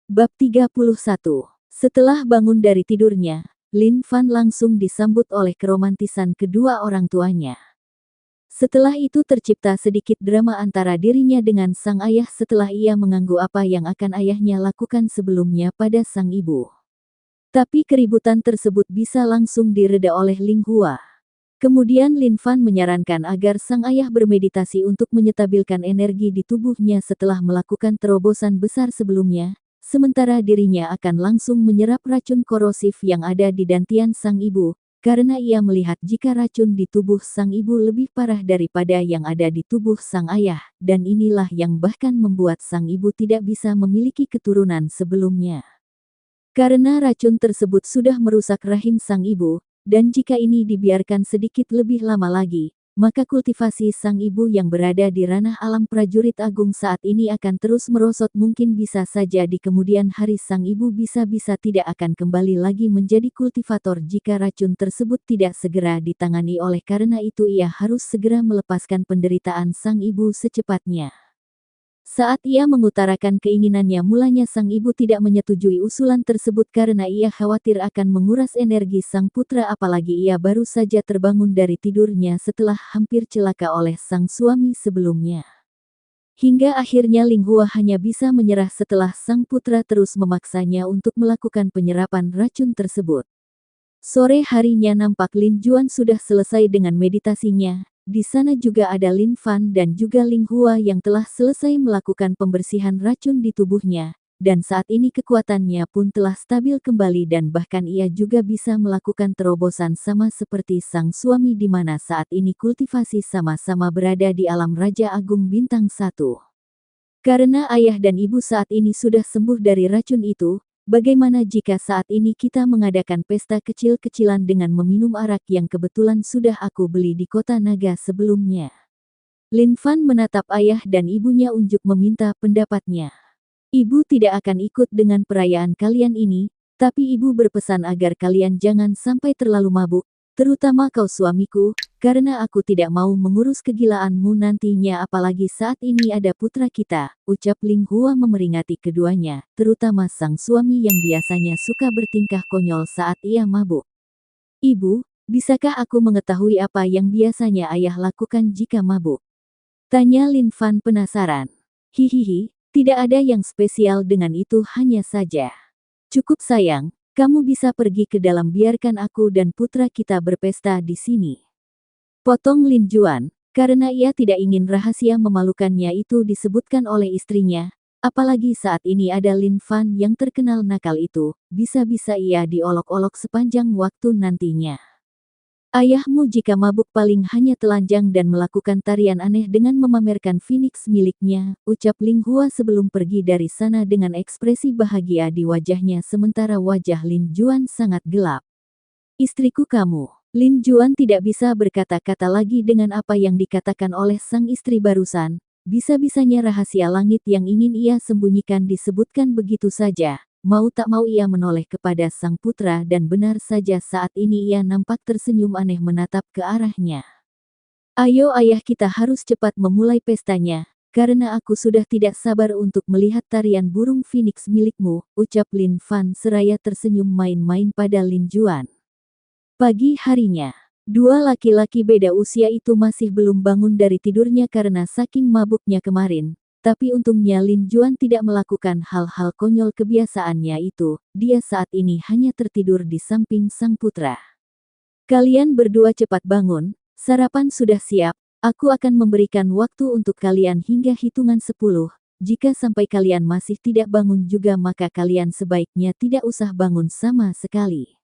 Bab 31. Setelah bangun dari tidurnya, Lin Fan langsung disambut oleh keromantisan kedua orang tuanya. Setelah itu tercipta sedikit drama antara dirinya dengan sang ayah setelah ia mengganggu apa yang akan ayahnya lakukan sebelumnya pada sang ibu. Tapi keributan tersebut bisa langsung direda oleh Ling Hua. Kemudian Lin Fan menyarankan agar sang ayah bermeditasi untuk menyetabilkan energi di tubuhnya setelah melakukan terobosan besar sebelumnya, sementara dirinya akan langsung menyerap racun korosif yang ada di dantian sang ibu, karena ia melihat jika racun di tubuh sang ibu lebih parah daripada yang ada di tubuh sang ayah, dan inilah yang bahkan membuat sang ibu tidak bisa memiliki keturunan sebelumnya. Karena racun tersebut sudah merusak rahim sang ibu, dan jika ini dibiarkan sedikit lebih lama lagi, maka kultivasi sang ibu yang berada di ranah alam prajurit agung saat ini akan terus merosot. Mungkin bisa saja di kemudian hari sang ibu bisa-bisa tidak akan kembali lagi menjadi kultivator jika racun tersebut tidak segera ditangani. Oleh karena itu ia harus segera melepaskan penderitaan sang ibu secepatnya. Saat ia mengutarakan keinginannya, mulanya sang ibu tidak menyetujui usulan tersebut karena ia khawatir akan menguras energi sang putra, apalagi ia baru saja terbangun dari tidurnya setelah hampir celaka oleh sang suami sebelumnya. Hingga akhirnya Ling Hua hanya bisa menyerah setelah sang putra terus memaksanya untuk melakukan penyerapan racun tersebut. Sore harinya nampak Lin Juan sudah selesai dengan meditasinya. Di sana juga ada Lin Fan dan juga Ling Hua yang telah selesai melakukan pembersihan racun di tubuhnya, dan saat ini kekuatannya pun telah stabil kembali dan bahkan ia juga bisa melakukan terobosan sama seperti sang suami di mana saat ini kultivasi sama-sama berada di alam Raja Agung Bintang 1. Karena ayah dan ibu saat ini sudah sembuh dari racun itu, bagaimana jika saat ini kita mengadakan pesta kecil-kecilan dengan meminum arak yang kebetulan sudah aku beli di kota naga sebelumnya? Lin Fan menatap ayah dan ibunya untuk meminta pendapatnya. Ibu tidak akan ikut dengan perayaan kalian ini, tapi ibu berpesan agar kalian jangan sampai terlalu mabuk, terutama kau suamiku, karena aku tidak mau mengurus kegilaanmu nantinya apalagi saat ini ada putra kita, ucap Ling Hua memeringati keduanya, terutama sang suami yang biasanya suka bertingkah konyol saat ia mabuk. Ibu, bisakah aku mengetahui apa yang biasanya ayah lakukan jika mabuk? Tanya Lin Fan penasaran. Hihihi, tidak ada yang spesial dengan itu, hanya saja. Cukup sayang, kamu bisa pergi ke dalam, biarkan aku dan putra kita berpesta di sini. Potong Lin Juan, karena ia tidak ingin rahasia memalukannya itu disebutkan oleh istrinya, apalagi saat ini ada Lin Fan yang terkenal nakal itu, bisa-bisa ia diolok-olok sepanjang waktu nantinya. Ayahmu jika mabuk paling hanya telanjang dan melakukan tarian aneh dengan memamerkan phoenix miliknya, ucap Ling Hua sebelum pergi dari sana dengan ekspresi bahagia di wajahnya sementara wajah Lin Juan sangat gelap. Istriku kamu. Lin Juan tidak bisa berkata-kata lagi dengan apa yang dikatakan oleh sang istri barusan, bisa-bisanya rahasia langit yang ingin ia sembunyikan disebutkan begitu saja. Mau tak mau ia menoleh kepada sang putra dan benar saja saat ini ia nampak tersenyum aneh menatap ke arahnya. Ayo ayah, kita harus cepat memulai pestanya, karena aku sudah tidak sabar untuk melihat tarian burung phoenix milikmu, ucap Lin Fan seraya tersenyum main-main pada Lin Juan. Pagi harinya, dua laki-laki beda usia itu masih belum bangun dari tidurnya karena saking mabuknya kemarin. Tapi untungnya Lin Juan tidak melakukan hal-hal konyol kebiasaannya itu, dia saat ini hanya tertidur di samping sang putra. Kalian berdua cepat bangun, sarapan sudah siap, aku akan memberikan waktu untuk kalian hingga hitungan 10, jika sampai kalian masih tidak bangun juga maka kalian sebaiknya tidak usah bangun sama sekali.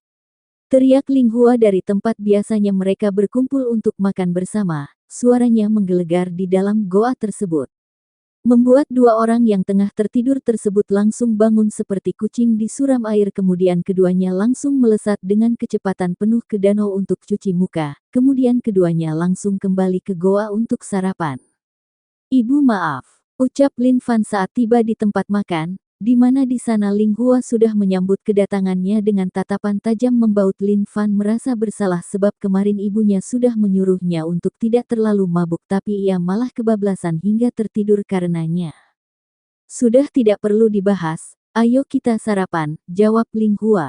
Teriak Ling Hua dari tempat biasanya mereka berkumpul untuk makan bersama, suaranya menggelegar di dalam goa tersebut. Membuat dua orang yang tengah tertidur tersebut langsung bangun seperti kucing disuram air, kemudian keduanya langsung melesat dengan kecepatan penuh ke danau untuk cuci muka, kemudian keduanya langsung kembali ke goa untuk sarapan. Ibu maaf, ucap Lin Fan saat tiba di tempat makan, di mana di sana Ling Hua sudah menyambut kedatangannya dengan tatapan tajam membaut. Lin Fan merasa bersalah sebab kemarin ibunya sudah menyuruhnya untuk tidak terlalu mabuk tapi ia malah kebablasan hingga tertidur karenanya. Sudah tidak perlu dibahas, Ayo kita sarapan, jawab Ling Hua.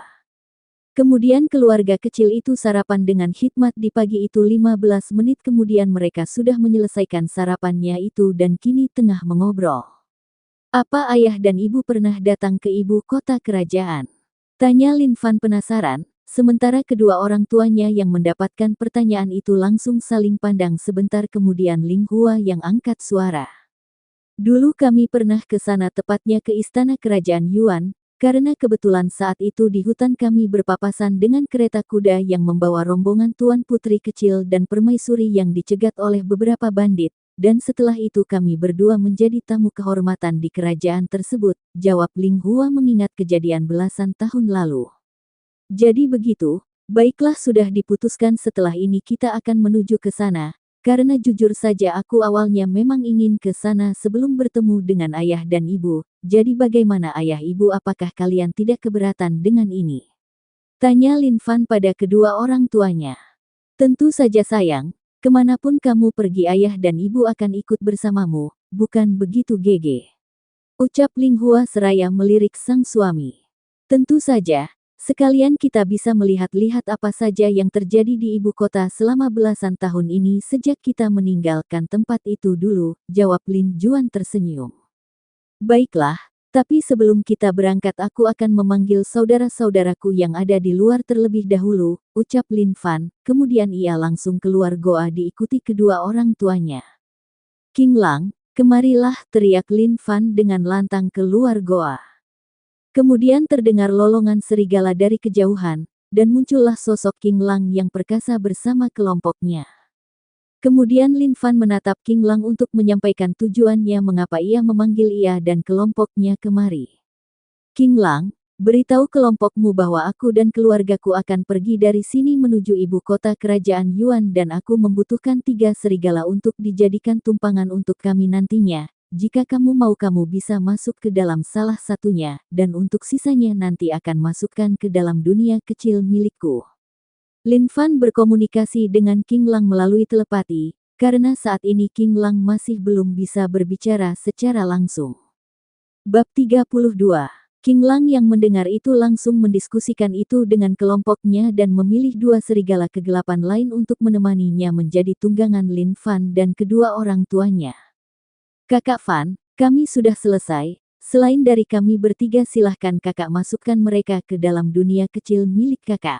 Kemudian keluarga kecil itu sarapan dengan hikmat di pagi itu. 15 menit kemudian mereka sudah menyelesaikan sarapannya itu dan kini tengah mengobrol. Apa ayah dan ibu pernah datang ke ibu kota kerajaan? Tanya Lin Fan penasaran, sementara kedua orang tuanya yang mendapatkan pertanyaan itu langsung saling pandang sebentar kemudian Ling Hua yang angkat suara. Dulu kami pernah ke sana tepatnya ke istana kerajaan Yuan, karena kebetulan saat itu di hutan kami berpapasan dengan kereta kuda yang membawa rombongan tuan putri kecil dan permaisuri yang dicegat oleh beberapa bandit, dan setelah itu kami berdua menjadi tamu kehormatan di kerajaan tersebut, jawab Ling Hua mengingat kejadian belasan tahun lalu. Jadi begitu, baiklah sudah diputuskan setelah ini kita akan menuju ke sana. Karena jujur saja aku awalnya memang ingin ke sana sebelum bertemu dengan ayah dan ibu, jadi bagaimana ayah ibu apakah kalian tidak keberatan dengan ini? Tanya Lin Fan pada kedua orang tuanya. Tentu saja sayang, kemanapun kamu pergi ayah dan ibu akan ikut bersamamu, bukan begitu Gege? Ucap Ling Hua seraya melirik sang suami. Tentu saja. Sekalian kita bisa melihat-lihat apa saja yang terjadi di ibu kota selama belasan tahun ini sejak kita meninggalkan tempat itu dulu, jawab Lin Juan tersenyum. Baiklah, tapi sebelum kita berangkat aku akan memanggil saudara-saudaraku yang ada di luar terlebih dahulu, ucap Lin Fan, kemudian ia langsung keluar goa diikuti kedua orang tuanya. King Lang, kemarilah, teriak Lin Fan dengan lantang keluar goa. Kemudian terdengar lolongan serigala dari kejauhan, dan muncullah sosok King Lang yang perkasa bersama kelompoknya. Kemudian Lin Fan menatap King Lang untuk menyampaikan tujuannya mengapa ia memanggil ia dan kelompoknya kemari. King Lang, beritahu kelompokmu bahwa aku dan keluargaku akan pergi dari sini menuju ibu kota kerajaan Yuan dan aku membutuhkan 3 serigala untuk dijadikan tumpangan untuk kami nantinya. Jika kamu mau kamu bisa masuk ke dalam salah satunya, dan untuk sisanya nanti akan masukkan ke dalam dunia kecil milikku. Lin Fan berkomunikasi dengan King Lang melalui telepati, karena saat ini King Lang masih belum bisa berbicara secara langsung. Bab 32. King Lang yang mendengar itu langsung mendiskusikan itu dengan kelompoknya dan memilih 2 serigala kegelapan lain untuk menemaninya menjadi tunggangan Lin Fan dan kedua orang tuanya. Kakak Fan, kami sudah selesai, selain dari kami bertiga silahkan kakak masukkan mereka ke dalam dunia kecil milik kakak.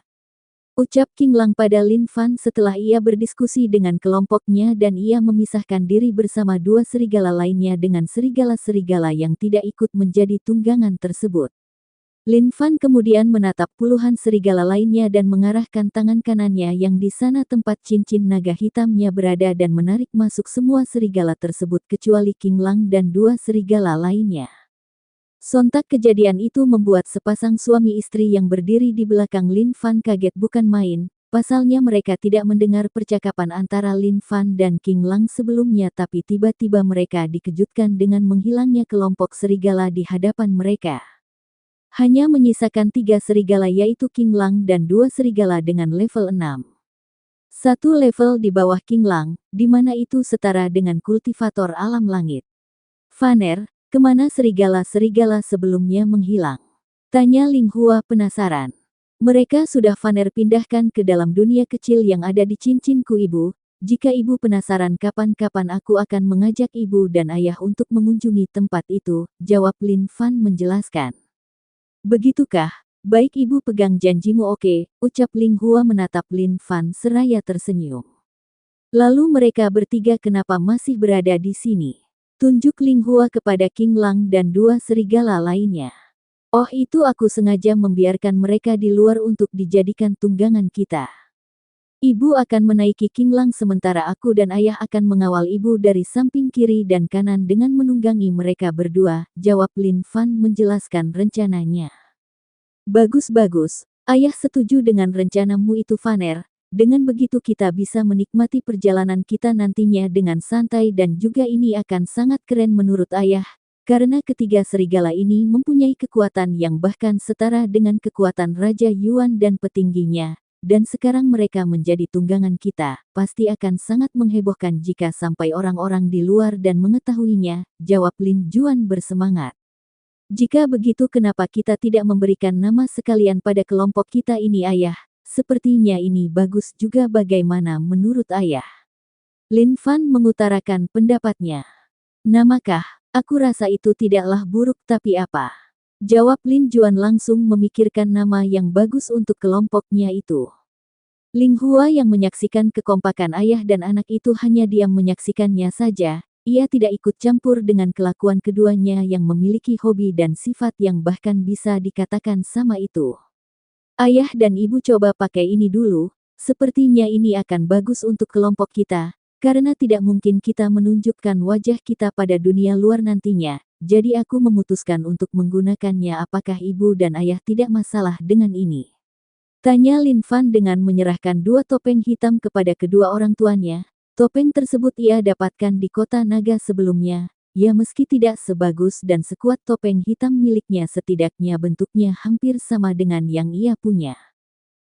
Ucap King Lang pada Lin Fan setelah ia berdiskusi dengan kelompoknya dan ia memisahkan diri bersama 2 serigala lainnya dengan serigala-serigala yang tidak ikut menjadi tunggangan tersebut. Lin Fan kemudian menatap puluhan serigala lainnya dan mengarahkan tangan kanannya yang di sana tempat cincin naga hitamnya berada dan menarik masuk semua serigala tersebut kecuali King Lang dan 2 serigala lainnya. Sontak kejadian itu membuat sepasang suami istri yang berdiri di belakang Lin Fan kaget bukan main, pasalnya mereka tidak mendengar percakapan antara Lin Fan dan King Lang sebelumnya tapi tiba-tiba mereka dikejutkan dengan menghilangnya kelompok serigala di hadapan mereka. Hanya menyisakan 3 serigala yaitu King Lang dan 2 serigala dengan level 6. 1 level di bawah King Lang, di mana itu setara dengan kultivator alam langit. Vaner, kemana serigala-serigala sebelumnya menghilang? Tanya Ling Hua penasaran. Mereka sudah Vaner pindahkan ke dalam dunia kecil yang ada di cincinku ibu. Jika ibu penasaran kapan-kapan aku akan mengajak ibu dan ayah untuk mengunjungi tempat itu, jawab Lin Fan menjelaskan. Begitukah? Baik ibu pegang janjimu oke, ucap Ling Hua menatap Lin Fan seraya tersenyum. Lalu mereka bertiga kenapa masih berada di sini? Tunjuk Ling Hua kepada King Lang dan 2 serigala lainnya. Oh itu aku sengaja membiarkan mereka di luar untuk dijadikan tunggangan kita. Ibu akan menaiki King Lang sementara aku dan ayah akan mengawal ibu dari samping kiri dan kanan dengan menunggangi mereka berdua, jawab Lin Fan menjelaskan rencananya. Bagus-bagus, ayah setuju dengan rencanamu itu Vaner, dengan begitu kita bisa menikmati perjalanan kita nantinya dengan santai dan juga ini akan sangat keren menurut ayah, karena ketiga serigala ini mempunyai kekuatan yang bahkan setara dengan kekuatan Raja Yuan dan petingginya. Dan sekarang mereka menjadi tunggangan kita, pasti akan sangat menghebohkan jika sampai orang-orang di luar dan mengetahuinya, jawab Lin Juan bersemangat. Jika begitu kenapa kita tidak memberikan nama sekalian pada kelompok kita ini ayah? Sepertinya ini bagus juga bagaimana menurut ayah? Lin Fan mengutarakan pendapatnya. Namakah? Aku rasa itu tidaklah buruk tapi apa? Jawab Lin Juan langsung memikirkan nama yang bagus untuk kelompoknya itu. Ling Hua yang menyaksikan kekompakan ayah dan anak itu hanya diam menyaksikannya saja. Ia tidak ikut campur dengan kelakuan keduanya yang memiliki hobi dan sifat yang bahkan bisa dikatakan sama itu. Ayah dan ibu coba pakai ini dulu, sepertinya ini akan bagus untuk kelompok kita, karena tidak mungkin kita menunjukkan wajah kita pada dunia luar nantinya, jadi aku memutuskan untuk menggunakannya. Apakah ibu dan ayah tidak masalah dengan ini? Tanya Lin Fan dengan menyerahkan 2 topeng hitam kepada kedua orang tuanya. Topeng tersebut ia dapatkan di kota naga sebelumnya. Ya meski tidak sebagus dan sekuat topeng hitam miliknya setidaknya bentuknya hampir sama dengan yang ia punya.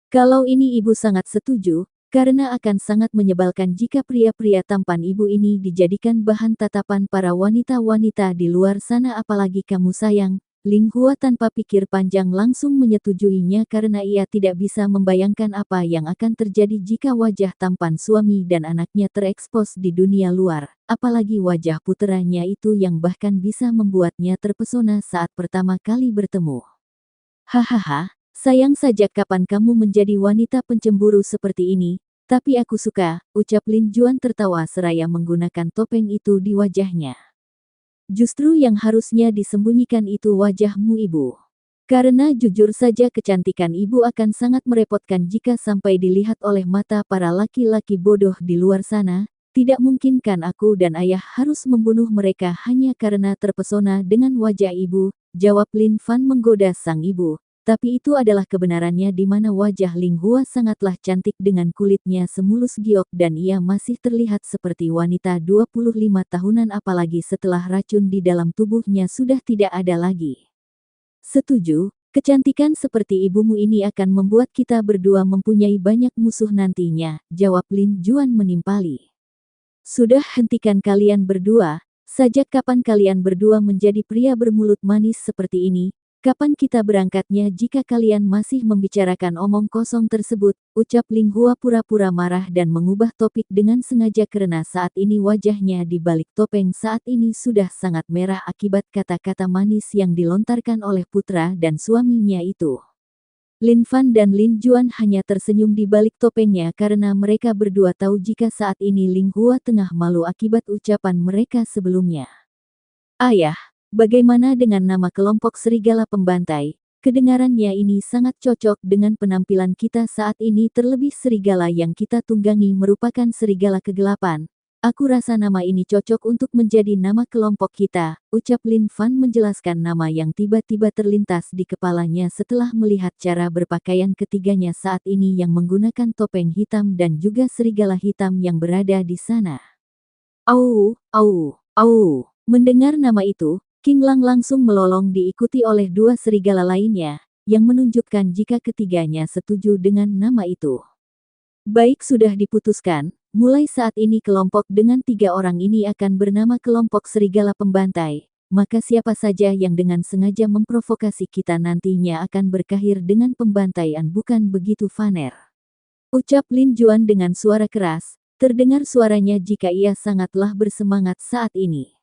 Kalau ini ibu sangat setuju, karena akan sangat menyebalkan jika pria-pria tampan ibu ini dijadikan bahan tatapan para wanita-wanita di luar sana apalagi kamu sayang. Ling Hua tanpa pikir panjang langsung menyetujuinya karena ia tidak bisa membayangkan apa yang akan terjadi jika wajah tampan suami dan anaknya terekspos di dunia luar, apalagi wajah puteranya itu yang bahkan bisa membuatnya terpesona saat pertama kali bertemu. Hahaha, sayang saja kapan kamu menjadi wanita pencemburu seperti ini, tapi aku suka, ucap Lin Juan tertawa seraya menggunakan topeng itu di wajahnya. Justru yang harusnya disembunyikan itu wajahmu ibu. Karena jujur saja kecantikan ibu akan sangat merepotkan jika sampai dilihat oleh mata para laki-laki bodoh di luar sana. Tidak mungkin kan aku dan ayah harus membunuh mereka hanya karena terpesona dengan wajah ibu, jawab Lin Fan menggoda sang ibu. Tapi itu adalah kebenarannya di mana wajah Ling Hua sangatlah cantik dengan kulitnya semulus giok dan ia masih terlihat seperti wanita 25 tahunan apalagi setelah racun di dalam tubuhnya sudah tidak ada lagi. Setuju, kecantikan seperti ibumu ini akan membuat kita berdua mempunyai banyak musuh nantinya, jawab Lin Juan menimpali. Sudah hentikan kalian berdua, sejak kapan kalian berdua menjadi pria bermulut manis seperti ini? Kapan kita berangkatnya jika kalian masih membicarakan omong kosong tersebut, ucap Ling Hua pura-pura marah dan mengubah topik dengan sengaja karena saat ini wajahnya di balik topeng saat ini sudah sangat merah akibat kata-kata manis yang dilontarkan oleh putra dan suaminya itu. Lin Fan dan Lin Juan hanya tersenyum di balik topengnya karena mereka berdua tahu jika saat ini Ling Hua tengah malu akibat ucapan mereka sebelumnya. Ayah, bagaimana dengan nama kelompok serigala pembantai? Kedengarannya ini sangat cocok dengan penampilan kita saat ini terlebih serigala yang kita tunggangi merupakan serigala kegelapan. Aku rasa nama ini cocok untuk menjadi nama kelompok kita, ucap Lin Fan menjelaskan nama yang tiba-tiba terlintas di kepalanya setelah melihat cara berpakaian ketiganya saat ini yang menggunakan topeng hitam dan juga serigala hitam yang berada di sana. Au, au, au. Mendengar nama itu, King Lang langsung melolong diikuti oleh 2 serigala lainnya, yang menunjukkan jika ketiganya setuju dengan nama itu. Baik sudah diputuskan, mulai saat ini kelompok dengan 3 orang ini akan bernama kelompok serigala pembantai, maka siapa saja yang dengan sengaja memprovokasi kita nantinya akan berakhir dengan pembantaian bukan begitu Vaner? Ucap Lin Juan dengan suara keras, terdengar suaranya jika ia sangatlah bersemangat saat ini.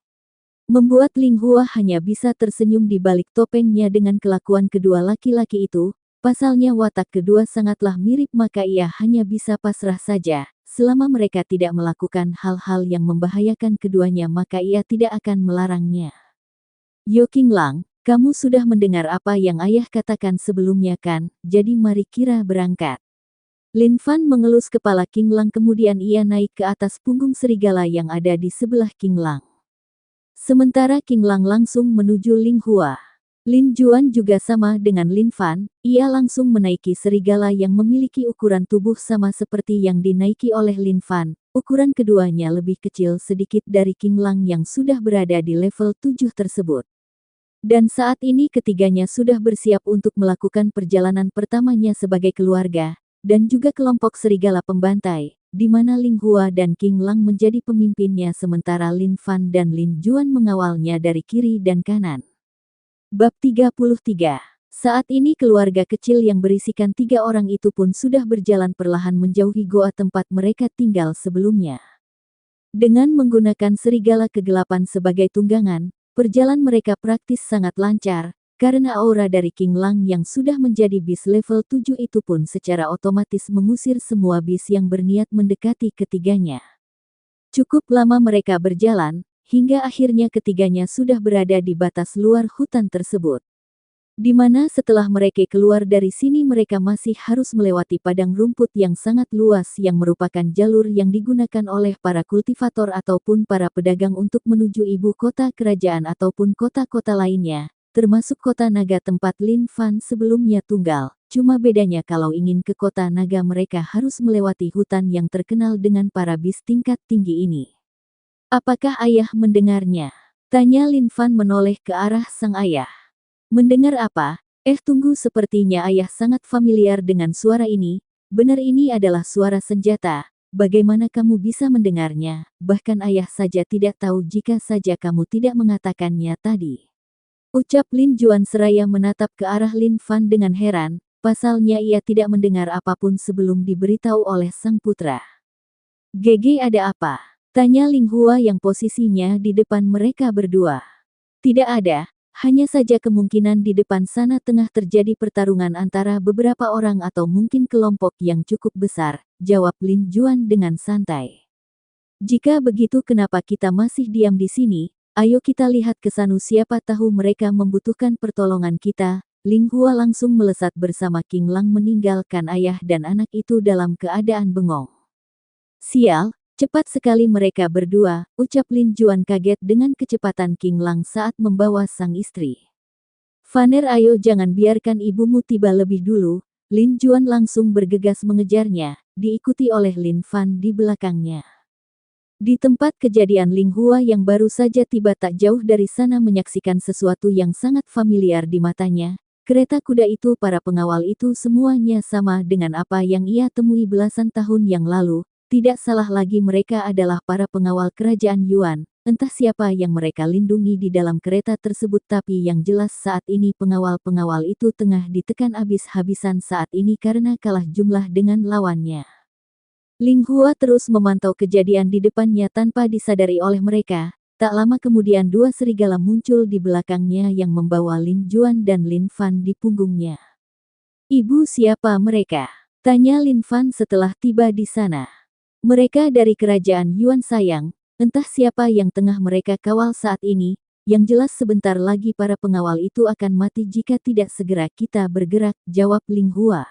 Membuat Ling Hua hanya bisa tersenyum di balik topengnya dengan kelakuan kedua laki-laki itu, pasalnya watak kedua sangatlah mirip maka ia hanya bisa pasrah saja, selama mereka tidak melakukan hal-hal yang membahayakan keduanya maka ia tidak akan melarangnya. Yo King Lang, kamu sudah mendengar apa yang ayah katakan sebelumnya kan, jadi mari kira berangkat. Lin Fan mengelus kepala King Lang kemudian ia naik ke atas punggung serigala yang ada di sebelah King Lang. Sementara King Lang langsung menuju Ling Hua. Lin Juan juga sama dengan Lin Fan, ia langsung menaiki serigala yang memiliki ukuran tubuh sama seperti yang dinaiki oleh Lin Fan. Ukuran keduanya lebih kecil sedikit dari King Lang yang sudah berada di level 7 tersebut. Dan saat ini ketiganya sudah bersiap untuk melakukan perjalanan pertamanya sebagai keluarga, dan juga kelompok serigala pembantai, di mana Ling Hua dan King Lang menjadi pemimpinnya sementara Lin Fan dan Lin Juan mengawalnya dari kiri dan kanan. Bab 33. Saat ini keluarga kecil yang berisikan 3 orang itu pun sudah berjalan perlahan menjauhi goa tempat mereka tinggal sebelumnya. Dengan menggunakan serigala kegelapan sebagai tunggangan, perjalanan mereka praktis sangat lancar, karena aura dari King Lang yang sudah menjadi bis level 7 itu pun secara otomatis mengusir semua bis yang berniat mendekati ketiganya. Cukup lama mereka berjalan, hingga akhirnya ketiganya sudah berada di batas luar hutan tersebut. Di mana setelah mereka keluar dari sini mereka masih harus melewati padang rumput yang sangat luas yang merupakan jalur yang digunakan oleh para kultivator ataupun para pedagang untuk menuju ibu kota kerajaan ataupun kota-kota lainnya, termasuk kota naga tempat Lin Fan sebelumnya tinggal. Cuma bedanya kalau ingin ke kota naga mereka harus melewati hutan yang terkenal dengan para bis tingkat tinggi ini. Apakah ayah mendengarnya? Tanya Lin Fan menoleh ke arah sang ayah. Mendengar apa? Tunggu, sepertinya ayah sangat familiar dengan suara ini. Benar, ini adalah suara senjata. Bagaimana kamu bisa mendengarnya? Bahkan ayah saja tidak tahu jika saja kamu tidak mengatakannya tadi. Ucap Lin Juan seraya menatap ke arah Lin Fan dengan heran. Pasalnya ia tidak mendengar apapun sebelum diberitahu oleh sang putra. "Gege, ada apa?" Tanya Ling Hua yang posisinya di depan mereka berdua. "Tidak ada, hanya saja kemungkinan di depan sana tengah terjadi pertarungan antara beberapa orang atau mungkin kelompok yang cukup besar," jawab Lin Juan dengan santai. "Jika begitu kenapa kita masih diam di sini? Ayo kita lihat ke sana, siapa tahu mereka membutuhkan pertolongan kita." Ling Hua langsung melesat bersama King Lang meninggalkan ayah dan anak itu dalam keadaan bengong. "Sial, cepat sekali mereka berdua," ucap Lin Juan kaget dengan kecepatan King Lang saat membawa sang istri. "Vaner, ayo jangan biarkan ibumu tiba lebih dulu." Lin Juan langsung bergegas mengejarnya, diikuti oleh Lin Fan di belakangnya. Di tempat kejadian Ling Hua yang baru saja tiba tak jauh dari sana menyaksikan sesuatu yang sangat familiar di matanya. Kereta kuda itu, para pengawal itu semuanya sama dengan apa yang ia temui belasan tahun yang lalu. Tidak salah lagi, mereka adalah para pengawal kerajaan Yuan. Entah siapa yang mereka lindungi di dalam kereta tersebut, tapi yang jelas saat ini pengawal-pengawal itu tengah ditekan habis-habisan saat ini karena kalah jumlah dengan lawannya. Ling Hua terus memantau kejadian di depannya tanpa disadari oleh mereka. Tak lama kemudian 2 serigala muncul di belakangnya yang membawa Lin Juan dan Lin Fan di punggungnya. "Ibu, siapa mereka?" tanya Lin Fan setelah tiba di sana. "Mereka dari kerajaan Yuan sayang, entah siapa yang tengah mereka kawal saat ini, yang jelas sebentar lagi para pengawal itu akan mati jika tidak segera kita bergerak," jawab Ling Hua.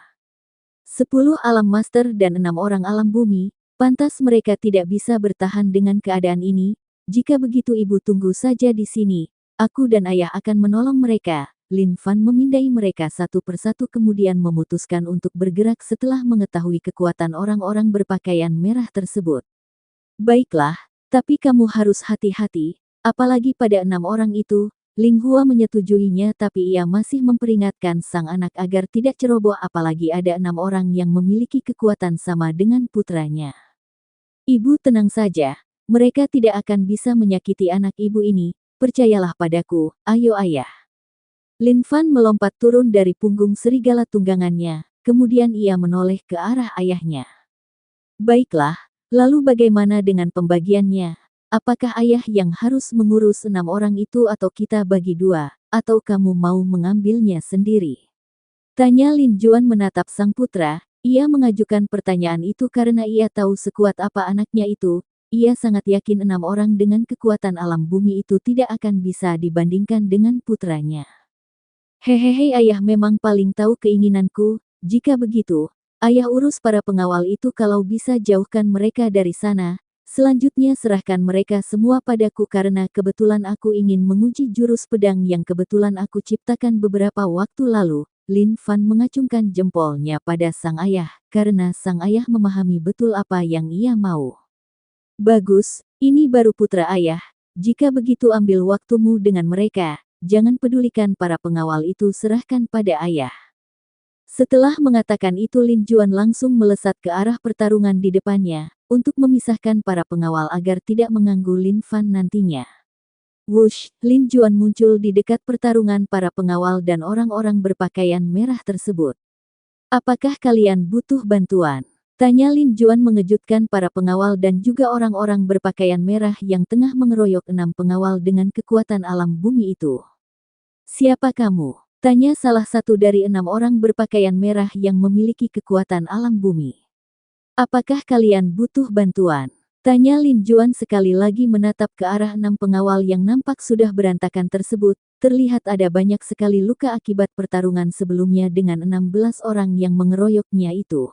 10 alam master dan 6 orang alam bumi, pantas mereka tidak bisa bertahan dengan keadaan ini. "Jika begitu ibu tunggu saja di sini, aku dan ayah akan menolong mereka." Lin Fan memindai mereka satu persatu kemudian memutuskan untuk bergerak setelah mengetahui kekuatan orang-orang berpakaian merah tersebut. "Baiklah, tapi kamu harus hati-hati, apalagi pada 6 orang itu." Ling Hua menyetujuinya, tapi ia masih memperingatkan sang anak agar tidak ceroboh apalagi ada 6 orang yang memiliki kekuatan sama dengan putranya. "Ibu tenang saja. Mereka tidak akan bisa menyakiti anak ibu ini, percayalah padaku, ayo ayah." Lin Fan melompat turun dari punggung serigala tunggangannya, kemudian ia menoleh ke arah ayahnya. "Baiklah, lalu bagaimana dengan pembagiannya? Apakah ayah yang harus mengurus 6 orang itu atau kita bagi 2, atau kamu mau mengambilnya sendiri?" tanya Lin Juan menatap sang putra. Ia mengajukan pertanyaan itu karena ia tahu sekuat apa anaknya itu. Ia sangat yakin 6 orang dengan kekuatan alam bumi itu tidak akan bisa dibandingkan dengan putranya. "Hehehe, ayah memang paling tahu keinginanku. Jika begitu, ayah urus para pengawal itu, kalau bisa jauhkan mereka dari sana. Selanjutnya serahkan mereka semua padaku karena kebetulan aku ingin menguji jurus pedang yang kebetulan aku ciptakan beberapa waktu lalu." Lin Fan mengacungkan jempolnya pada sang ayah, karena sang ayah memahami betul apa yang ia mau. "Bagus, ini baru putra ayah. Jika begitu ambil waktumu dengan mereka, jangan pedulikan para pengawal itu, serahkan pada ayah." Setelah mengatakan itu Lin Juan langsung melesat ke arah pertarungan di depannya, untuk memisahkan para pengawal agar tidak mengganggu Lin Fan nantinya. Wush, Lin Juan muncul di dekat pertarungan para pengawal dan orang-orang berpakaian merah tersebut. Apakah kalian butuh bantuan? Tanya Lin Juan mengejutkan para pengawal dan juga orang-orang berpakaian merah yang tengah mengeroyok 6 pengawal dengan kekuatan alam bumi itu. Siapa kamu? Tanya salah satu dari 6 orang berpakaian merah yang memiliki kekuatan alam bumi. Apakah kalian butuh bantuan? Tanya Lin Juan sekali lagi menatap ke arah 6 pengawal yang nampak sudah berantakan tersebut. Terlihat ada banyak sekali luka akibat pertarungan sebelumnya dengan 16 orang yang mengeroyoknya itu.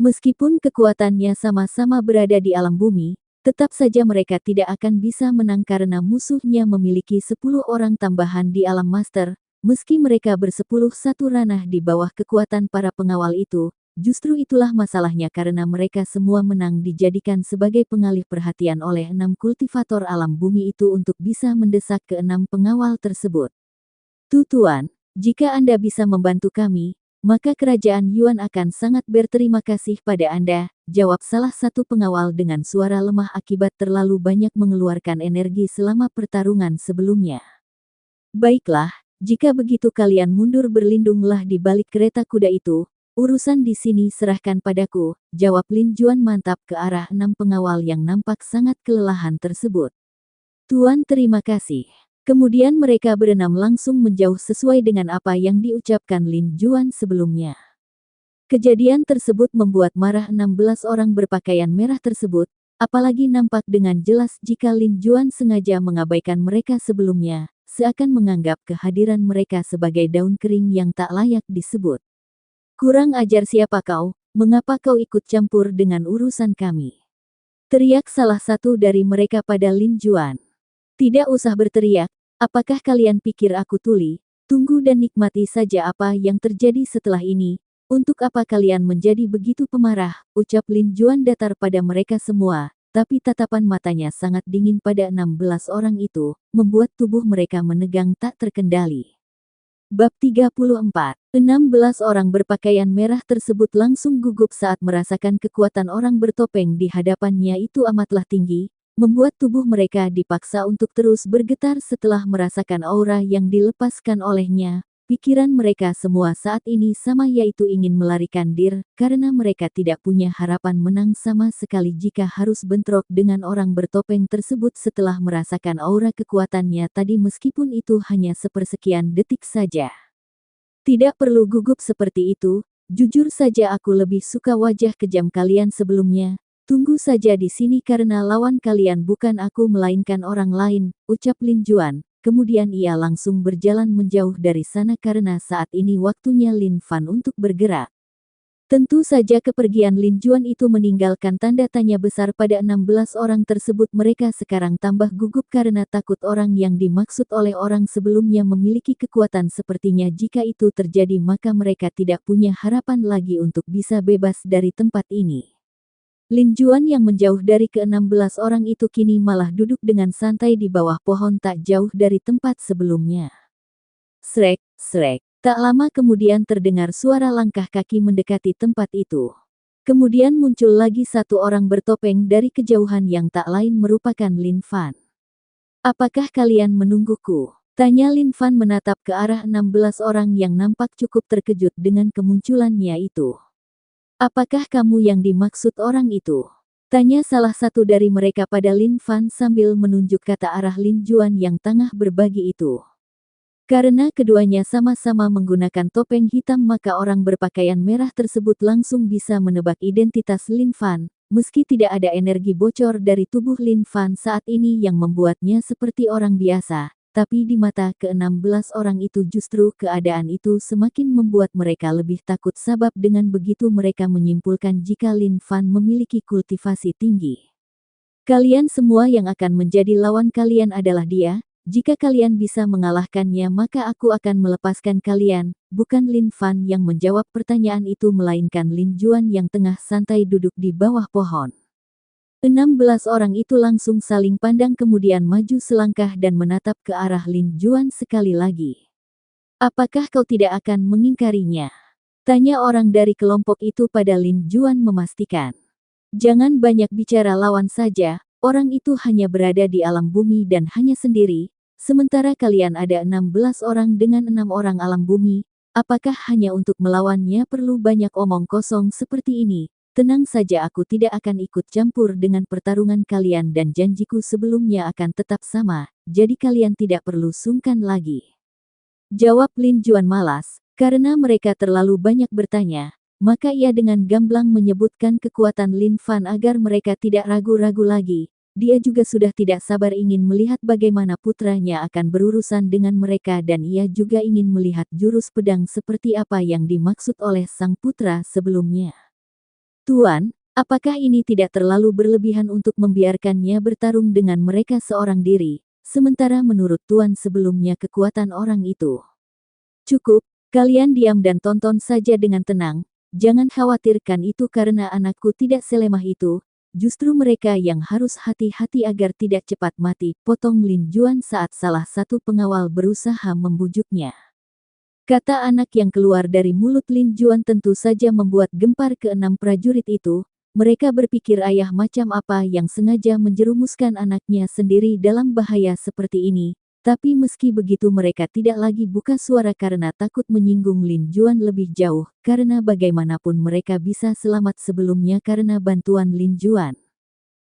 Meskipun kekuatannya sama-sama berada di alam bumi, tetap saja mereka tidak akan bisa menang karena musuhnya memiliki 10 orang tambahan di alam master. Meski mereka bersepuluh satu ranah di bawah kekuatan para pengawal itu, justru itulah masalahnya karena mereka semua menang dijadikan sebagai pengalih perhatian oleh 6 kultivator alam bumi itu untuk bisa mendesak ke 6 pengawal tersebut. Tuan, jika Anda bisa membantu kami, maka kerajaan Yuan akan sangat berterima kasih pada Anda, jawab salah satu pengawal dengan suara lemah akibat terlalu banyak mengeluarkan energi selama pertarungan sebelumnya. Baiklah, jika begitu kalian mundur berlindunglah di balik kereta kuda itu. Urusan di sini serahkan padaku, jawab Lin Juan mantap ke arah 6 pengawal yang nampak sangat kelelahan tersebut. Tuan terima kasih. Kemudian mereka berenam langsung menjauh sesuai dengan apa yang diucapkan Lin Juan sebelumnya. Kejadian tersebut membuat marah 16 orang berpakaian merah tersebut, apalagi nampak dengan jelas jika Lin Juan sengaja mengabaikan mereka sebelumnya, seakan menganggap kehadiran mereka sebagai daun kering yang tak layak disebut. Kurang ajar siapa kau, mengapa kau ikut campur dengan urusan kami? Teriak salah satu dari mereka pada Lin Juan. Tidak usah berteriak, apakah kalian pikir aku tuli? Tunggu dan nikmati saja apa yang terjadi setelah ini. Untuk apa kalian menjadi begitu pemarah, ucap Lin Juan datar pada mereka semua, tapi tatapan matanya sangat dingin pada 16 orang itu, membuat tubuh mereka menegang tak terkendali. Bab 34. 16 orang berpakaian merah tersebut langsung gugup saat merasakan kekuatan orang bertopeng di hadapannya itu amatlah tinggi, membuat tubuh mereka dipaksa untuk terus bergetar setelah merasakan aura yang dilepaskan olehnya. Pikiran mereka semua saat ini sama yaitu ingin melarikan diri, karena mereka tidak punya harapan menang sama sekali jika harus bentrok dengan orang bertopeng tersebut setelah merasakan aura kekuatannya tadi meskipun itu hanya sepersekian detik saja. Tidak perlu gugup seperti itu, jujur saja aku lebih suka wajah kejam kalian sebelumnya. Tunggu saja di sini karena lawan kalian bukan aku melainkan orang lain, ucap Lin Juan. Kemudian ia langsung berjalan menjauh dari sana karena saat ini waktunya Lin Fan untuk bergerak. Tentu saja kepergian Lin Juan itu meninggalkan tanda tanya besar pada 16 orang tersebut. Mereka sekarang tambah gugup karena takut orang yang dimaksud oleh orang sebelumnya memiliki kekuatan sepertinya. Jika itu terjadi maka mereka tidak punya harapan lagi untuk bisa bebas dari tempat ini. Lin Juan yang menjauh dari ke-16 orang itu kini malah duduk dengan santai di bawah pohon tak jauh dari tempat sebelumnya. Srek, srek. Tak lama kemudian terdengar suara langkah kaki mendekati tempat itu. Kemudian muncul lagi satu orang bertopeng dari kejauhan yang tak lain merupakan Lin Fan. Apakah kalian menungguku? Tanya Lin Fan menatap ke arah 16 orang yang nampak cukup terkejut dengan kemunculannya itu. Apakah kamu yang dimaksud orang itu? Tanya salah satu dari mereka pada Lin Fan sambil menunjuk ke arah Lin Juan yang tengah berbagi itu. Karena keduanya sama-sama menggunakan topeng hitam maka orang berpakaian merah tersebut langsung bisa menebak identitas Lin Fan, meski tidak ada energi bocor dari tubuh Lin Fan saat ini yang membuatnya seperti orang biasa. Tapi di mata ke-16 orang itu justru keadaan itu semakin membuat mereka lebih takut sebab dengan begitu mereka menyimpulkan jika Lin Fan memiliki kultivasi tinggi. Kalian semua yang akan menjadi lawan kalian adalah dia, jika kalian bisa mengalahkannya maka aku akan melepaskan kalian, bukan Lin Fan yang menjawab pertanyaan itu melainkan Lin Juan yang tengah santai duduk di bawah pohon. 16 orang itu langsung saling pandang kemudian maju selangkah dan menatap ke arah Lin Juan sekali lagi. Apakah kau tidak akan mengingkarinya? Tanya orang dari kelompok itu pada Lin Juan memastikan. Jangan banyak bicara lawan saja, orang itu hanya berada di alam bumi dan hanya sendiri, sementara kalian ada 16 orang dengan 6 orang alam bumi. Apakah hanya untuk melawannya perlu banyak omong kosong seperti ini? Tenang saja, aku tidak akan ikut campur dengan pertarungan kalian dan janjiku sebelumnya akan tetap sama, jadi kalian tidak perlu sungkan lagi. Jawab Lin Juan malas, karena mereka terlalu banyak bertanya, maka ia dengan gamblang menyebutkan kekuatan Lin Fan agar mereka tidak ragu-ragu lagi. Dia juga sudah tidak sabar ingin melihat bagaimana putranya akan berurusan dengan mereka dan ia juga ingin melihat jurus pedang seperti apa yang dimaksud oleh sang putra sebelumnya. Tuan, apakah ini tidak terlalu berlebihan untuk membiarkannya bertarung dengan mereka seorang diri, sementara menurut Tuan sebelumnya kekuatan orang itu? Cukup, kalian diam dan tonton saja dengan tenang, jangan khawatirkan itu karena anakku tidak selemah itu, justru mereka yang harus hati-hati agar tidak cepat mati, potong Lin Juan saat salah satu pengawal berusaha membujuknya. Kata anak yang keluar dari mulut Lin Juan tentu saja membuat gempar keenam prajurit itu. Mereka berpikir ayah macam apa yang sengaja menjerumuskan anaknya sendiri dalam bahaya seperti ini. Tapi meski begitu mereka tidak lagi buka suara karena takut menyinggung Lin Juan lebih jauh. Karena bagaimanapun mereka bisa selamat sebelumnya karena bantuan Lin Juan.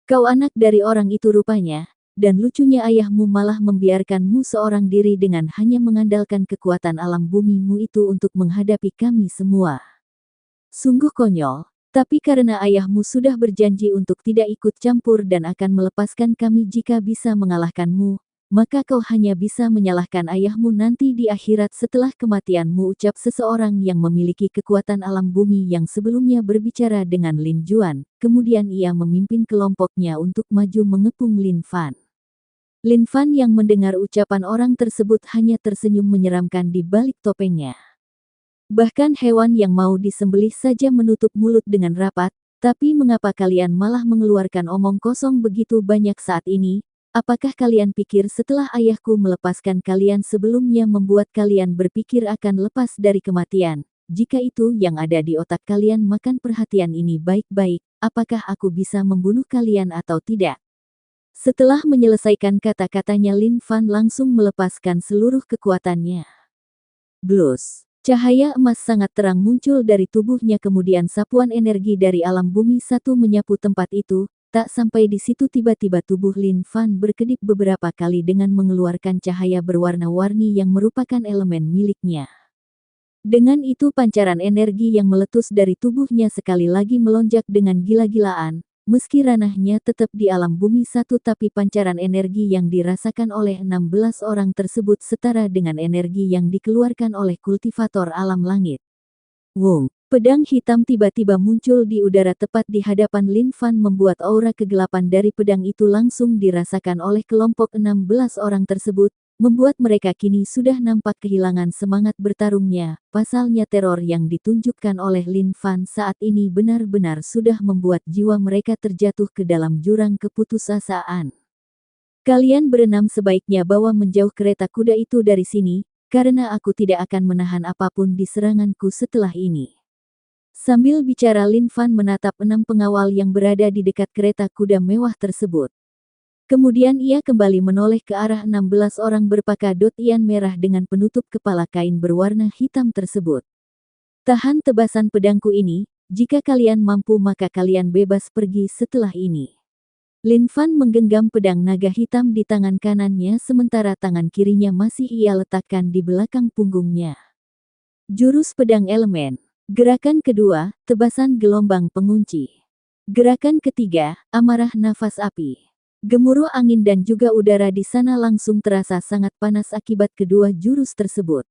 Kau anak dari orang itu rupanya. Dan lucunya ayahmu malah membiarkanmu seorang diri dengan hanya mengandalkan kekuatan alam bumimu itu untuk menghadapi kami semua. Sungguh konyol, tapi karena ayahmu sudah berjanji untuk tidak ikut campur dan akan melepaskan kami jika bisa mengalahkanmu, maka kau hanya bisa menyalahkan ayahmu nanti di akhirat setelah kematianmu, ucap seseorang yang memiliki kekuatan alam bumi yang sebelumnya berbicara dengan Lin Juan. Kemudian ia memimpin kelompoknya untuk maju mengepung Lin Fan. Lin Fan yang mendengar ucapan orang tersebut hanya tersenyum menyeramkan di balik topengnya. Bahkan hewan yang mau disembelih saja menutup mulut dengan rapat, tapi mengapa kalian malah mengeluarkan omong kosong begitu banyak saat ini? Apakah kalian pikir setelah ayahku melepaskan kalian sebelumnya membuat kalian berpikir akan lepas dari kematian? Jika itu yang ada di otak kalian, makan perhatian ini baik-baik, apakah aku bisa membunuh kalian atau tidak? Setelah menyelesaikan kata-katanya Lin Fan langsung melepaskan seluruh kekuatannya. Blus. Cahaya emas sangat terang muncul dari tubuhnya kemudian sapuan energi dari alam bumi satu menyapu tempat itu, tak sampai di situ tiba-tiba tubuh Lin Fan berkedip beberapa kali dengan mengeluarkan cahaya berwarna-warni yang merupakan elemen miliknya. Dengan itu pancaran energi yang meletus dari tubuhnya sekali lagi melonjak dengan gila-gilaan. Meski ranahnya tetap di alam bumi satu tapi pancaran energi yang dirasakan oleh 16 orang tersebut setara dengan energi yang dikeluarkan oleh kultivator alam langit. Wung, pedang hitam tiba-tiba muncul di udara tepat di hadapan Lin Fan membuat aura kegelapan dari pedang itu langsung dirasakan oleh kelompok 16 orang tersebut. Membuat mereka kini sudah nampak kehilangan semangat bertarungnya. Pasalnya teror yang ditunjukkan oleh Lin Fan saat ini benar-benar sudah membuat jiwa mereka terjatuh ke dalam jurang keputusasaan. Kalian berenam sebaiknya bawa menjauh kereta kuda itu dari sini, karena aku tidak akan menahan apapun di seranganku setelah ini. Sambil bicara Lin Fan menatap 6 pengawal yang berada di dekat kereta kuda mewah tersebut. Kemudian ia kembali menoleh ke arah 16 orang berpakaian ian merah dengan penutup kepala kain berwarna hitam tersebut. Tahan tebasan pedangku ini, jika kalian mampu maka kalian bebas pergi setelah ini. Lin Fan menggenggam pedang naga hitam di tangan kanannya sementara tangan kirinya masih ia letakkan di belakang punggungnya. Jurus pedang elemen. Gerakan kedua, tebasan gelombang pengunci. Gerakan ketiga, amarah nafas api. Gemuruh angin dan juga udara di sana langsung terasa sangat panas akibat kedua jurus tersebut.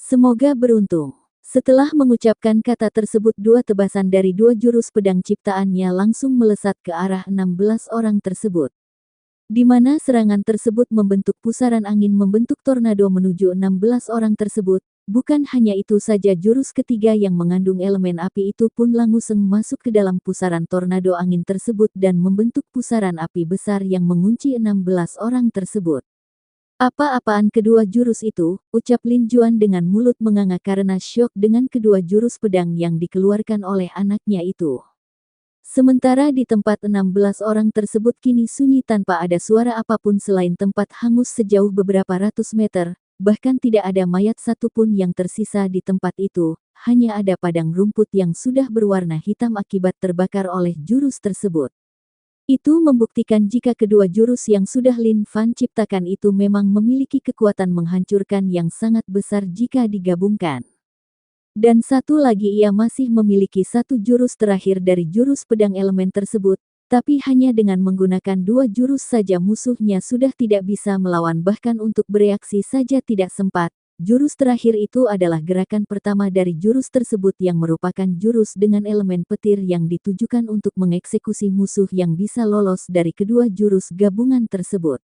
Semoga beruntung. Setelah mengucapkan kata tersebut dua tebasan dari dua jurus pedang ciptaannya langsung melesat ke arah 16 orang tersebut. Di mana serangan tersebut membentuk pusaran angin membentuk tornado menuju 16 orang tersebut. Bukan hanya itu saja jurus ketiga yang mengandung elemen api itu pun langsung masuk ke dalam pusaran tornado angin tersebut dan membentuk pusaran api besar yang mengunci 16 orang tersebut. Apa-apaan kedua jurus itu, ucap Lin Juan dengan mulut menganga karena syok dengan kedua jurus pedang yang dikeluarkan oleh anaknya itu. Sementara di tempat 16 orang tersebut kini sunyi tanpa ada suara apapun selain tempat hangus sejauh beberapa ratus meter, bahkan tidak ada mayat satupun yang tersisa di tempat itu, hanya ada padang rumput yang sudah berwarna hitam akibat terbakar oleh jurus tersebut. Itu membuktikan jika kedua jurus yang sudah Lin Fan ciptakan itu memang memiliki kekuatan menghancurkan yang sangat besar jika digabungkan. Dan satu lagi ia masih memiliki satu jurus terakhir dari jurus pedang elemen tersebut, tapi hanya dengan menggunakan dua jurus saja musuhnya sudah tidak bisa melawan bahkan untuk bereaksi saja tidak sempat. Jurus terakhir itu adalah gerakan pertama dari jurus tersebut yang merupakan jurus dengan elemen petir yang ditujukan untuk mengeksekusi musuh yang bisa lolos dari kedua jurus gabungan tersebut.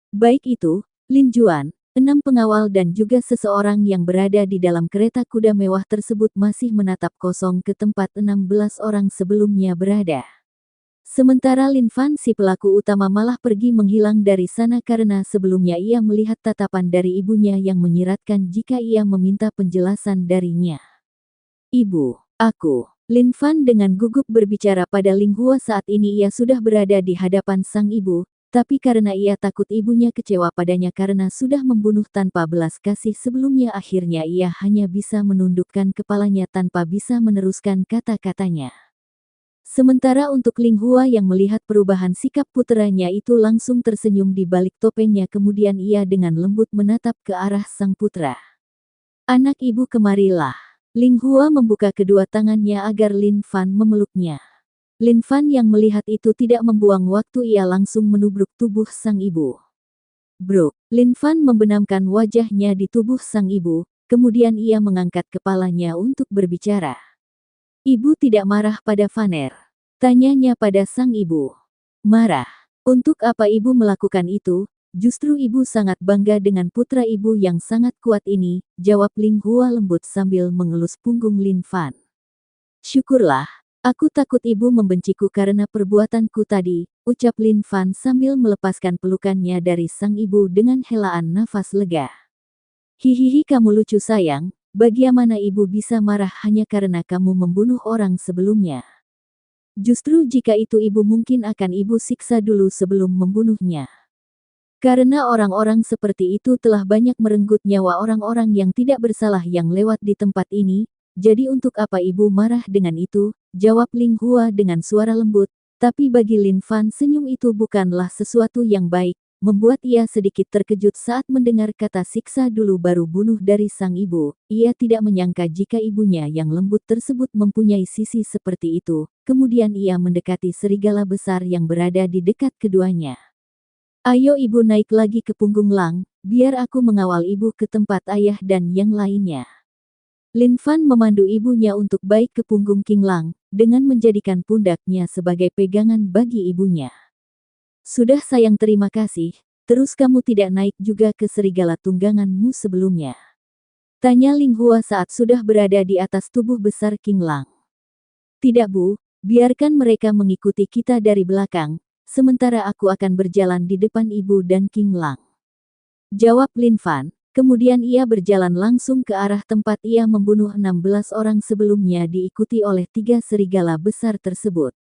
Baik itu, Lin Juan, 6 pengawal dan juga seseorang yang berada di dalam kereta kuda mewah tersebut masih menatap kosong ke tempat 16 orang sebelumnya berada. Sementara Lin Fan si pelaku utama malah pergi menghilang dari sana karena sebelumnya ia melihat tatapan dari ibunya yang menyiratkan jika ia meminta penjelasan darinya. "Ibu, aku." Lin Fan dengan gugup berbicara pada Ling Hua saat ini ia sudah berada di hadapan sang ibu. Tapi karena ia takut ibunya kecewa padanya karena sudah membunuh tanpa belas kasih sebelumnya akhirnya ia hanya bisa menundukkan kepalanya tanpa bisa meneruskan kata-katanya. Sementara untuk Ling Hua yang melihat perubahan sikap puteranya itu langsung tersenyum di balik topengnya kemudian ia dengan lembut menatap ke arah sang putra. "Anak ibu kemarilah." Ling Hua membuka kedua tangannya agar Lin Fan memeluknya. Lin Fan yang melihat itu tidak membuang waktu ia langsung menubruk tubuh sang ibu. "Bruk." Lin Fan membenamkan wajahnya di tubuh sang ibu, kemudian ia mengangkat kepalanya untuk berbicara. "Ibu tidak marah pada Vaner?" tanyanya pada sang ibu. "Marah? Untuk apa ibu melakukan itu? Justru ibu sangat bangga dengan putra ibu yang sangat kuat ini," jawab Ling Hua lembut sambil mengelus punggung Lin Fan. "Syukurlah. Aku takut ibu membenciku karena perbuatanku tadi," ucap Lin Fan sambil melepaskan pelukannya dari sang ibu dengan helaan nafas lega. "Hihihi kamu lucu sayang, bagaimana ibu bisa marah hanya karena kamu membunuh orang sebelumnya? Justru jika itu ibu mungkin akan ibu siksa dulu sebelum membunuhnya. Karena orang-orang seperti itu telah banyak merenggut nyawa orang-orang yang tidak bersalah yang lewat di tempat ini. Jadi untuk apa ibu marah dengan itu?" jawab Ling Hua dengan suara lembut, tapi bagi Lin Fan senyum itu bukanlah sesuatu yang baik, membuat ia sedikit terkejut saat mendengar kata siksa dulu baru bunuh dari sang ibu. Ia tidak menyangka jika ibunya yang lembut tersebut mempunyai sisi seperti itu, kemudian ia mendekati serigala besar yang berada di dekat keduanya. "Ayo ibu naik lagi ke punggung Lang, biar aku mengawal ibu ke tempat ayah dan yang lainnya." Lin Fan memandu ibunya untuk baik ke punggung King Lang, dengan menjadikan pundaknya sebagai pegangan bagi ibunya. "Sudah sayang terima kasih, terus kamu tidak naik juga ke serigala tungganganmu sebelumnya?" tanya Ling Hua saat sudah berada di atas tubuh besar King Lang. "Tidak bu, biarkan mereka mengikuti kita dari belakang, sementara aku akan berjalan di depan ibu dan King Lang," jawab Lin Fan. Kemudian ia berjalan langsung ke arah tempat ia membunuh 16 orang sebelumnya diikuti oleh 3 serigala besar tersebut.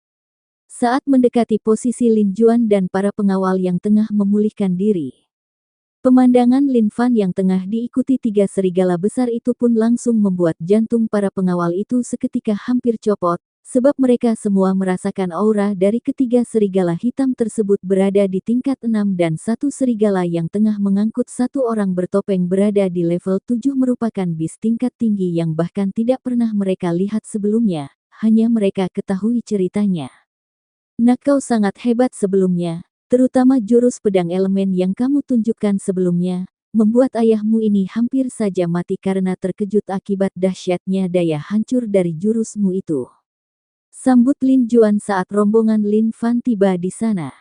Saat mendekati posisi Lin Juan dan para pengawal yang tengah memulihkan diri, pemandangan Lin Fan yang tengah diikuti 3 serigala besar itu pun langsung membuat jantung para pengawal itu seketika hampir copot, sebab mereka semua merasakan aura dari ketiga serigala hitam tersebut berada di tingkat 6 dan satu serigala yang tengah mengangkut satu orang bertopeng berada di level 7 merupakan bis tingkat tinggi yang bahkan tidak pernah mereka lihat sebelumnya, hanya mereka ketahui ceritanya. "Nak kau sangat hebat sebelumnya, terutama jurus pedang elemen yang kamu tunjukkan sebelumnya, membuat ayahmu ini hampir saja mati karena terkejut akibat dahsyatnya daya hancur dari jurusmu itu," sambut Lin Juan saat rombongan Lin Fan tiba di sana.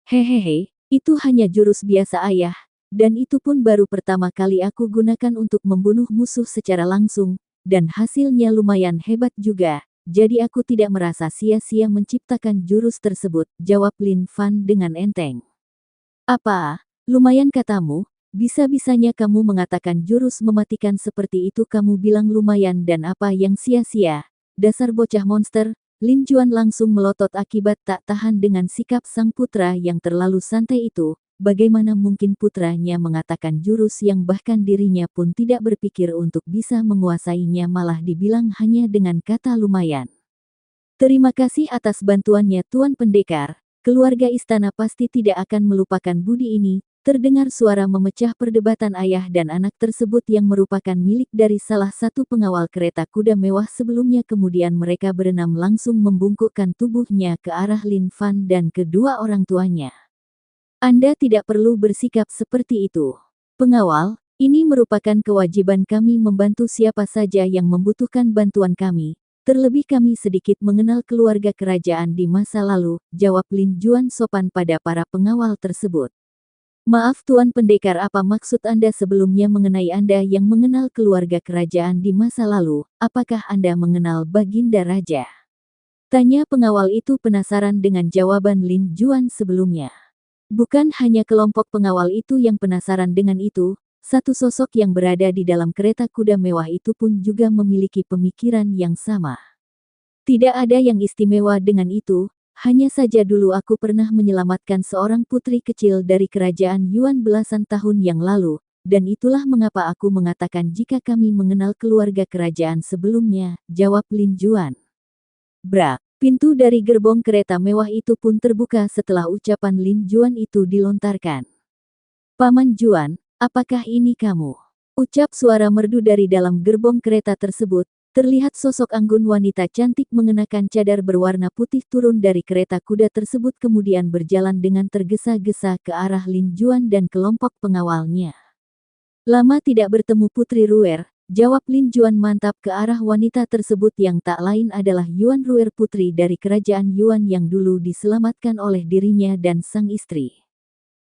"Hehehe, itu hanya jurus biasa ayah, dan itu pun baru pertama kali aku gunakan untuk membunuh musuh secara langsung, dan hasilnya lumayan hebat juga, jadi aku tidak merasa sia-sia menciptakan jurus tersebut," jawab Lin Fan dengan enteng. "Apa, lumayan katamu? Bisa-bisanya kamu mengatakan jurus mematikan seperti itu kamu bilang lumayan dan apa yang sia-sia? Dasar bocah monster, Lin Juan langsung melotot akibat tak tahan dengan sikap sang putra yang terlalu santai itu. Bagaimana mungkin putranya mengatakan jurus yang bahkan dirinya pun tidak berpikir untuk bisa menguasainya, malah dibilang hanya dengan kata lumayan. Terima kasih atas bantuannya Tuan Pendekar, keluarga istana pasti tidak akan melupakan budi ini. Terdengar suara memecah perdebatan ayah dan anak tersebut yang merupakan milik dari salah satu pengawal kereta kuda mewah sebelumnya. Kemudian mereka berenam langsung membungkukkan tubuhnya ke arah Lin Fan dan kedua orang tuanya. Anda tidak perlu bersikap seperti itu. Pengawal, ini merupakan kewajiban kami membantu siapa saja yang membutuhkan bantuan kami. Terlebih kami sedikit mengenal keluarga kerajaan di masa lalu, jawab Lin Juan sopan pada para pengawal tersebut. Maaf Tuan Pendekar, apa maksud Anda sebelumnya mengenai Anda yang mengenal keluarga kerajaan di masa lalu? Apakah Anda mengenal Baginda Raja? Tanya pengawal itu penasaran dengan jawaban Lin Juan sebelumnya. Bukan hanya kelompok pengawal itu yang penasaran dengan itu, satu sosok yang berada di dalam kereta kuda mewah itu pun juga memiliki pemikiran yang sama. Tidak ada yang istimewa dengan itu, hanya saja dulu aku pernah menyelamatkan seorang putri kecil dari kerajaan Yuan belasan tahun yang lalu, dan itulah mengapa aku mengatakan jika kami mengenal keluarga kerajaan sebelumnya, jawab Lin Juan. Brak. Pintu dari gerbong kereta mewah itu pun terbuka setelah ucapan Lin Juan itu dilontarkan. Paman Juan, apakah ini kamu? Ucap suara merdu dari dalam gerbong kereta tersebut. Terlihat sosok anggun wanita cantik mengenakan cadar berwarna putih turun dari kereta kuda tersebut kemudian berjalan dengan tergesa-gesa ke arah Lin Juan dan kelompok pengawalnya. Lama tidak bertemu Putri Ruer, jawab Lin Juan mantap ke arah wanita tersebut yang tak lain adalah Yuan Ruer, putri dari kerajaan Yuan yang dulu diselamatkan oleh dirinya dan sang istri.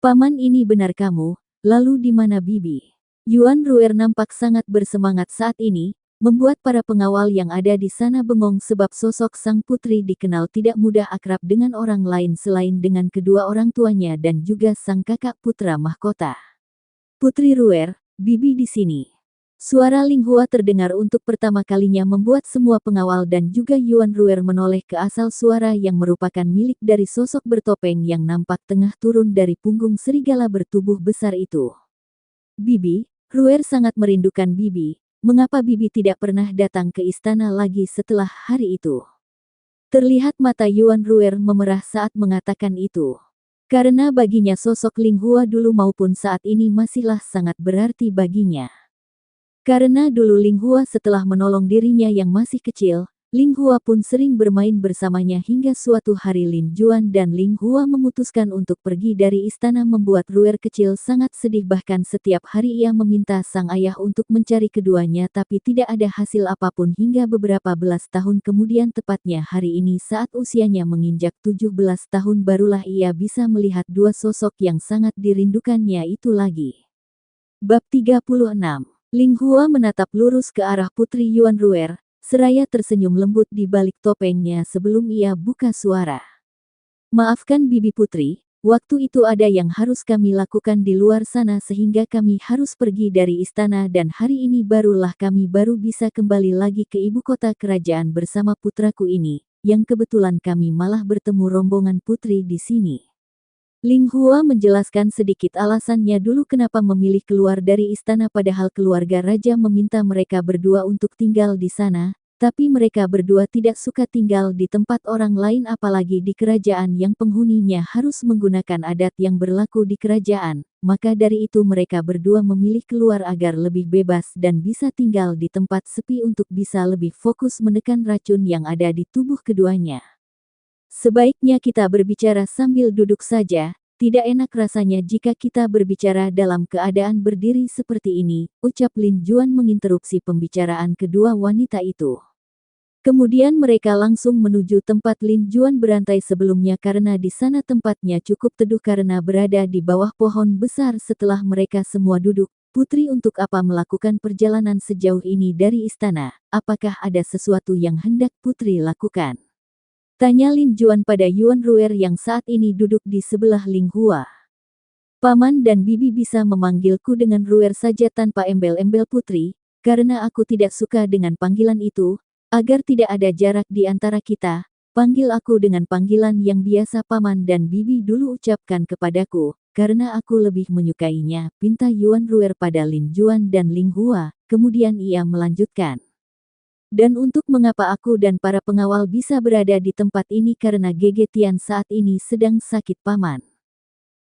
Paman, ini benar kamu, lalu di mana bibi? Yuan Ruer nampak sangat bersemangat saat ini, membuat para pengawal yang ada di sana bengong sebab sosok sang putri dikenal tidak mudah akrab dengan orang lain selain dengan kedua orang tuanya dan juga sang kakak putra mahkota. Putri Ruer, bibi di sini. Suara Ling Hua terdengar untuk pertama kalinya membuat semua pengawal dan juga Yuan Ruer menoleh ke asal suara yang merupakan milik dari sosok bertopeng yang nampak tengah turun dari punggung serigala bertubuh besar itu. Bibi, Ruer sangat merindukan bibi. Mengapa bibi tidak pernah datang ke istana lagi setelah hari itu? Terlihat mata Yuan Ruer memerah saat mengatakan itu. Karena baginya sosok Ling Hua dulu maupun saat ini masihlah sangat berarti baginya. Karena dulu Ling Hua setelah menolong dirinya yang masih kecil, Ling Hua pun sering bermain bersamanya hingga suatu hari Lin Juan dan Ling Hua memutuskan untuk pergi dari istana membuat Ruer kecil sangat sedih, bahkan setiap hari ia meminta sang ayah untuk mencari keduanya tapi tidak ada hasil apapun hingga beberapa belas tahun kemudian, tepatnya hari ini saat usianya menginjak 17 tahun barulah ia bisa melihat dua sosok yang sangat dirindukannya itu lagi. Bab 36. Ling Hua menatap lurus ke arah Putri Yuan Ruer, seraya tersenyum lembut di balik topengnya sebelum ia buka suara. Maafkan bibi putri, waktu itu ada yang harus kami lakukan di luar sana sehingga kami harus pergi dari istana dan hari ini barulah kami baru bisa kembali lagi ke ibu kota kerajaan bersama putraku ini, yang kebetulan kami malah bertemu rombongan putri di sini. Ling Hua menjelaskan sedikit alasannya dulu kenapa memilih keluar dari istana padahal keluarga raja meminta mereka berdua untuk tinggal di sana, tapi mereka berdua tidak suka tinggal di tempat orang lain apalagi di kerajaan yang penghuninya harus menggunakan adat yang berlaku di kerajaan, maka dari itu mereka berdua memilih keluar agar lebih bebas dan bisa tinggal di tempat sepi untuk bisa lebih fokus menekan racun yang ada di tubuh keduanya. Sebaiknya kita berbicara sambil duduk saja, tidak enak rasanya jika kita berbicara dalam keadaan berdiri seperti ini, ucap Lin Juan menginterupsi pembicaraan kedua wanita itu. Kemudian mereka langsung menuju tempat Lin Juan berantai sebelumnya karena di sana tempatnya cukup teduh karena berada di bawah pohon besar. Setelah mereka semua duduk, putri untuk apa melakukan perjalanan sejauh ini dari istana, apakah ada sesuatu yang hendak putri lakukan? Tanya Lin Juan pada Yuan Ruer yang saat ini duduk di sebelah Ling Hua. Paman dan bibi bisa memanggilku dengan Ruer saja tanpa embel-embel putri, karena aku tidak suka dengan panggilan itu, agar tidak ada jarak di antara kita, panggil aku dengan panggilan yang biasa paman dan bibi dulu ucapkan kepadaku, karena aku lebih menyukainya, pinta Yuan Ruer pada Lin Juan dan Ling Hua. Kemudian ia melanjutkan. Dan untuk mengapa aku dan para pengawal bisa berada di tempat ini karena Gege Tian saat ini sedang sakit paman.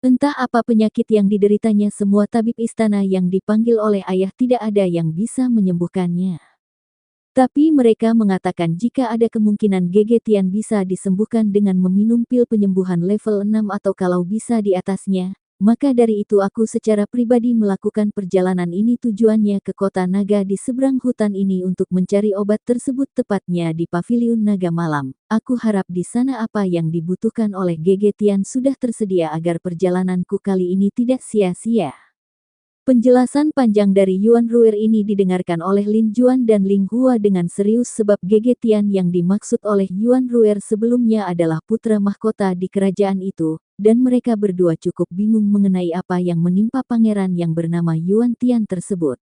Entah apa penyakit yang dideritanya, semua tabib istana yang dipanggil oleh ayah tidak ada yang bisa menyembuhkannya. Tapi mereka mengatakan jika ada kemungkinan Gege Tian bisa disembuhkan dengan meminum pil penyembuhan level 6 atau kalau bisa di atasnya, maka dari itu aku secara pribadi melakukan perjalanan ini. Tujuannya ke kota naga di seberang hutan ini untuk mencari obat tersebut, tepatnya di Paviliun Naga Malam. Aku harap di sana apa yang dibutuhkan oleh Gege Tian sudah tersedia agar perjalananku kali ini tidak sia-sia. Penjelasan panjang dari Yuan Ruer ini didengarkan oleh Lin Juan dan Ling Hua dengan serius sebab Gege Tian yang dimaksud oleh Yuan Ruer sebelumnya adalah putra mahkota di kerajaan itu, dan mereka berdua cukup bingung mengenai apa yang menimpa pangeran yang bernama Yuan Tian tersebut.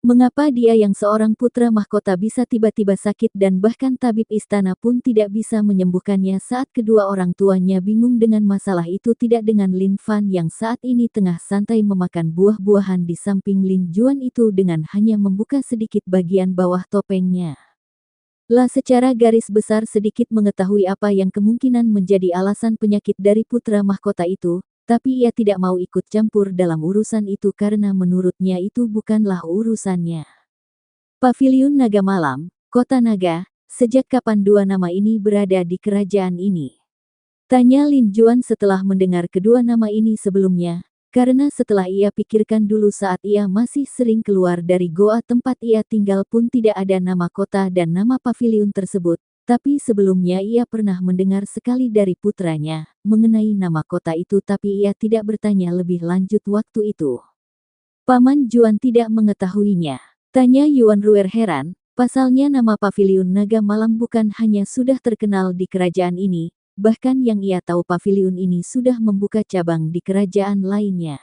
Mengapa dia yang seorang putra mahkota bisa tiba-tiba sakit dan bahkan tabib istana pun tidak bisa menyembuhkannya saat kedua orang tuanya bingung dengan masalah itu. Tidak dengan Lin Fan yang saat ini tengah santai memakan buah-buahan di samping Lin Juan itu dengan hanya membuka sedikit bagian bawah topengnya. Lah secara garis besar sedikit mengetahui apa yang kemungkinan menjadi alasan penyakit dari putra mahkota itu. Tapi ia tidak mau ikut campur dalam urusan itu karena menurutnya itu bukanlah urusannya. Paviliun Naga Malam, Kota Naga, sejak kapan dua nama ini berada di kerajaan ini? Tanya Lin Juan setelah mendengar kedua nama ini sebelumnya, karena setelah ia pikirkan dulu saat ia masih sering keluar dari goa tempat ia tinggal pun tidak ada nama kota dan nama paviliun tersebut. Tapi sebelumnya ia pernah mendengar sekali dari putranya mengenai nama kota itu, tapi ia tidak bertanya lebih lanjut waktu itu. Paman Juan tidak mengetahuinya. Tanya Yuan Ruer heran, pasalnya nama Paviliun Naga Malam bukan hanya sudah terkenal di kerajaan ini, bahkan yang ia tahu paviliun ini sudah membuka cabang di kerajaan lainnya.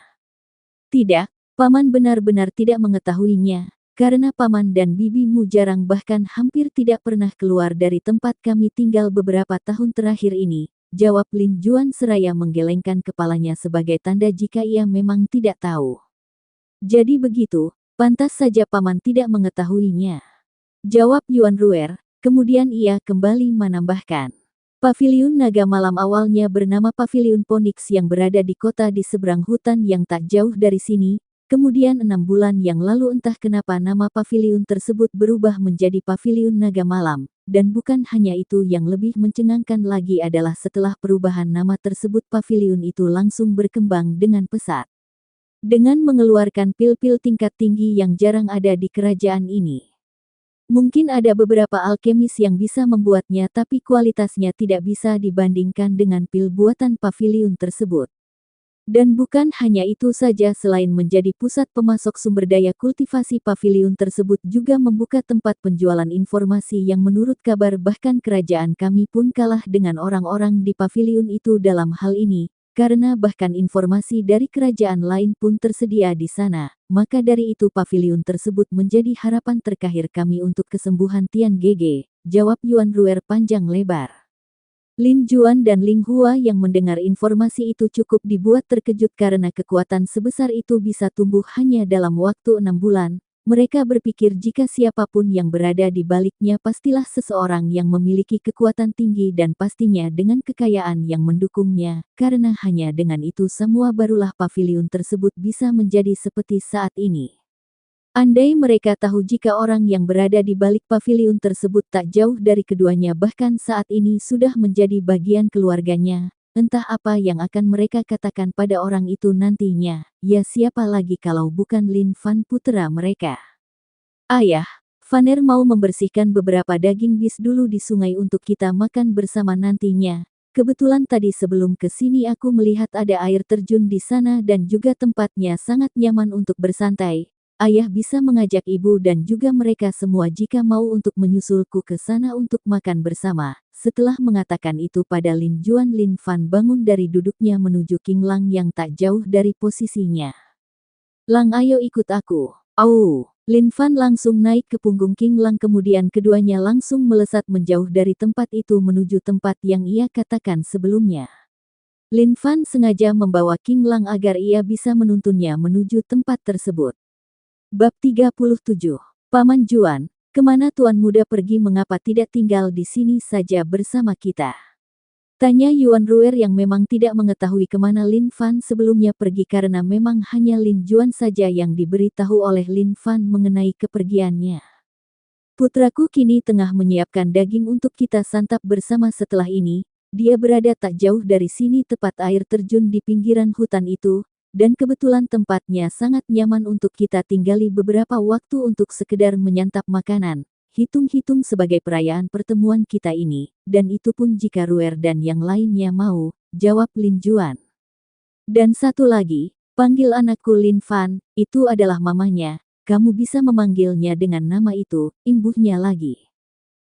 Tidak, paman benar-benar tidak mengetahuinya. Karena paman dan bibimu jarang bahkan hampir tidak pernah keluar dari tempat kami tinggal beberapa tahun terakhir ini, jawab Lin Juan seraya menggelengkan kepalanya sebagai tanda jika ia memang tidak tahu. Jadi begitu, pantas saja paman tidak mengetahuinya, jawab Yuan Ruer. Kemudian ia kembali menambahkan. Paviliun Naga Malam awalnya bernama Paviliun Ponix yang berada di kota di seberang hutan yang tak jauh dari sini. Kemudian 6 bulan yang lalu entah kenapa nama paviliun tersebut berubah menjadi Paviliun Naga Malam. Dan bukan hanya itu, yang lebih mencengangkan lagi adalah setelah perubahan nama tersebut paviliun itu langsung berkembang dengan pesat. Dengan mengeluarkan pil-pil tingkat tinggi yang jarang ada di kerajaan ini. Mungkin ada beberapa alkemis yang bisa membuatnya tapi kualitasnya tidak bisa dibandingkan dengan pil buatan paviliun tersebut. Dan bukan hanya itu saja, selain menjadi pusat pemasok sumber daya kultivasi, paviliun tersebut juga membuka tempat penjualan informasi yang menurut kabar bahkan kerajaan kami pun kalah dengan orang-orang di paviliun itu dalam hal ini, karena bahkan informasi dari kerajaan lain pun tersedia di sana. Maka dari itu paviliun tersebut menjadi harapan terakhir kami untuk kesembuhan Tian Gege, jawab Yuan Ruer panjang lebar. Lin Juan dan Ling Hua yang mendengar informasi itu cukup dibuat terkejut karena kekuatan sebesar itu bisa tumbuh hanya dalam waktu 6 bulan. Mereka berpikir jika siapapun yang berada di baliknya pastilah seseorang yang memiliki kekuatan tinggi dan pastinya dengan kekayaan yang mendukungnya, karena hanya dengan itu semua barulah paviliun tersebut bisa menjadi seperti saat ini. Andai mereka tahu jika orang yang berada di balik paviliun tersebut tak jauh dari keduanya bahkan saat ini sudah menjadi bagian keluarganya, entah apa yang akan mereka katakan pada orang itu nantinya. Ya siapa lagi kalau bukan Lin Fan putra mereka. Ayah, Vaner mau membersihkan beberapa daging bis dulu di sungai untuk kita makan bersama nantinya. Kebetulan tadi sebelum ke sini aku melihat ada air terjun di sana dan juga tempatnya sangat nyaman untuk bersantai. Ayah bisa mengajak ibu dan juga mereka semua jika mau untuk menyusulku ke sana untuk makan bersama. Setelah mengatakan itu pada Lin Juan, Lin Fan bangun dari duduknya menuju King Lang yang tak jauh dari posisinya. Lang, ayo ikut aku. Au! Lin Fan langsung naik ke punggung King Lang, kemudian keduanya langsung melesat menjauh dari tempat itu menuju tempat yang ia katakan sebelumnya. Lin Fan sengaja membawa King Lang agar ia bisa menuntunnya menuju tempat tersebut. Bab 37. Paman Juan, kemana Tuan Muda pergi, mengapa tidak tinggal di sini saja bersama kita? Tanya Yuan Ruer yang memang tidak mengetahui kemana Lin Fan sebelumnya pergi karena memang hanya Lin Juan saja yang diberitahu oleh Lin Fan mengenai kepergiannya. Putraku kini tengah menyiapkan daging untuk kita santap bersama. Setelah ini, dia berada tak jauh dari sini, tepat air terjun di pinggiran hutan itu, dan kebetulan tempatnya sangat nyaman untuk kita tinggali beberapa waktu untuk sekedar menyantap makanan. Hitung-hitung sebagai perayaan pertemuan kita ini, dan itu pun jika Ruer dan yang lainnya mau, jawab Lin Juan. Dan satu lagi, panggil anakku Lin Fan, itu adalah mamanya, kamu bisa memanggilnya dengan nama itu, imbuhnya lagi.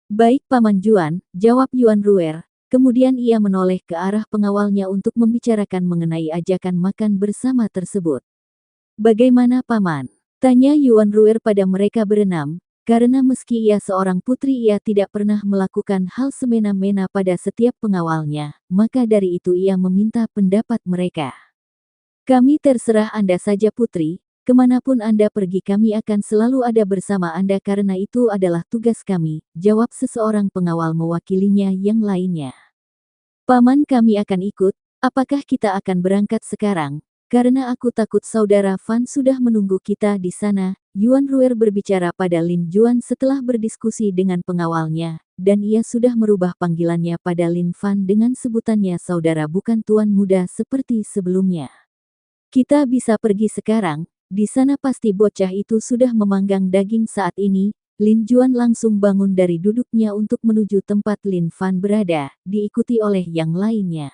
Baik Paman Juan, jawab Yuan Ruer, kemudian ia menoleh ke arah pengawalnya untuk membicarakan mengenai ajakan makan bersama tersebut. Bagaimana Paman? Tanya Yuan Ruer pada mereka berenam. Karena meski ia seorang putri, ia tidak pernah melakukan hal semena-mena pada setiap pengawalnya, maka dari itu ia meminta pendapat mereka. Kami terserah Anda saja putri, kemanapun Anda pergi kami akan selalu ada bersama Anda karena itu adalah tugas kami, jawab seseorang pengawal mewakilinya yang lainnya. Paman, kami akan ikut, apakah kita akan berangkat sekarang? Karena aku takut saudara Fan sudah menunggu kita di sana. Yuan Ruer berbicara pada Lin Juan setelah berdiskusi dengan pengawalnya, dan ia sudah merubah panggilannya pada Lin Fan dengan sebutannya saudara bukan tuan muda seperti sebelumnya. Kita bisa pergi sekarang, di sana pasti bocah itu sudah memanggang daging saat ini. Lin Juan langsung bangun dari duduknya untuk menuju tempat Lin Fan berada, diikuti oleh yang lainnya.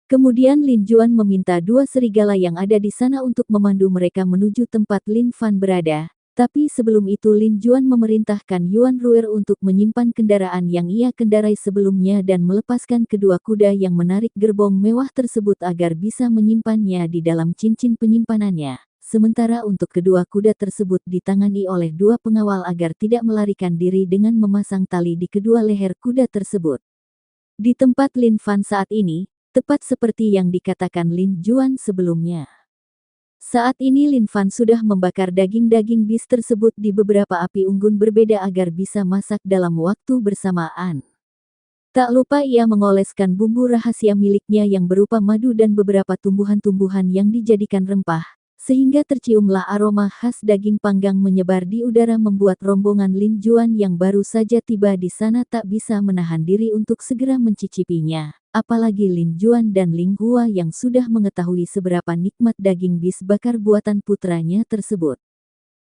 Kemudian Lin Juan meminta dua serigala yang ada di sana untuk memandu mereka menuju tempat Lin Fan berada, tapi sebelum itu Lin Juan memerintahkan Yuan Ruer untuk menyimpan kendaraan yang ia kendarai sebelumnya dan melepaskan kedua kuda yang menarik gerbong mewah tersebut agar bisa menyimpannya di dalam cincin penyimpanannya, sementara untuk kedua kuda tersebut ditangani oleh dua pengawal agar tidak melarikan diri dengan memasang tali di kedua leher kuda tersebut. Di tempat Lin Fan saat ini, tepat seperti yang dikatakan Lin Juan sebelumnya. Saat ini Lin Fan sudah membakar daging-daging bis tersebut di beberapa api unggun berbeda agar bisa masak dalam waktu bersamaan. Tak lupa ia mengoleskan bumbu rahasia miliknya yang berupa madu dan beberapa tumbuhan-tumbuhan yang dijadikan rempah, sehingga terciumlah aroma khas daging panggang menyebar di udara membuat rombongan Lin Juan yang baru saja tiba di sana tak bisa menahan diri untuk segera mencicipinya. Apalagi Lin Juan dan Ling Hua yang sudah mengetahui seberapa nikmat daging bis bakar buatan putranya tersebut.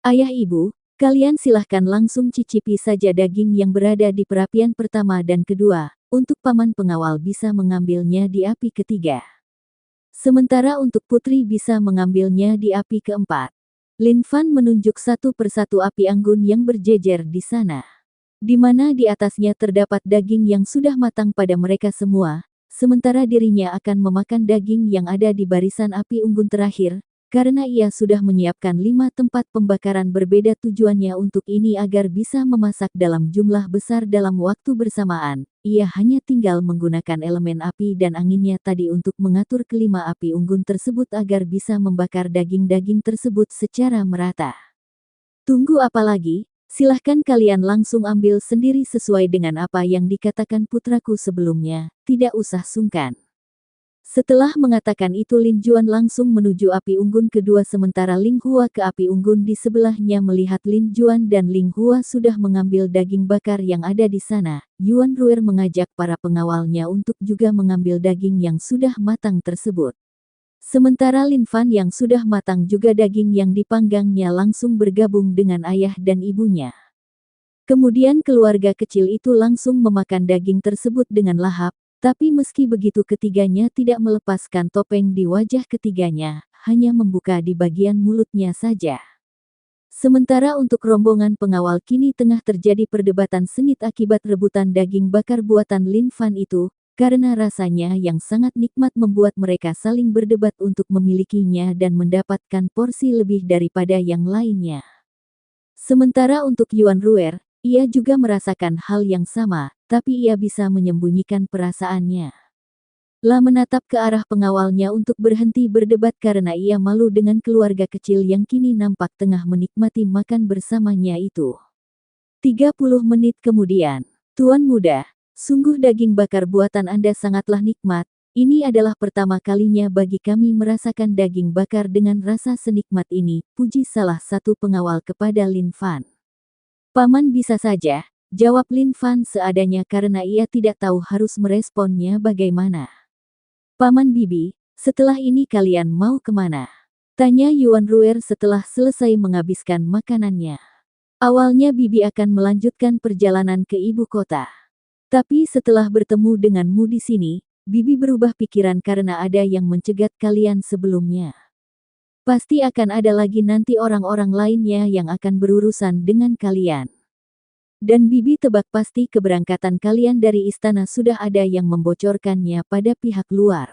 Ayah ibu, kalian silahkan langsung cicipi saja daging yang berada di perapian pertama dan kedua, untuk paman pengawal bisa mengambilnya di api ketiga. Sementara untuk putri bisa mengambilnya di api keempat. Lin Fan menunjuk satu persatu api anggun yang berjejer di sana, di mana di atasnya terdapat daging yang sudah matang pada mereka semua. Sementara dirinya akan memakan daging yang ada di barisan api unggun terakhir, karena ia sudah menyiapkan 5 tempat pembakaran berbeda tujuannya untuk ini agar bisa memasak dalam jumlah besar dalam waktu bersamaan. Ia hanya tinggal menggunakan elemen api dan anginnya tadi untuk mengatur kelima api unggun tersebut agar bisa membakar daging-daging tersebut secara merata. Tunggu apa lagi? Silahkan kalian langsung ambil sendiri sesuai dengan apa yang dikatakan putraku sebelumnya, tidak usah sungkan. Setelah mengatakan itu Lin Juan langsung menuju api unggun kedua sementara Ling Hua ke api unggun di sebelahnya. Melihat Lin Juan dan Ling Hua sudah mengambil daging bakar yang ada di sana, Yuan Ruer mengajak para pengawalnya untuk juga mengambil daging yang sudah matang tersebut. Sementara Lin Fan yang sudah matang juga daging yang dipanggangnya langsung bergabung dengan ayah dan ibunya. Kemudian keluarga kecil itu langsung memakan daging tersebut dengan lahap, tapi meski begitu ketiganya tidak melepaskan topeng di wajah ketiganya, hanya membuka di bagian mulutnya saja. Sementara untuk rombongan pengawal kini tengah terjadi perdebatan sengit akibat rebutan daging bakar buatan Lin Fan itu. karena rasanya yang sangat nikmat membuat mereka saling berdebat untuk memilikinya dan mendapatkan porsi lebih daripada yang lainnya. Sementara untuk Yuan Ruer, ia juga merasakan hal yang sama, tapi ia bisa menyembunyikan perasaannya. La menatap ke arah pengawalnya untuk berhenti berdebat karena ia malu dengan keluarga kecil yang kini nampak tengah menikmati makan bersamanya itu. 30 menit kemudian, Tuan Muda, sungguh daging bakar buatan Anda sangatlah nikmat. Ini adalah pertama kalinya bagi kami merasakan daging bakar dengan rasa senikmat ini, puji salah satu pengawal kepada Lin Fan. Paman bisa saja, jawab Lin Fan seadanya karena ia tidak tahu harus meresponnya bagaimana. Paman Bibi, setelah ini kalian mau kemana? Tanya Yuan Ruer setelah selesai menghabiskan makanannya. Awalnya Bibi akan melanjutkan perjalanan ke ibu kota. Tapi setelah bertemu denganmu di sini, Bibi berubah pikiran karena ada yang mencegat kalian sebelumnya. Pasti akan ada lagi nanti orang-orang lainnya yang akan berurusan dengan kalian. Dan Bibi tebak pasti keberangkatan kalian dari istana sudah ada yang membocorkannya pada pihak luar.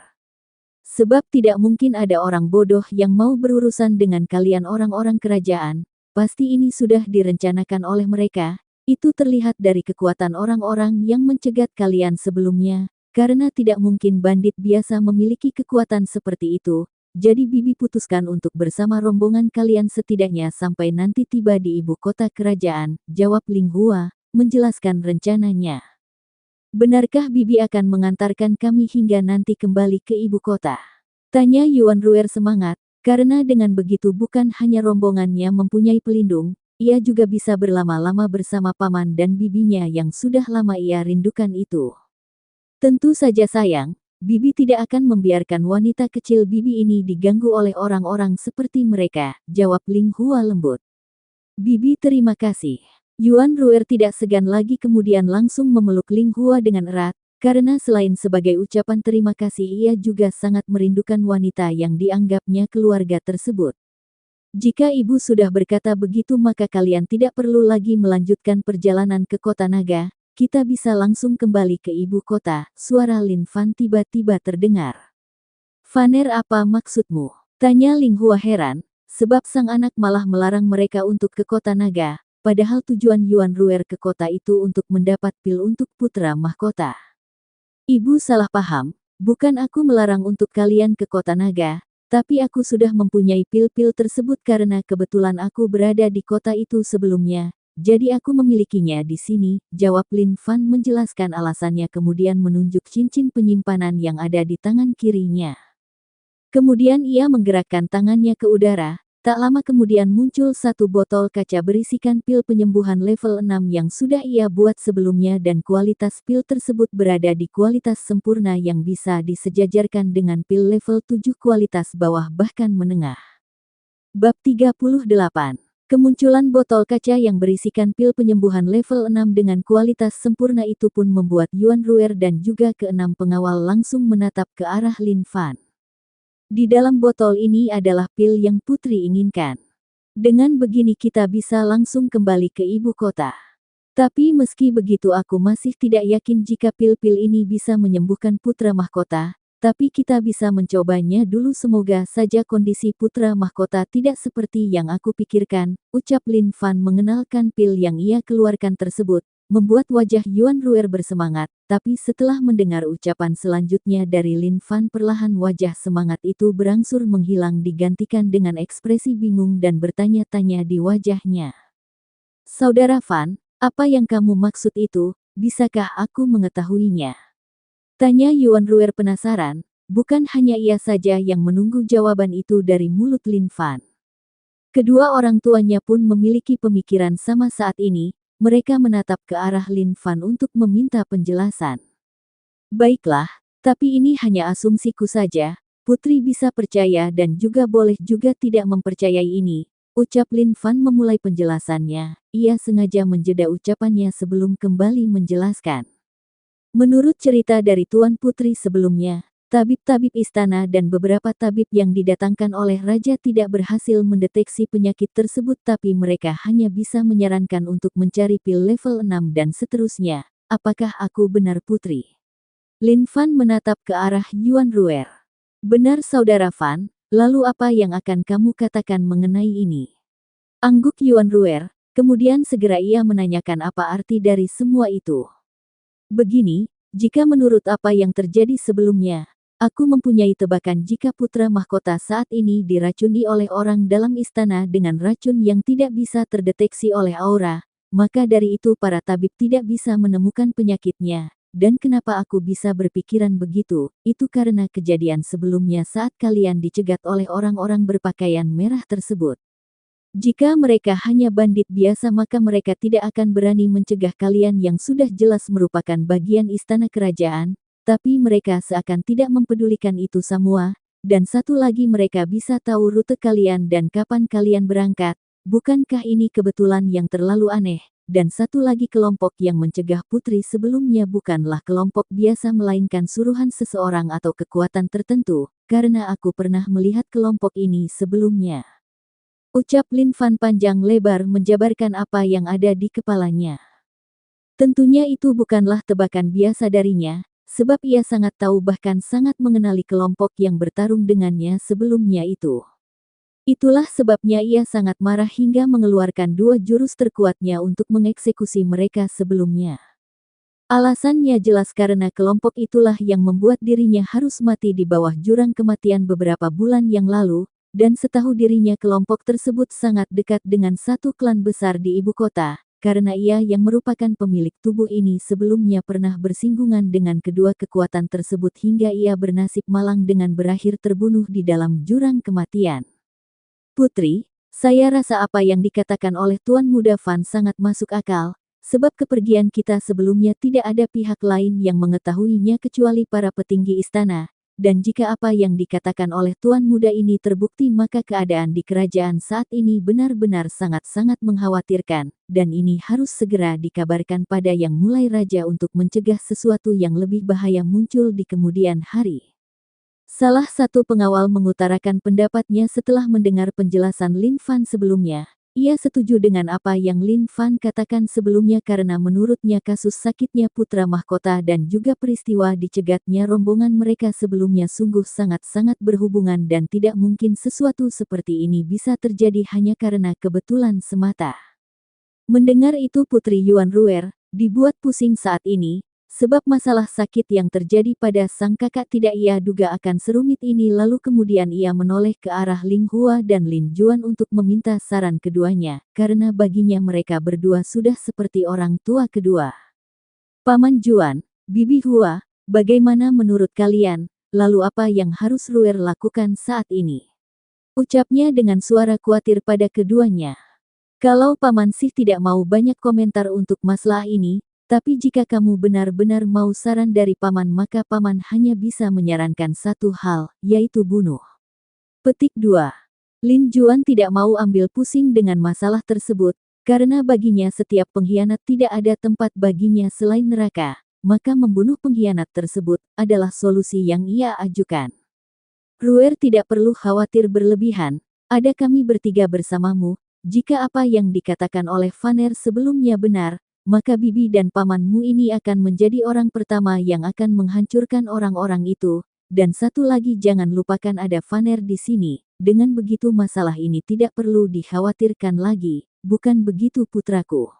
Sebab tidak mungkin ada orang bodoh yang mau berurusan dengan kalian orang-orang kerajaan, pasti ini sudah direncanakan oleh mereka. Itu terlihat dari kekuatan orang-orang yang mencegat kalian sebelumnya, karena tidak mungkin bandit biasa memiliki kekuatan seperti itu. Jadi Bibi putuskan untuk bersama rombongan kalian setidaknya sampai nanti tiba di ibu kota kerajaan, jawab Ling Hua, menjelaskan rencananya. Benarkah Bibi akan mengantarkan kami hingga nanti kembali ke ibu kota? Tanya Yuan Ruer semangat, karena dengan begitu bukan hanya rombongannya mempunyai pelindung, ia juga bisa berlama-lama bersama paman dan bibinya yang sudah lama ia rindukan itu. Tentu saja sayang, Bibi tidak akan membiarkan wanita kecil Bibi ini diganggu oleh orang-orang seperti mereka, jawab Ling Hua lembut. Bibi terima kasih. Yuan Ruer tidak segan lagi kemudian langsung memeluk Ling Hua dengan erat, karena selain sebagai ucapan terima kasih ia juga sangat merindukan wanita yang dianggapnya keluarga tersebut. Jika ibu sudah berkata begitu maka kalian tidak perlu lagi melanjutkan perjalanan ke kota naga. Kita bisa langsung kembali ke ibu kota, suara Lin Fan tiba-tiba terdengar. Faner apa maksudmu? Tanya Ling Hua heran, sebab sang anak malah melarang mereka untuk ke kota naga, padahal tujuan Yuan Ruer ke kota itu untuk mendapat pil untuk putra mahkota. Ibu salah paham, bukan aku melarang untuk kalian ke kota naga, tapi aku sudah mempunyai pil-pil tersebut karena kebetulan aku berada di kota itu sebelumnya. Jadi aku memilikinya di sini, jawab Lin Fan menjelaskan alasannya kemudian menunjuk cincin penyimpanan yang ada di tangan kirinya. Kemudian ia menggerakkan tangannya ke udara, tak lama kemudian muncul satu botol kaca berisikan pil penyembuhan level 6 yang sudah ia buat sebelumnya dan kualitas pil tersebut berada di kualitas sempurna yang bisa disejajarkan dengan pil level 7 kualitas bawah bahkan menengah. Bab 38 Kemunculan botol kaca yang berisikan pil penyembuhan level 6 dengan kualitas sempurna itu pun membuat Yuan Ruer dan juga keenam pengawal langsung menatap ke arah Lin Fan. Di dalam botol ini adalah pil yang putri inginkan. Dengan begini kita bisa langsung kembali ke ibu kota. Tapi meski begitu aku masih tidak yakin jika pil-pil ini bisa menyembuhkan putra mahkota. Tapi kita bisa mencobanya dulu semoga saja kondisi putra mahkota tidak seperti yang aku pikirkan, ucap Lin Fan mengenalkan pil yang ia keluarkan tersebut, membuat wajah Yuan Ruer bersemangat, tapi setelah mendengar ucapan selanjutnya dari Lin Fan perlahan wajah semangat itu berangsur menghilang digantikan dengan ekspresi bingung dan bertanya-tanya di wajahnya. Saudara Fan, apa yang kamu maksud itu, bisakah aku mengetahuinya? Tanya Yuan Ruer penasaran, bukan hanya ia saja yang menunggu jawaban itu dari mulut Lin Fan. Kedua orang tuanya pun memiliki pemikiran sama saat ini, mereka menatap ke arah Lin Fan untuk meminta penjelasan. Baiklah, tapi ini hanya asumsiku saja, putri bisa percaya dan juga boleh juga tidak mempercayai ini, ucap Lin Fan memulai penjelasannya, ia sengaja menjeda ucapannya sebelum kembali menjelaskan. Menurut cerita dari Tuan Putri sebelumnya, tabib-tabib istana dan beberapa tabib yang didatangkan oleh raja tidak berhasil mendeteksi penyakit tersebut tapi mereka hanya bisa menyarankan untuk mencari pil level 6 dan seterusnya. Apakah aku benar Putri? Lin Fan menatap ke arah Yuan Ruer. Benar Saudara Fan, lalu apa yang akan kamu katakan mengenai ini? Angguk Yuan Ruer, kemudian segera ia menanyakan apa arti dari semua itu. Begini, jika menurut apa yang terjadi sebelumnya, aku mempunyai tebakan jika putra mahkota saat ini diracuni oleh orang dalam istana dengan racun yang tidak bisa terdeteksi oleh aura, maka dari itu para tabib tidak bisa menemukan penyakitnya. Dan kenapa aku bisa berpikiran begitu, itu karena kejadian sebelumnya saat kalian dicegat oleh orang-orang berpakaian merah tersebut. Jika mereka hanya bandit biasa maka mereka tidak akan berani mencegah kalian yang sudah jelas merupakan bagian istana kerajaan, tapi mereka seakan tidak mempedulikan itu semua, dan satu lagi mereka bisa tahu rute kalian dan kapan kalian berangkat, bukankah ini kebetulan yang terlalu aneh? Dan satu lagi kelompok yang mencegah putri sebelumnya bukanlah kelompok biasa melainkan suruhan seseorang atau kekuatan tertentu, karena aku pernah melihat kelompok ini sebelumnya. Ucap Lin Fan panjang lebar menjabarkan apa yang ada di kepalanya. Tentunya itu bukanlah tebakan biasa darinya, sebab ia sangat tahu bahkan sangat mengenali kelompok yang bertarung dengannya sebelumnya itu. Itulah sebabnya ia sangat marah hingga mengeluarkan 2 jurus terkuatnya untuk mengeksekusi mereka sebelumnya. Alasannya jelas karena kelompok itulah yang membuat dirinya harus mati di bawah jurang kematian beberapa bulan yang lalu, dan setahu dirinya kelompok tersebut sangat dekat dengan satu klan besar di ibu kota, karena ia yang merupakan pemilik tubuh ini sebelumnya pernah bersinggungan dengan kedua kekuatan tersebut hingga ia bernasib malang dengan berakhir terbunuh di dalam jurang kematian. Putri, saya rasa apa yang dikatakan oleh Tuan Muda Fan sangat masuk akal, sebab kepergian kita sebelumnya tidak ada pihak lain yang mengetahuinya kecuali para petinggi istana. Dan jika apa yang dikatakan oleh Tuan Muda ini terbukti maka keadaan di kerajaan saat ini benar-benar sangat-sangat mengkhawatirkan, dan ini harus segera dikabarkan pada Yang Mulai Raja untuk mencegah sesuatu yang lebih bahaya muncul di kemudian hari. Salah satu pengawal mengutarakan pendapatnya setelah mendengar penjelasan Lin Fan sebelumnya. Ia setuju dengan apa yang Lin Fan katakan sebelumnya karena menurutnya kasus sakitnya putra mahkota dan juga peristiwa dicegatnya rombongan mereka sebelumnya sungguh sangat-sangat berhubungan dan tidak mungkin sesuatu seperti ini bisa terjadi hanya karena kebetulan semata. Mendengar itu Putri Yuan Ruer dibuat pusing saat ini, sebab masalah sakit yang terjadi pada sang kakak tidak ia duga akan serumit ini lalu kemudian ia menoleh ke arah Ling Hua dan Lin Juan untuk meminta saran keduanya, karena baginya mereka berdua sudah seperti orang tua kedua. Paman Juan, Bibi Hua, bagaimana menurut kalian, lalu apa yang harus Ruer lakukan saat ini? Ucapnya dengan suara khawatir pada keduanya. Kalau Paman Sih tidak mau banyak komentar untuk masalah ini, tapi jika kamu benar-benar mau saran dari Paman maka Paman hanya bisa menyarankan satu hal, yaitu bunuh. Petik 2. Lin Juan tidak mau ambil pusing dengan masalah tersebut, karena baginya setiap pengkhianat tidak ada tempat baginya selain neraka, maka membunuh pengkhianat tersebut adalah solusi yang ia ajukan. Ruer tidak perlu khawatir berlebihan, ada kami bertiga bersamamu, jika apa yang dikatakan oleh Vaner sebelumnya benar, maka bibi dan pamanmu ini akan menjadi orang pertama yang akan menghancurkan orang-orang itu, dan satu lagi jangan lupakan ada Vaner di sini, dengan begitu masalah ini tidak perlu dikhawatirkan lagi, bukan begitu putraku?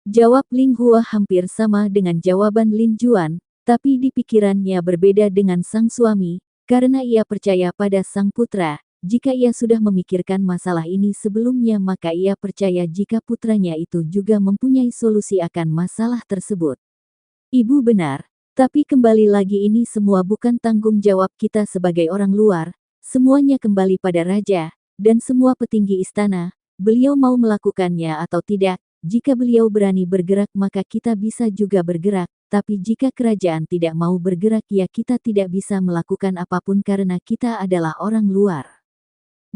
Jawab Ling Hua hampir sama dengan jawaban Lin Juan, tapi di pikirannya berbeda dengan sang suami, karena ia percaya pada sang putra. Jika ia sudah memikirkan masalah ini sebelumnya maka ia percaya jika putranya itu juga mempunyai solusi akan masalah tersebut. Ibu benar, tapi kembali lagi ini semua bukan tanggung jawab kita sebagai orang luar, semuanya kembali pada raja, dan semua petinggi istana, beliau mau melakukannya atau tidak, jika beliau berani bergerak maka kita bisa juga bergerak, tapi jika kerajaan tidak mau bergerak ya kita tidak bisa melakukan apapun karena kita adalah orang luar.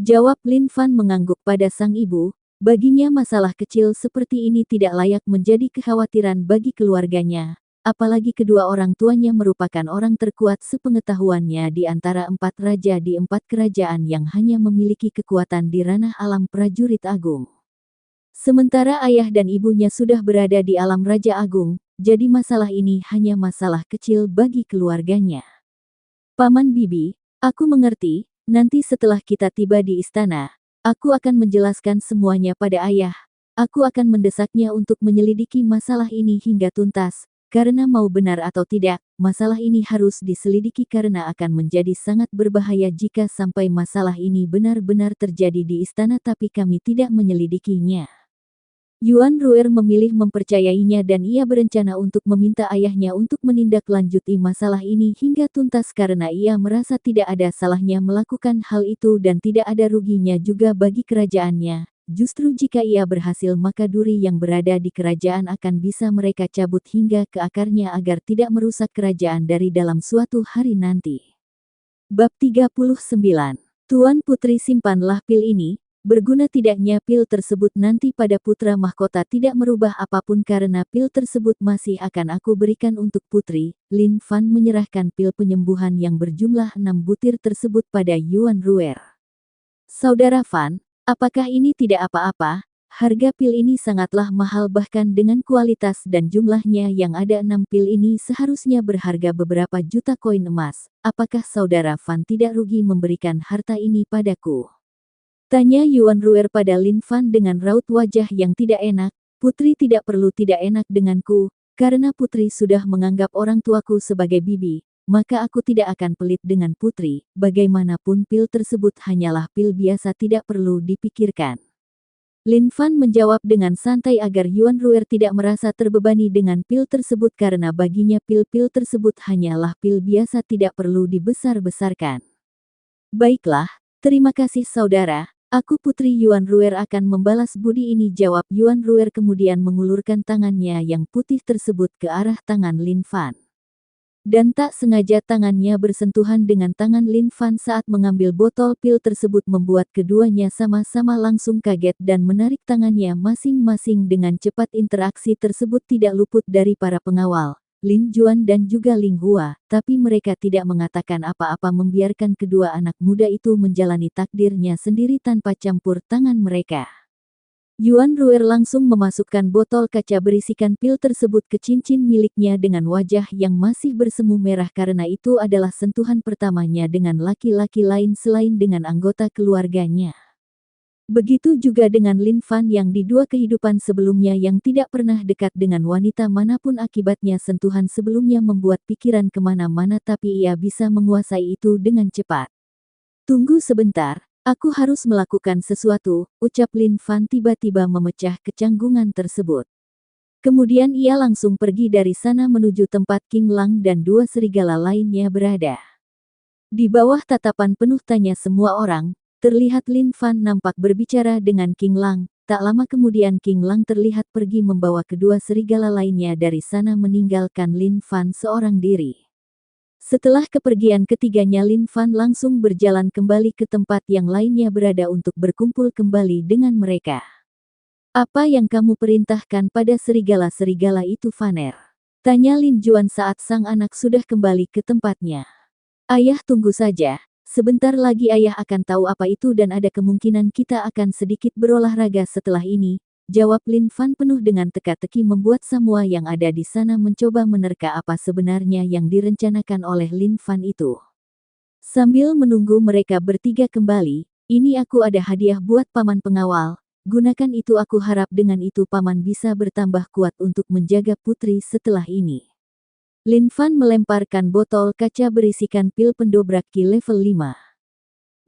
Jawab Lin Fan mengangguk pada sang ibu, baginya masalah kecil seperti ini tidak layak menjadi kekhawatiran bagi keluarganya, apalagi kedua orang tuanya merupakan orang terkuat sepengetahuannya di antara 4 raja di 4 kerajaan yang hanya memiliki kekuatan di ranah alam prajurit agung. Sementara ayah dan ibunya sudah berada di alam raja agung, jadi masalah ini hanya masalah kecil bagi keluarganya. Paman Bibi, aku mengerti, nanti setelah kita tiba di istana, aku akan menjelaskan semuanya pada ayah. Aku akan mendesaknya untuk menyelidiki masalah ini hingga tuntas, karena mau benar atau tidak, masalah ini harus diselidiki karena akan menjadi sangat berbahaya jika sampai masalah ini benar-benar terjadi di istana tapi kami tidak menyelidikinya. Yuan Ruer memilih mempercayainya dan ia berencana untuk meminta ayahnya untuk menindaklanjuti masalah ini hingga tuntas karena ia merasa tidak ada salahnya melakukan hal itu dan tidak ada ruginya juga bagi kerajaannya. Justru jika ia berhasil maka duri yang berada di kerajaan akan bisa mereka cabut hingga ke akarnya agar tidak merusak kerajaan dari dalam suatu hari nanti. Bab 39. Tuan Putri simpanlah pil ini. Berguna tidaknya pil tersebut nanti pada putra mahkota tidak merubah apapun karena pil tersebut masih akan aku berikan untuk putri. Lin Fan menyerahkan pil penyembuhan yang berjumlah 6 butir tersebut pada Yuan Ruer. Saudara Fan, apakah ini tidak apa-apa? Harga pil ini sangatlah mahal bahkan dengan kualitas dan jumlahnya yang ada 6 pil ini seharusnya berharga beberapa juta koin emas. Apakah saudara Fan tidak rugi memberikan harta ini padaku? Tanya Yuan Ruer pada Lin Fan dengan raut wajah yang tidak enak. Putri tidak perlu tidak enak denganku, karena putri sudah menganggap orang tuaku sebagai bibi, maka aku tidak akan pelit dengan putri. Bagaimanapun pil tersebut hanyalah pil biasa tidak perlu dipikirkan. Lin Fan menjawab dengan santai agar Yuan Ruer tidak merasa terbebani dengan pil tersebut karena baginya pil-pil tersebut hanyalah pil biasa tidak perlu dibesar-besarkan. Baiklah, terima kasih saudara. Aku Putri Yuan Ruer akan membalas budi ini, jawab Yuan Ruer kemudian mengulurkan tangannya yang putih tersebut ke arah tangan Lin Fan. Dan tak sengaja tangannya bersentuhan dengan tangan Lin Fan saat mengambil botol pil tersebut membuat keduanya sama-sama langsung kaget dan menarik tangannya masing-masing dengan cepat. Interaksi tersebut tidak luput dari para pengawal, Lin Juan dan juga Ling Hua, tapi mereka tidak mengatakan apa-apa membiarkan kedua anak muda itu menjalani takdirnya sendiri tanpa campur tangan mereka. Yuan Ruer langsung memasukkan botol kaca berisikan pil tersebut ke cincin miliknya dengan wajah yang masih bersemu merah karena itu adalah sentuhan pertamanya dengan laki-laki lain selain dengan anggota keluarganya. Begitu juga dengan Lin Fan yang di dua kehidupan sebelumnya yang tidak pernah dekat dengan wanita manapun akibatnya sentuhan sebelumnya membuat pikiran kemana-mana tapi ia bisa menguasai itu dengan cepat. Tunggu sebentar, aku harus melakukan sesuatu, ucap Lin Fan tiba-tiba memecah kecanggungan tersebut. Kemudian ia langsung pergi dari sana menuju tempat King Lang dan dua serigala lainnya berada. Di bawah tatapan penuh tanya semua orang, terlihat Lin Fan nampak berbicara dengan King Lang. Tak lama kemudian King Lang terlihat pergi membawa kedua serigala lainnya dari sana meninggalkan Lin Fan seorang diri. Setelah kepergian ketiganya Lin Fan langsung berjalan kembali ke tempat yang lainnya berada untuk berkumpul kembali dengan mereka. Apa yang kamu perintahkan pada serigala-serigala itu, Faner? Tanya Lin Juan saat sang anak sudah kembali ke tempatnya. Ayah tunggu saja. Sebentar lagi ayah akan tahu apa itu dan ada kemungkinan kita akan sedikit berolahraga setelah ini, jawab Lin Fan penuh dengan teka-teki membuat semua yang ada di sana mencoba menerka apa sebenarnya yang direncanakan oleh Lin Fan itu. Sambil menunggu mereka bertiga kembali, ini aku ada hadiah buat paman pengawal, gunakan itu aku harap dengan itu paman bisa bertambah kuat untuk menjaga putri setelah ini. Lin Fan melemparkan botol kaca berisikan pil pendobrak Ki level 5.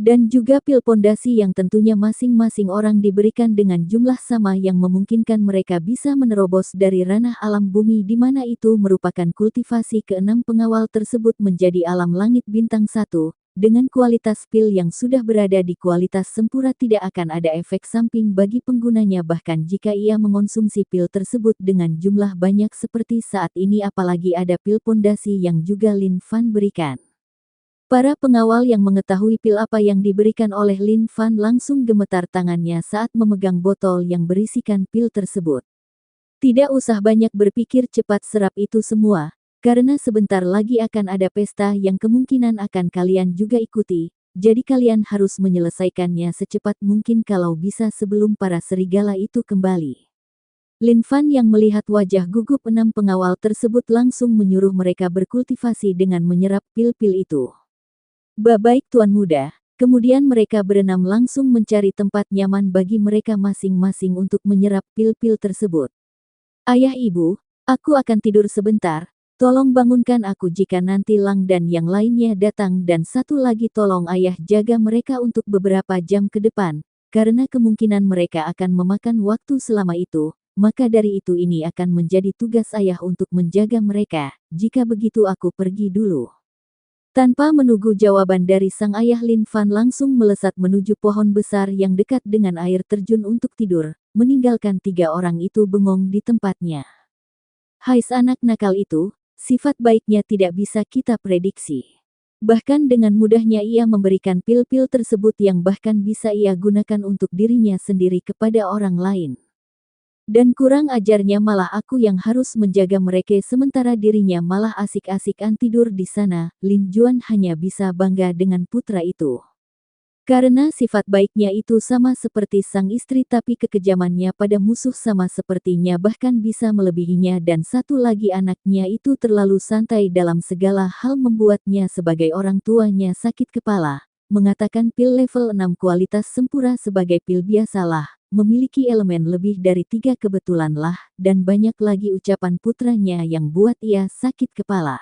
Dan juga pil pondasi yang tentunya masing-masing orang diberikan dengan jumlah sama yang memungkinkan mereka bisa menerobos dari ranah alam bumi di mana itu merupakan kultivasi ke-6 pengawal tersebut menjadi alam langit bintang 1. Dengan kualitas pil yang sudah berada di kualitas sempurna tidak akan ada efek samping bagi penggunanya bahkan jika ia mengonsumsi pil tersebut dengan jumlah banyak seperti saat ini apalagi ada pil pondasi yang juga Lin Fan berikan. Para pengawal yang mengetahui pil apa yang diberikan oleh Lin Fan langsung gemetar tangannya saat memegang botol yang berisikan pil tersebut. Tidak usah banyak berpikir cepat serap itu semua. Karena sebentar lagi akan ada pesta yang kemungkinan akan kalian juga ikuti, jadi kalian harus menyelesaikannya secepat mungkin kalau bisa sebelum para serigala itu kembali. Lin Fan yang melihat wajah gugup 6 pengawal tersebut langsung menyuruh mereka berkultivasi dengan menyerap pil-pil itu. Baik Tuan Muda, kemudian mereka berenam langsung mencari tempat nyaman bagi mereka masing-masing untuk menyerap pil-pil tersebut. Ayah ibu, aku akan tidur sebentar, tolong bangunkan aku jika nanti Lang dan yang lainnya datang dan satu lagi tolong ayah jaga mereka untuk beberapa jam ke depan, karena kemungkinan mereka akan memakan waktu selama itu. Maka dari itu ini akan menjadi tugas ayah untuk menjaga mereka, jika begitu aku pergi dulu. Tanpa menunggu jawaban dari sang ayah, Lin Fan langsung melesat menuju pohon besar yang dekat dengan air terjun untuk tidur, meninggalkan 3 orang itu bengong di tempatnya. Hais anak nakal itu, sifat baiknya tidak bisa kita prediksi. Bahkan dengan mudahnya ia memberikan pil-pil tersebut yang bahkan bisa ia gunakan untuk dirinya sendiri kepada orang lain. Dan kurang ajarnya malah aku yang harus menjaga mereka sementara dirinya malah asik-asikan tidur di sana. Lin Juan hanya bisa bangga dengan putra itu. Karena sifat baiknya itu sama seperti sang istri tapi kekejamannya pada musuh sama sepertinya bahkan bisa melebihinya dan satu lagi anaknya itu terlalu santai dalam segala hal membuatnya sebagai orang tuanya sakit kepala. Mengatakan pil level 6 kualitas sempurna sebagai pil biasalah. Memiliki elemen lebih dari 3 kebetulanlah, dan banyak lagi ucapan putranya yang buat ia sakit kepala.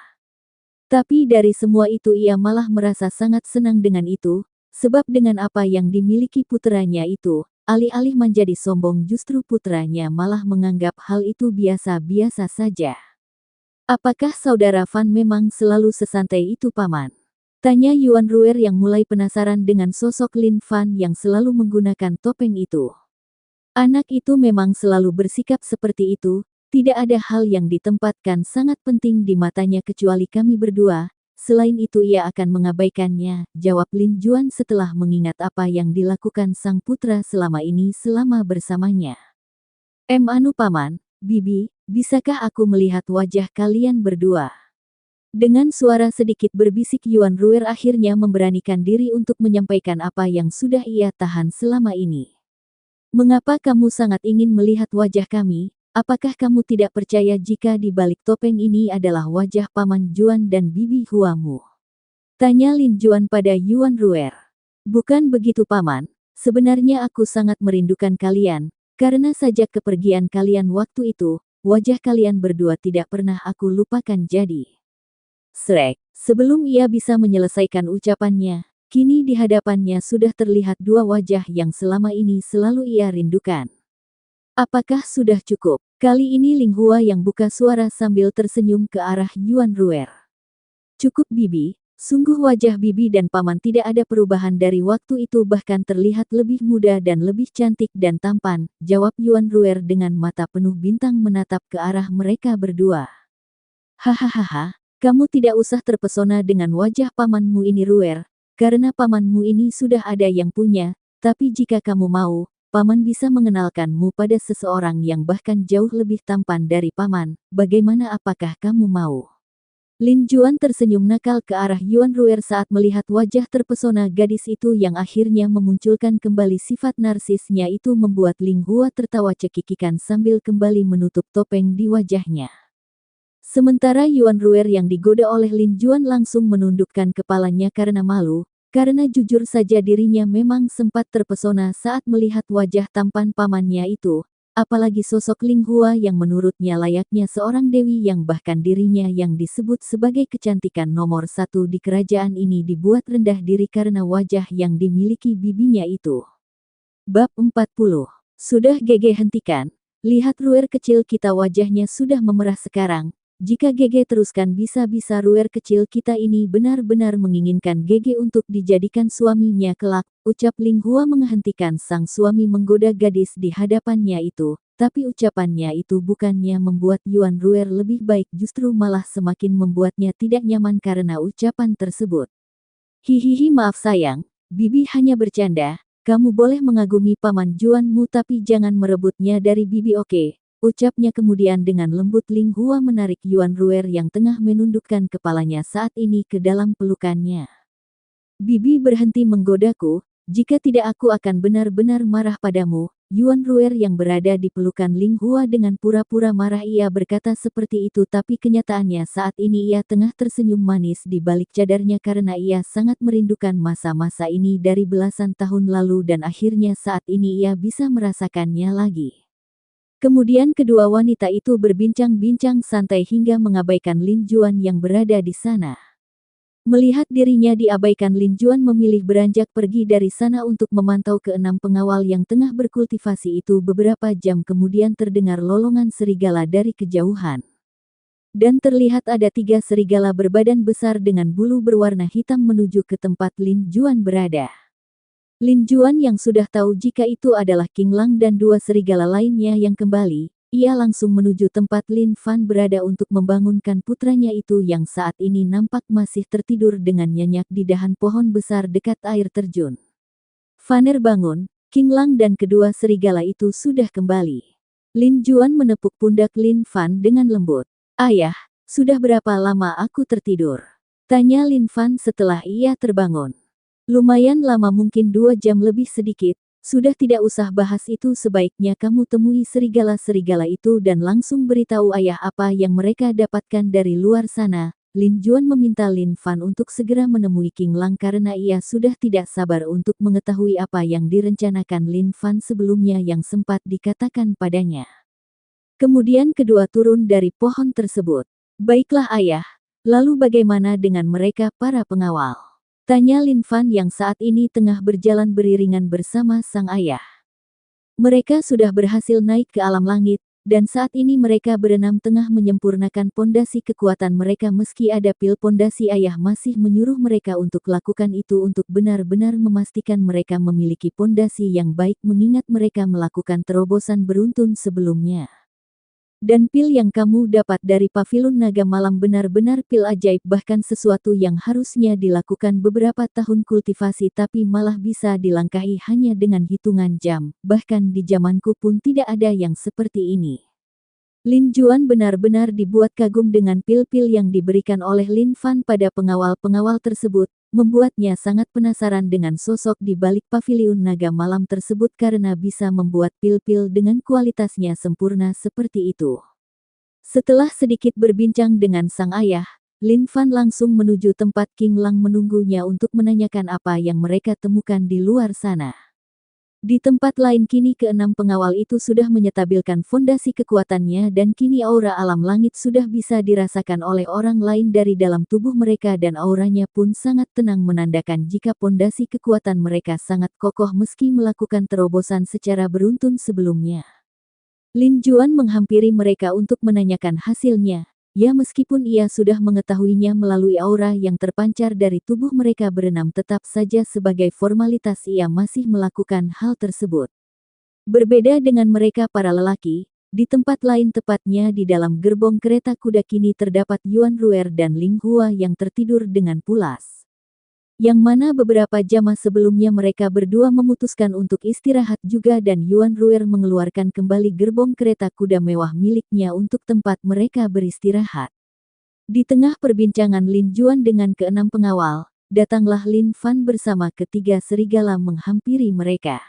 Tapi dari semua itu ia malah merasa sangat senang dengan itu, sebab dengan apa yang dimiliki putranya itu, alih-alih menjadi sombong justru putranya malah menganggap hal itu biasa-biasa saja. Apakah saudara Fan memang selalu sesantai itu paman? Tanya Yuan Ruer yang mulai penasaran dengan sosok Lin Fan yang selalu menggunakan topeng itu. Anak itu memang selalu bersikap seperti itu, tidak ada hal yang ditempatkan sangat penting di matanya kecuali kami berdua, selain itu ia akan mengabaikannya, jawab Lin Juan setelah mengingat apa yang dilakukan sang putra selama ini selama bersamanya. Anu paman, bibi, bisakah aku melihat wajah kalian berdua? Dengan suara sedikit berbisik Yuan Ruer akhirnya memberanikan diri untuk menyampaikan apa yang sudah ia tahan selama ini. Mengapa kamu sangat ingin melihat wajah kami? Apakah kamu tidak percaya jika di balik topeng ini adalah wajah Paman Juan dan Bibi Huamu? Tanya Lin Juan pada Yuan Ruer. Bukan begitu Paman, sebenarnya aku sangat merindukan kalian, karena sejak kepergian kalian waktu itu, wajah kalian berdua tidak pernah aku lupakan jadi. Srek, sebelum ia bisa menyelesaikan ucapannya, kini di hadapannya sudah terlihat 2 wajah yang selama ini selalu ia rindukan. Apakah sudah cukup? Kali ini Ling Hua yang buka suara sambil tersenyum ke arah Yuan Ruer. Cukup bibi, sungguh wajah bibi dan paman tidak ada perubahan dari waktu itu bahkan terlihat lebih muda dan lebih cantik dan tampan, jawab Yuan Ruer dengan mata penuh bintang menatap ke arah mereka berdua. Hahaha, kamu tidak usah terpesona dengan wajah pamanmu ini Ruer. Karena pamanmu ini sudah ada yang punya, tapi jika kamu mau, paman bisa mengenalkanmu pada seseorang yang bahkan jauh lebih tampan dari paman, bagaimana apakah kamu mau? Lin Juan tersenyum nakal ke arah Yuan Ruer saat melihat wajah terpesona gadis itu yang akhirnya memunculkan kembali sifat narsisnya itu membuat Ling Hua tertawa cekikikan sambil kembali menutup topeng di wajahnya. Sementara Yuan Ruer yang digoda oleh Lin Juan langsung menundukkan kepalanya karena malu, karena jujur saja dirinya memang sempat terpesona saat melihat wajah tampan pamannya itu, apalagi sosok Ling Hua yang menurutnya layaknya seorang dewi yang bahkan dirinya yang disebut sebagai kecantikan nomor 1 di kerajaan ini dibuat rendah diri karena wajah yang dimiliki bibinya itu. Bab 40. Sudah GG hentikan, lihat Ruer kecil kita wajahnya sudah memerah sekarang. Jika GG teruskan bisa-bisa Ruer kecil kita ini benar-benar menginginkan GG untuk dijadikan suaminya kelak, ucap Ling Hua menghentikan sang suami menggoda gadis di hadapannya itu, tapi ucapannya itu bukannya membuat Yuan Ruer lebih baik justru malah semakin membuatnya tidak nyaman karena ucapan tersebut. Hihihi maaf sayang, bibi hanya bercanda, kamu boleh mengagumi paman Juanmu tapi jangan merebutnya dari bibi oke? Ucapnya kemudian dengan lembut. Ling Hua menarik Yuan Ruer yang tengah menundukkan kepalanya saat ini ke dalam pelukannya. Bibi berhenti menggodaku, Jika tidak aku akan benar-benar marah padamu. Yuan Ruer yang berada di pelukan Ling Hua dengan pura-pura marah ia berkata seperti itu tapi kenyataannya saat ini ia tengah tersenyum manis di balik cadarnya karena ia sangat merindukan masa-masa ini dari belasan tahun lalu dan akhirnya saat ini ia bisa merasakannya lagi. Kemudian kedua wanita itu berbincang-bincang santai hingga mengabaikan Lin Juan yang berada di sana. Melihat dirinya diabaikan, Lin Juan memilih beranjak pergi dari sana untuk memantau keenam pengawal yang tengah berkultivasi itu. Beberapa jam kemudian terdengar lolongan serigala dari kejauhan. Dan terlihat ada 3 serigala berbadan besar dengan bulu berwarna hitam menuju ke tempat Lin Juan berada. Lin Juan yang sudah tahu jika itu adalah King Lang dan 2 serigala lainnya yang kembali, ia langsung menuju tempat Lin Fan berada untuk membangunkan putranya itu yang saat ini nampak masih tertidur dengan nyenyak di dahan pohon besar dekat air terjun. Faner bangun, King Lang dan kedua serigala itu sudah kembali. Lin Juan menepuk pundak Lin Fan dengan lembut. "Ayah, sudah berapa lama aku tertidur?" tanya Lin Fan setelah ia terbangun. "Lumayan lama, mungkin 2 jam lebih sedikit. Sudah tidak usah bahas itu, sebaiknya kamu temui serigala-serigala itu dan langsung beritahu ayah apa yang mereka dapatkan dari luar sana." Lin Juan meminta Lin Fan untuk segera menemui King Lang karena ia sudah tidak sabar untuk mengetahui apa yang direncanakan Lin Fan sebelumnya yang sempat dikatakan padanya. Kemudian kedua turun dari pohon tersebut. "Baiklah ayah, lalu bagaimana dengan mereka para pengawal?" tanya Lin Fan yang saat ini tengah berjalan beriringan bersama sang ayah. "Mereka sudah berhasil naik ke alam langit, dan saat ini mereka berenam tengah menyempurnakan pondasi kekuatan mereka. Meski ada pil pondasi, ayah masih menyuruh mereka untuk lakukan itu untuk benar-benar memastikan mereka memiliki pondasi yang baik mengingat mereka melakukan terobosan beruntun sebelumnya. Dan pil yang kamu dapat dari Paviliun Naga Malam benar-benar pil ajaib, bahkan sesuatu yang harusnya dilakukan beberapa tahun kultivasi tapi malah bisa dilangkahi hanya dengan hitungan jam, bahkan di zamanku pun tidak ada yang seperti ini." Lin Juan benar-benar dibuat kagum dengan pil-pil yang diberikan oleh Lin Fan pada pengawal-pengawal tersebut, membuatnya sangat penasaran dengan sosok di balik Paviliun Naga Malam tersebut karena bisa membuat pil-pil dengan kualitasnya sempurna seperti itu. Setelah sedikit berbincang dengan sang ayah, Lin Fan langsung menuju tempat King Lang menunggunya untuk menanyakan apa yang mereka temukan di luar sana. Di tempat lain kini keenam pengawal itu sudah menyetabilkan fondasi kekuatannya dan kini aura alam langit sudah bisa dirasakan oleh orang lain dari dalam tubuh mereka dan auranya pun sangat tenang menandakan jika pondasi kekuatan mereka sangat kokoh meski melakukan terobosan secara beruntun sebelumnya. Lin Juan menghampiri mereka untuk menanyakan hasilnya. Ya, meskipun ia sudah mengetahuinya melalui aura yang terpancar dari tubuh mereka berenam, tetap saja sebagai formalitas ia masih melakukan hal tersebut. Berbeda dengan mereka para lelaki, di tempat lain tepatnya di dalam gerbong kereta kuda kini terdapat Yuan Ruer dan Ling Hua yang tertidur dengan pulas. Yang mana beberapa jam sebelumnya mereka berdua memutuskan untuk istirahat juga dan Yuan Ruer mengeluarkan kembali gerbong kereta kuda mewah miliknya untuk tempat mereka beristirahat. Di tengah perbincangan Lin Juan dengan keenam pengawal, datanglah Lin Fan bersama ketiga serigala menghampiri mereka.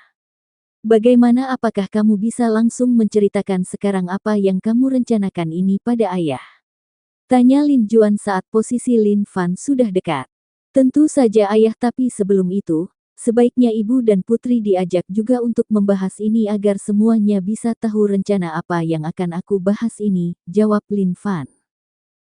"Bagaimana, apakah kamu bisa langsung menceritakan sekarang apa yang kamu rencanakan ini pada ayah?" tanya Lin Juan saat posisi Lin Fan sudah dekat. "Tentu saja ayah, tapi sebelum itu, sebaiknya ibu dan putri diajak juga untuk membahas ini agar semuanya bisa tahu rencana apa yang akan aku bahas ini," jawab Lin Fan.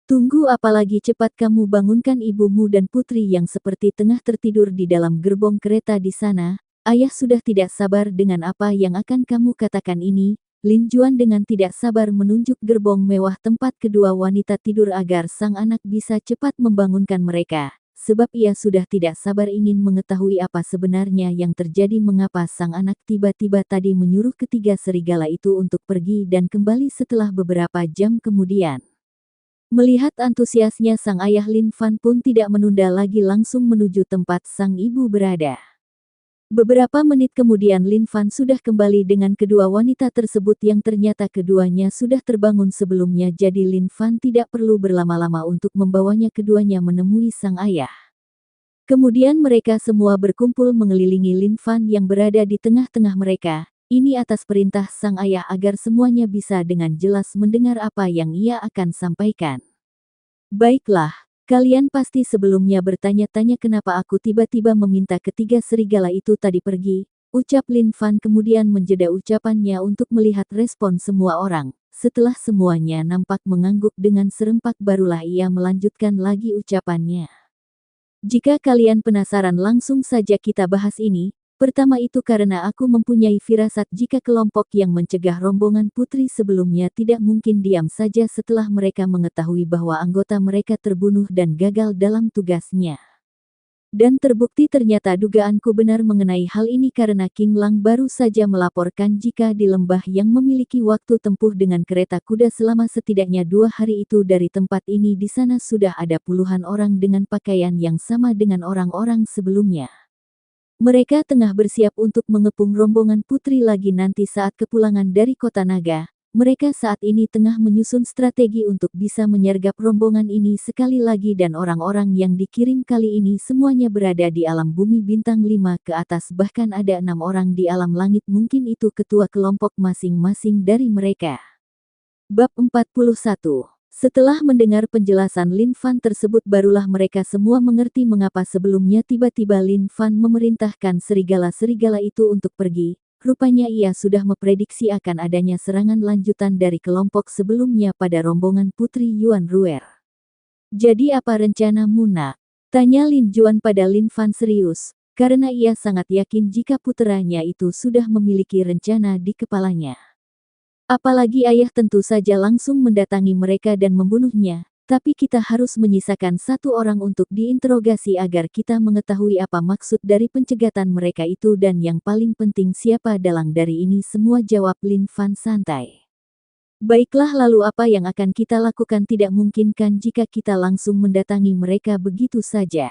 "Tunggu apalagi, cepat kamu bangunkan ibumu dan putri yang seperti tengah tertidur di dalam gerbong kereta di sana. Ayah sudah tidak sabar dengan apa yang akan kamu katakan ini." Lin Juan dengan tidak sabar menunjuk gerbong mewah tempat kedua wanita tidur agar sang anak bisa cepat membangunkan mereka. Sebab ia sudah tidak sabar ingin mengetahui apa sebenarnya yang terjadi mengapa sang anak tiba-tiba tadi menyuruh ketiga serigala itu untuk pergi dan kembali setelah beberapa jam kemudian. Melihat antusiasnya sang ayah, Lin Fan pun tidak menunda lagi langsung menuju tempat sang ibu berada. Beberapa menit kemudian Lin Fan sudah kembali dengan kedua wanita tersebut yang ternyata keduanya sudah terbangun sebelumnya, jadi Lin Fan tidak perlu berlama-lama untuk membawanya keduanya menemui sang ayah. Kemudian mereka semua berkumpul mengelilingi Lin Fan yang berada di tengah-tengah mereka. Ini atas perintah sang ayah agar semuanya bisa dengan jelas mendengar apa yang ia akan sampaikan. Baiklah, kalian pasti sebelumnya bertanya-tanya kenapa aku tiba-tiba meminta ketiga serigala itu tadi pergi, ucap Lin Fan kemudian menjeda ucapannya untuk melihat respon semua orang. Setelah semuanya nampak mengangguk dengan serempak barulah ia melanjutkan lagi ucapannya. Jika kalian penasaran langsung saja kita bahas ini. Pertama itu karena aku mempunyai firasat jika kelompok yang mencegah rombongan putri sebelumnya tidak mungkin diam saja setelah mereka mengetahui bahwa anggota mereka terbunuh dan gagal dalam tugasnya. Dan terbukti ternyata dugaanku benar mengenai hal ini karena King Lang baru saja melaporkan jika di lembah yang memiliki waktu tempuh dengan kereta kuda selama setidaknya 2 hari itu dari tempat ini di sana sudah ada puluhan orang dengan pakaian yang sama dengan orang-orang sebelumnya. Mereka tengah bersiap untuk mengepung rombongan putri lagi nanti saat kepulangan dari kota naga. Mereka saat ini tengah menyusun strategi untuk bisa menyergap rombongan ini sekali lagi dan orang-orang yang dikirim kali ini semuanya berada di alam bumi bintang 5 ke atas bahkan ada 6 orang di alam langit mungkin itu ketua kelompok masing-masing dari mereka. Bab 41. Setelah mendengar penjelasan Lin Fan tersebut barulah mereka semua mengerti mengapa sebelumnya tiba-tiba Lin Fan memerintahkan serigala-serigala itu untuk pergi. Rupanya ia sudah memprediksi akan adanya serangan lanjutan dari kelompok sebelumnya pada rombongan Putri Yuan Ruer. Jadi apa rencanamu nak? Tanya Lin Juan pada Lin Fan serius, karena ia sangat yakin jika puteranya itu sudah memiliki rencana di kepalanya. Apalagi ayah tentu saja langsung mendatangi mereka dan membunuhnya. Tapi kita harus menyisakan satu orang untuk diinterogasi agar kita mengetahui apa maksud dari pencegatan mereka itu dan yang paling penting siapa dalang dari ini semua jawab Lin Fan santai. Baiklah lalu apa yang akan kita lakukan tidak mungkin kan jika kita langsung mendatangi mereka begitu saja?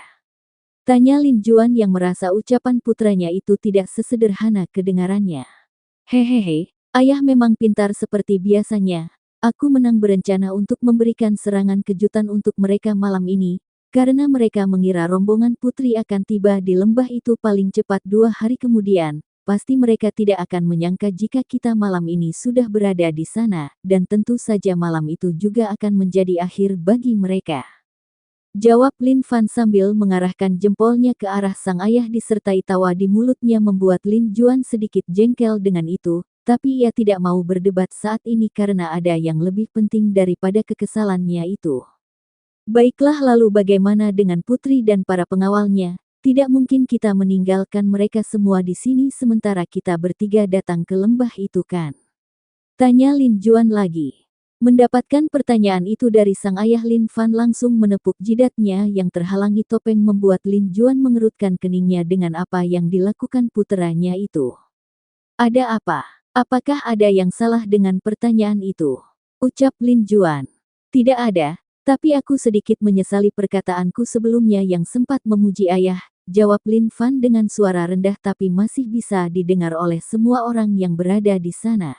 Tanya Lin Juan yang merasa ucapan putranya itu tidak sesederhana kedengarannya. Hehehe, ayah memang pintar seperti biasanya. Aku menang berencana untuk memberikan serangan kejutan untuk mereka malam ini, karena mereka mengira rombongan putri akan tiba di lembah itu paling cepat 2 hari kemudian. Pasti mereka tidak akan menyangka jika kita malam ini sudah berada di sana, dan tentu saja malam itu juga akan menjadi akhir bagi mereka. Jawab Lin Fan sambil mengarahkan jempolnya ke arah sang ayah disertai tawa di mulutnya membuat Lin Juan sedikit jengkel dengan itu. Tapi ia tidak mau berdebat saat ini karena ada yang lebih penting daripada kekesalannya itu. Baiklah lalu bagaimana dengan putri dan para pengawalnya? Tidak mungkin kita meninggalkan mereka semua di sini sementara kita bertiga datang ke lembah itu kan? Tanya Lin Juan lagi. Mendapatkan pertanyaan itu dari sang ayah Lin Fan langsung menepuk jidatnya yang terhalangi topeng membuat Lin Juan mengerutkan keningnya dengan apa yang dilakukan puteranya itu. Ada apa? Apakah ada yang salah dengan pertanyaan itu? Ucap Lin Juan. Tidak ada, tapi aku sedikit menyesali perkataanku sebelumnya yang sempat memuji ayah, jawab Lin Fan dengan suara rendah tapi masih bisa didengar oleh semua orang yang berada di sana.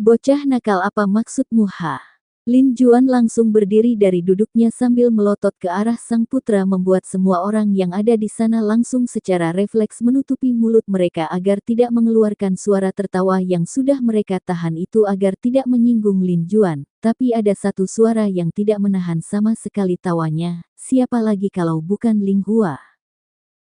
Bocah nakal apa maksudmu ha? Lin Juan langsung berdiri dari duduknya sambil melotot ke arah sang putra membuat semua orang yang ada di sana langsung secara refleks menutupi mulut mereka agar tidak mengeluarkan suara tertawa yang sudah mereka tahan itu agar tidak menyinggung Lin Juan. Tapi ada satu suara yang tidak menahan sama sekali tawanya, siapa lagi kalau bukan Ling Hua.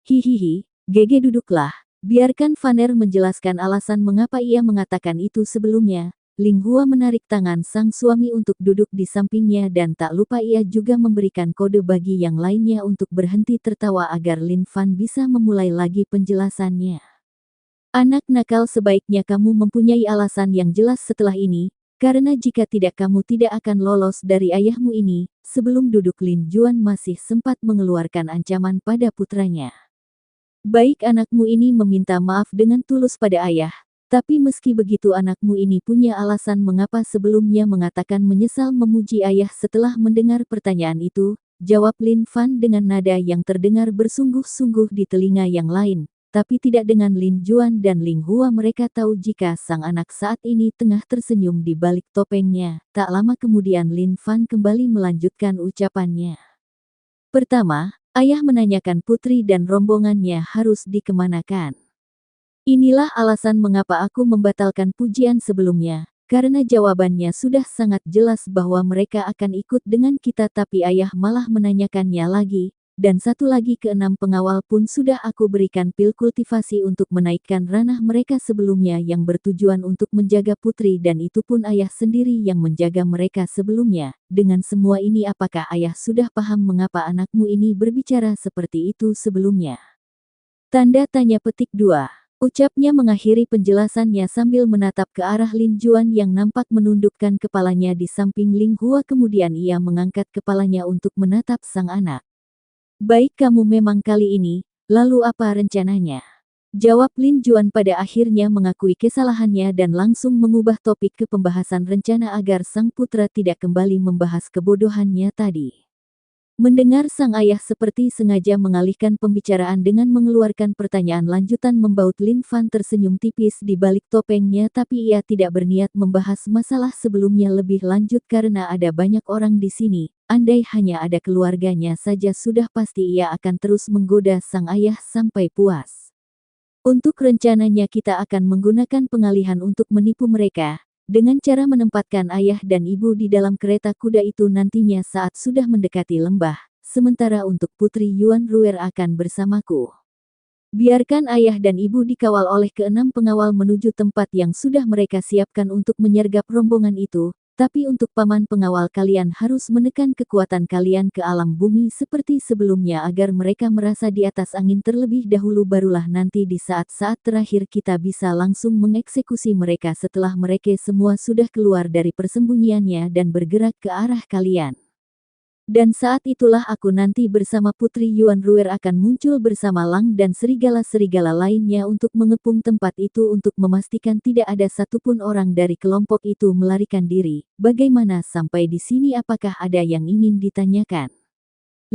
Hihihi, Gege duduklah, biarkan Vaner menjelaskan alasan mengapa ia mengatakan itu sebelumnya. Ling Hua menarik tangan sang suami untuk duduk di sampingnya dan tak lupa ia juga memberikan kode bagi yang lainnya untuk berhenti tertawa agar Lin Fan bisa memulai lagi penjelasannya. Anak nakal sebaiknya kamu mempunyai alasan yang jelas setelah ini, karena jika tidak kamu tidak akan lolos dari ayahmu ini. Sebelum duduk Lin Juan masih sempat mengeluarkan ancaman pada putranya. Baik anakmu ini meminta maaf dengan tulus pada ayah. Tapi meski begitu anakmu ini punya alasan mengapa sebelumnya mengatakan menyesal memuji ayah setelah mendengar pertanyaan itu, jawab Lin Fan dengan nada yang terdengar bersungguh-sungguh di telinga yang lain, tapi tidak dengan Lin Juan dan Ling Hua mereka tahu jika sang anak saat ini tengah tersenyum di balik topengnya. Tak lama kemudian Lin Fan kembali melanjutkan ucapannya. Pertama, Ayah menanyakan putri dan rombongannya harus dikemanakan. Inilah alasan mengapa aku membatalkan pujian sebelumnya, karena jawabannya sudah sangat jelas bahwa mereka akan ikut dengan kita tapi ayah malah menanyakannya lagi, dan satu lagi keenam pengawal pun sudah aku berikan pil kultivasi untuk menaikkan ranah mereka sebelumnya yang bertujuan untuk menjaga putri dan itu pun ayah sendiri yang menjaga mereka sebelumnya. Dengan semua ini apakah ayah sudah paham mengapa anakmu ini berbicara seperti itu sebelumnya? Tanda tanya petik 2. Ucapnya mengakhiri penjelasannya sambil menatap ke arah Lin Juan yang nampak menundukkan kepalanya di samping Ling Hua kemudian ia mengangkat kepalanya untuk menatap sang anak. Baik kamu memang kali ini, lalu apa rencananya? Jawab Lin Juan pada akhirnya mengakui kesalahannya dan langsung mengubah topik ke pembahasan rencana agar sang putra tidak kembali membahas kebodohannya tadi. Mendengar sang ayah seperti sengaja mengalihkan pembicaraan dengan mengeluarkan pertanyaan lanjutan membaut Lin Fan tersenyum tipis di balik topengnya tapi ia tidak berniat membahas masalah sebelumnya lebih lanjut karena ada banyak orang di sini, andai hanya ada keluarganya saja sudah pasti ia akan terus menggoda sang ayah sampai puas. Untuk rencananya kita akan menggunakan pengalihan untuk menipu mereka, dengan cara menempatkan ayah dan ibu di dalam kereta kuda itu nantinya saat sudah mendekati lembah, sementara untuk Putri Yuan Ruer akan bersamaku. Biarkan ayah dan ibu dikawal oleh keenam pengawal menuju tempat yang sudah mereka siapkan untuk menyergap rombongan itu, tapi untuk paman pengawal kalian harus menekan kekuatan kalian ke alam bumi seperti sebelumnya agar mereka merasa di atas angin terlebih dahulu barulah nanti di saat-saat terakhir kita bisa langsung mengeksekusi mereka setelah mereka semua sudah keluar dari persembunyiannya dan bergerak ke arah kalian. Dan saat itulah aku nanti bersama Putri Yuan Ruer akan muncul bersama Lang dan serigala-serigala lainnya untuk mengepung tempat itu untuk memastikan tidak ada satupun orang dari kelompok itu melarikan diri. Bagaimana sampai di sini apakah ada yang ingin ditanyakan?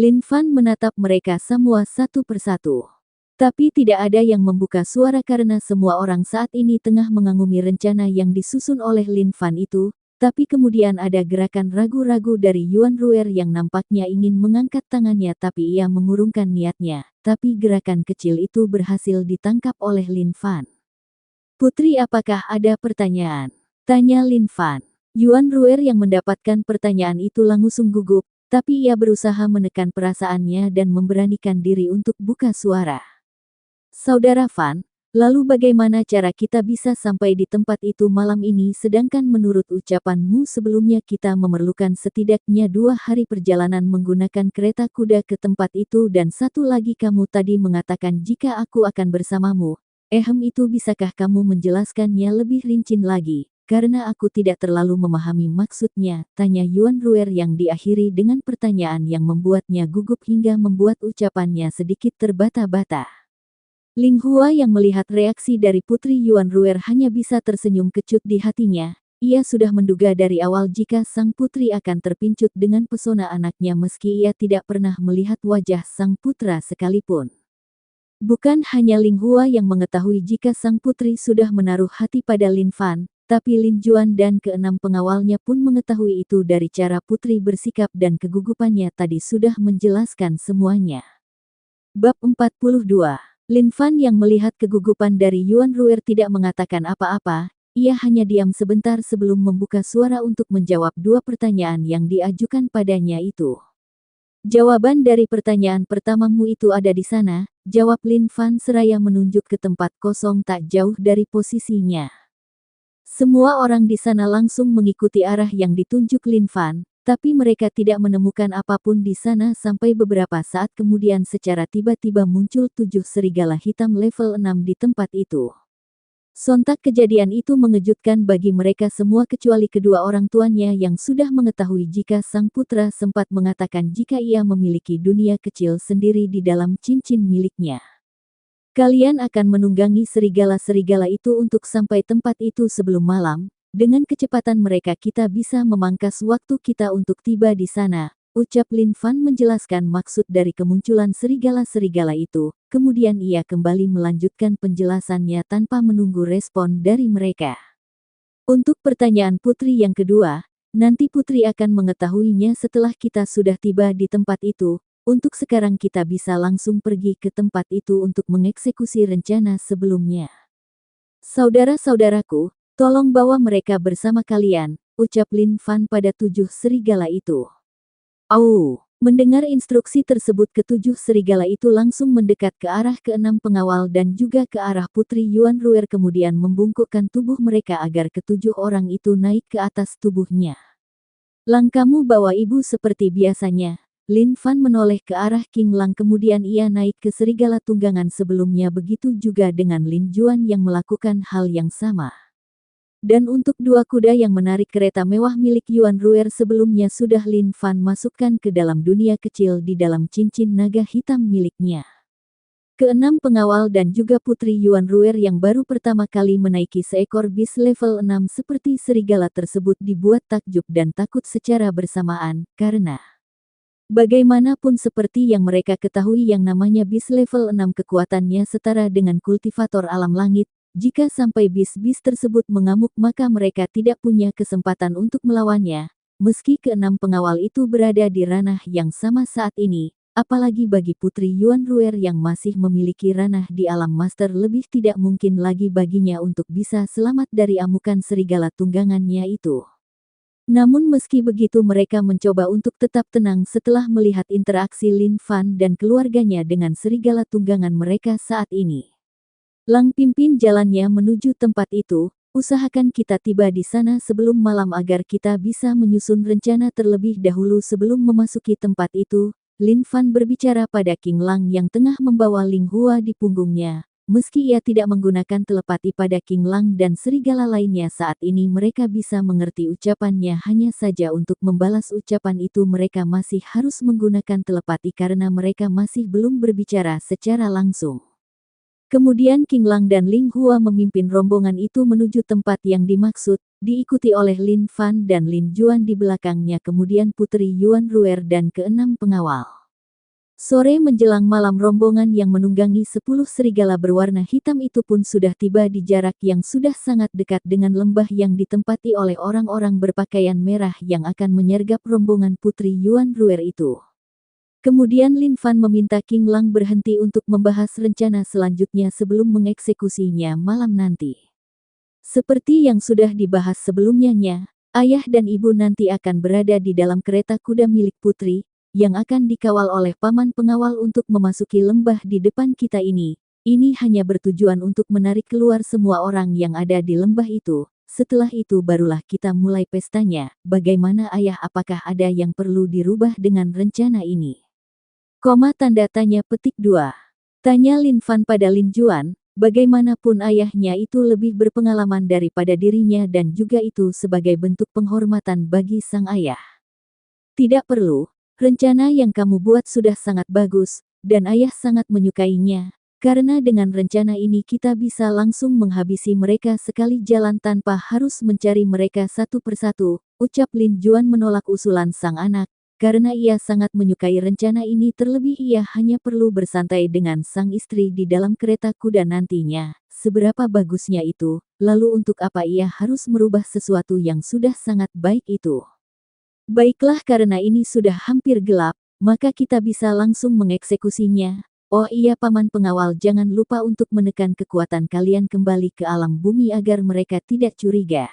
Lin Fan menatap mereka semua satu persatu. Tapi tidak ada yang membuka suara karena semua orang saat ini tengah mengagumi rencana yang disusun oleh Lin Fan itu. Tapi kemudian ada gerakan ragu-ragu dari Yuan Ruer yang nampaknya ingin mengangkat tangannya tapi ia mengurungkan niatnya, tapi gerakan kecil itu berhasil ditangkap oleh Lin Fan. Putri apakah ada pertanyaan? Tanya Lin Fan. Yuan Ruer yang mendapatkan pertanyaan itu langsung gugup, tapi ia berusaha menekan perasaannya dan memberanikan diri untuk buka suara. Saudara Fan, lalu bagaimana cara kita bisa sampai di tempat itu malam ini sedangkan menurut ucapanmu sebelumnya kita memerlukan setidaknya 2 hari perjalanan menggunakan kereta kuda ke tempat itu dan satu lagi kamu tadi mengatakan jika aku akan bersamamu. Itu bisakah kamu menjelaskannya lebih rinci lagi, karena aku tidak terlalu memahami maksudnya, tanya Yuan Ruer yang diakhiri dengan pertanyaan yang membuatnya gugup hingga membuat ucapannya sedikit terbata-bata. Ling Hua yang melihat reaksi dari Putri Yuan Ruer hanya bisa tersenyum kecut di hatinya. Ia sudah menduga dari awal jika sang putri akan terpincut dengan pesona anaknya meski ia tidak pernah melihat wajah sang putra sekalipun. Bukan hanya Ling Hua yang mengetahui jika sang putri sudah menaruh hati pada Lin Fan, tapi Lin Juan dan keenam pengawalnya pun mengetahui itu dari cara putri bersikap dan kegugupannya tadi sudah menjelaskan semuanya. Bab 42 Lin Fan yang melihat kegugupan dari Yuan Ruer tidak mengatakan apa-apa, ia hanya diam sebentar sebelum membuka suara untuk menjawab 2 pertanyaan yang diajukan padanya itu. Jawaban dari pertanyaan pertamamu itu ada di sana, jawab Lin Fan seraya menunjuk ke tempat kosong tak jauh dari posisinya. Semua orang di sana langsung mengikuti arah yang ditunjuk Lin Fan. Tapi mereka tidak menemukan apapun di sana sampai beberapa saat kemudian secara tiba-tiba muncul 7 serigala hitam level 6 di tempat itu. Sontak kejadian itu mengejutkan bagi mereka semua kecuali kedua orang tuanya yang sudah mengetahui jika sang putra sempat mengatakan jika ia memiliki dunia kecil sendiri di dalam cincin miliknya. Kalian akan menunggangi serigala-serigala itu untuk sampai tempat itu sebelum malam. Dengan kecepatan mereka kita bisa memangkas waktu kita untuk tiba di sana, ucap Lin Fan menjelaskan maksud dari kemunculan serigala-serigala itu, kemudian ia kembali melanjutkan penjelasannya tanpa menunggu respon dari mereka. Untuk pertanyaan putri yang kedua, nanti putri akan mengetahuinya setelah kita sudah tiba di tempat itu, untuk sekarang kita bisa langsung pergi ke tempat itu untuk mengeksekusi rencana sebelumnya. Saudara-saudaraku, tolong bawa mereka bersama kalian, ucap Lin Fan pada 7 serigala itu. Au! Mendengar instruksi tersebut, ketujuh serigala itu langsung mendekat ke arah keenam pengawal dan juga ke arah Putri Yuan Ruer, kemudian membungkukkan tubuh mereka agar ketujuh orang itu naik ke atas tubuhnya. Langkamu bawa ibu seperti biasanya. Lin Fan menoleh ke arah King Lang, kemudian ia naik ke serigala tunggangan sebelumnya, begitu juga dengan Lin Juan yang melakukan hal yang sama. Dan untuk dua kuda yang menarik kereta mewah milik Yuan Ruer sebelumnya sudah Lin Fan masukkan ke dalam dunia kecil di dalam cincin naga hitam miliknya. Keenam pengawal dan juga Putri Yuan Ruer yang baru pertama kali menaiki seekor bis level 6 seperti serigala tersebut dibuat takjub dan takut secara bersamaan, karena bagaimanapun seperti yang mereka ketahui yang namanya bis level 6 kekuatannya setara dengan kultivator alam langit. Jika sampai bis-bis tersebut mengamuk maka mereka tidak punya kesempatan untuk melawannya, meski keenam pengawal itu berada di ranah yang sama saat ini, apalagi bagi Putri Yuan Ruer yang masih memiliki ranah di alam master, lebih tidak mungkin lagi baginya untuk bisa selamat dari amukan serigala tunggangannya itu. Namun meski begitu mereka mencoba untuk tetap tenang setelah melihat interaksi Lin Fan dan keluarganya dengan serigala tunggangan mereka saat ini. Lang pimpin jalannya menuju tempat itu, usahakan kita tiba di sana sebelum malam agar kita bisa menyusun rencana terlebih dahulu sebelum memasuki tempat itu. Lin Fan berbicara pada King Lang yang tengah membawa Ling Hua di punggungnya. Meski ia tidak menggunakan telepati pada King Lang dan serigala lainnya saat ini mereka bisa mengerti ucapannya, hanya saja untuk membalas ucapan itu mereka masih harus menggunakan telepati karena mereka masih belum berbicara secara langsung. Kemudian King Lang dan Ling Hua memimpin rombongan itu menuju tempat yang dimaksud, diikuti oleh Lin Fan dan Lin Juan di belakangnya, kemudian Putri Yuan Ruer dan keenam pengawal. Sore menjelang malam, rombongan yang menunggangi 10 serigala berwarna hitam itu pun sudah tiba di jarak yang sudah sangat dekat dengan lembah yang ditempati oleh orang-orang berpakaian merah yang akan menyergap rombongan Putri Yuan Ruer itu. Kemudian Lin Fan meminta King Lang berhenti untuk membahas rencana selanjutnya sebelum mengeksekusinya malam nanti. Seperti yang sudah dibahas sebelumnya, ayah dan ibu nanti akan berada di dalam kereta kuda milik putri, yang akan dikawal oleh paman pengawal untuk memasuki lembah di depan kita ini. Ini hanya bertujuan untuk menarik keluar semua orang yang ada di lembah itu. Setelah itu barulah kita mulai pestanya. Bagaimana ayah, apakah ada yang perlu dirubah dengan rencana ini? Tanda tanya petik 2. Tanya Lin Fan pada Lin Juan, bagaimanapun ayahnya itu lebih berpengalaman daripada dirinya dan juga itu sebagai bentuk penghormatan bagi sang ayah. Tidak perlu, rencana yang kamu buat sudah sangat bagus, dan ayah sangat menyukainya, karena dengan rencana ini kita bisa langsung menghabisi mereka sekali jalan tanpa harus mencari mereka satu persatu, ucap Lin Juan menolak usulan sang anak. Karena ia sangat menyukai rencana ini, terlebih ia hanya perlu bersantai dengan sang istri di dalam kereta kuda nantinya. Seberapa bagusnya itu, lalu untuk apa ia harus merubah sesuatu yang sudah sangat baik itu? Baiklah, karena ini sudah hampir gelap, maka kita bisa langsung mengeksekusinya. Oh iya paman pengawal, jangan lupa untuk menekan kekuatan kalian kembali ke alam bumi agar mereka tidak curiga.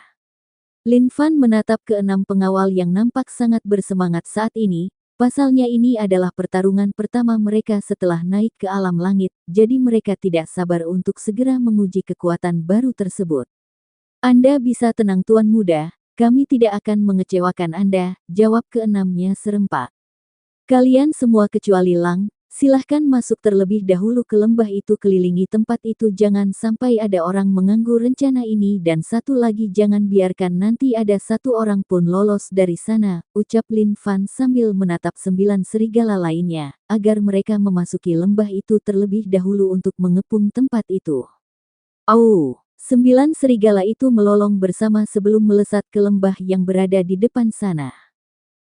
Lin Fan menatap keenam pengawal yang nampak sangat bersemangat saat ini, pasalnya ini adalah pertarungan pertama mereka setelah naik ke alam langit, jadi mereka tidak sabar untuk segera menguji kekuatan baru tersebut. Anda bisa tenang Tuan Muda, kami tidak akan mengecewakan Anda, jawab keenamnya serempak. Kalian semua kecuali Lang, silahkan masuk terlebih dahulu ke lembah itu, kelilingi tempat itu, jangan sampai ada orang mengganggu rencana ini, dan satu lagi jangan biarkan nanti ada satu orang pun lolos dari sana, ucap Lin Fan sambil menatap 9 serigala lainnya, agar mereka memasuki lembah itu terlebih dahulu untuk mengepung tempat itu. Au! 9 serigala itu melolong bersama sebelum melesat ke lembah yang berada di depan sana.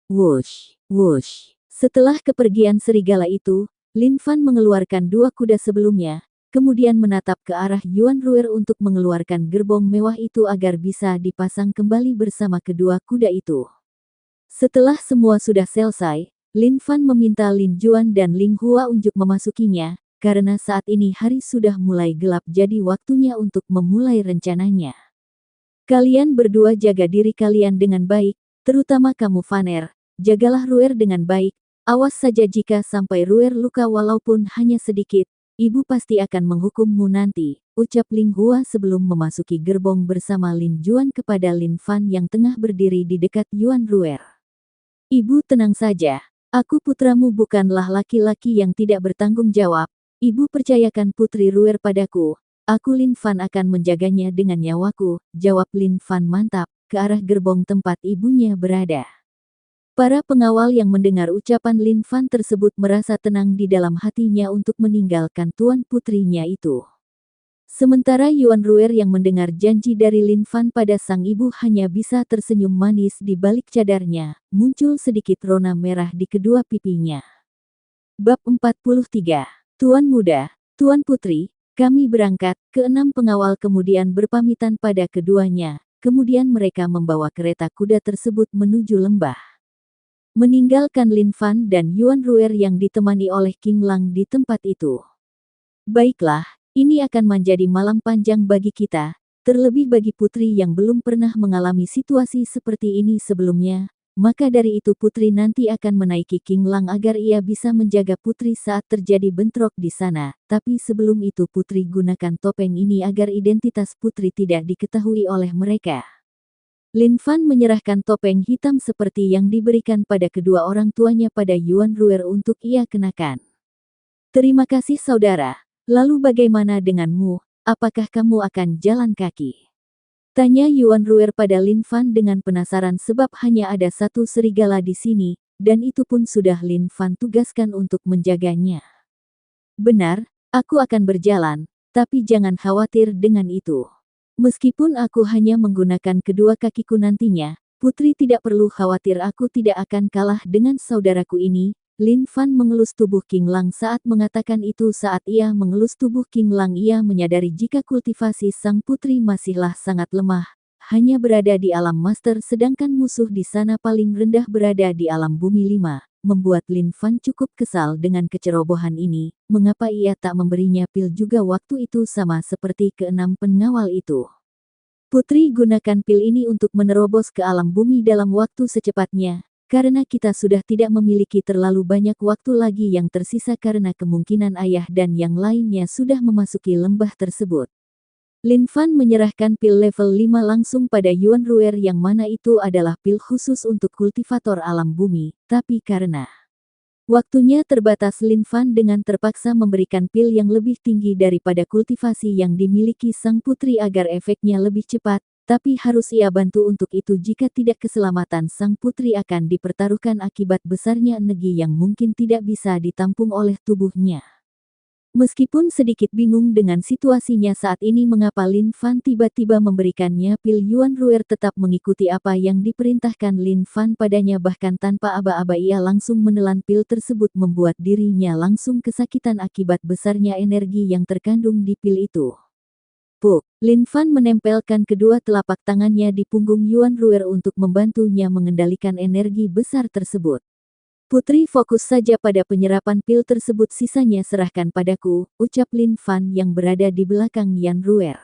Wush, wush. Setelah kepergian serigala itu, Lin Fan mengeluarkan 2 kuda sebelumnya, kemudian menatap ke arah Yuan Ruer untuk mengeluarkan gerbong mewah itu agar bisa dipasang kembali bersama kedua kuda itu. Setelah semua sudah selesai, Lin Fan meminta Lin Juan dan Ling Hua untuk memasukinya, karena saat ini hari sudah mulai gelap jadi waktunya untuk memulai rencananya. Kalian berdua jaga diri kalian dengan baik, terutama kamu Vaner, jagalah Ruer dengan baik, awas saja jika sampai Ruer luka walaupun hanya sedikit, ibu pasti akan menghukummu nanti, ucap Ling Hua sebelum memasuki gerbong bersama Lin Juan kepada Lin Fan yang tengah berdiri di dekat Yuan Ruer. Ibu tenang saja, aku putramu bukanlah laki-laki yang tidak bertanggung jawab, ibu percayakan putri Ruer padaku. Aku Lin Fan akan menjaganya dengan nyawaku, jawab Lin Fan mantap, ke arah gerbong tempat ibunya berada. Para pengawal yang mendengar ucapan Lin Fan tersebut merasa tenang di dalam hatinya untuk meninggalkan tuan putrinya itu. Sementara Yuan Ruer yang mendengar janji dari Lin Fan pada sang ibu hanya bisa tersenyum manis di balik cadarnya, muncul sedikit rona merah di kedua pipinya. Bab 43. Tuan Muda, Tuan Putri, kami berangkat. Keenam pengawal kemudian berpamitan pada keduanya, kemudian mereka membawa kereta kuda tersebut menuju lembah. Meninggalkan Lin Fan dan Yuan Ruer yang ditemani oleh King Lang di tempat itu. Baiklah, ini akan menjadi malam panjang bagi kita, terlebih bagi putri yang belum pernah mengalami situasi seperti ini sebelumnya. Maka dari itu putri nanti akan menaiki King Lang agar ia bisa menjaga putri saat terjadi bentrok di sana. Tapi sebelum itu putri gunakan topeng ini agar identitas putri tidak diketahui oleh mereka. Lin Fan menyerahkan topeng hitam seperti yang diberikan pada kedua orang tuanya pada Yuan Ruer untuk ia kenakan. Terima kasih saudara, lalu bagaimana denganmu, apakah kamu akan jalan kaki? Tanya Yuan Ruer pada Lin Fan dengan penasaran sebab hanya ada satu serigala di sini, dan itu pun sudah Lin Fan tugaskan untuk menjaganya. Benar, aku akan berjalan, tapi jangan khawatir dengan itu. Meskipun aku hanya menggunakan kedua kakiku nantinya, putri tidak perlu khawatir aku tidak akan kalah dengan saudaraku ini. Lin Fan mengelus tubuh King Lang saat mengatakan itu. Saat ia mengelus tubuh King Lang ia menyadari jika kultivasi sang putri masihlah sangat lemah, hanya berada di alam master sedangkan musuh di sana paling rendah berada di alam bumi 5, membuat Lin Fan cukup kesal dengan kecerobohan ini, mengapa ia tak memberinya pil juga waktu itu sama seperti keenam pengawal itu. Putri gunakan pil ini untuk menerobos ke alam bumi dalam waktu secepatnya. Karena kita sudah tidak memiliki terlalu banyak waktu lagi yang tersisa karena kemungkinan ayah dan yang lainnya sudah memasuki lembah tersebut. Lin Fan menyerahkan pil level 5 langsung pada Yuan Ruer yang mana itu adalah pil khusus untuk kultivator alam bumi, tapi karena waktunya terbatas Lin Fan dengan terpaksa memberikan pil yang lebih tinggi daripada kultivasi yang dimiliki sang putri agar efeknya lebih cepat. Tapi harus ia bantu untuk itu jika tidak keselamatan sang putri akan dipertaruhkan akibat besarnya energi yang mungkin tidak bisa ditampung oleh tubuhnya. Meskipun sedikit bingung dengan situasinya saat ini mengapa Lin Fan tiba-tiba memberikannya pil, Yuan Ruer tetap mengikuti apa yang diperintahkan Lin Fan padanya bahkan tanpa aba-aba ia langsung menelan pil tersebut membuat dirinya langsung kesakitan akibat besarnya energi yang terkandung di pil itu. Puk, Lin Fan menempelkan kedua telapak tangannya di punggung Yuan Ruer untuk membantunya mengendalikan energi besar tersebut. Putri fokus saja pada penyerapan pil tersebut, sisanya serahkan padaku, ucap Lin Fan yang berada di belakang Yuan Ruer.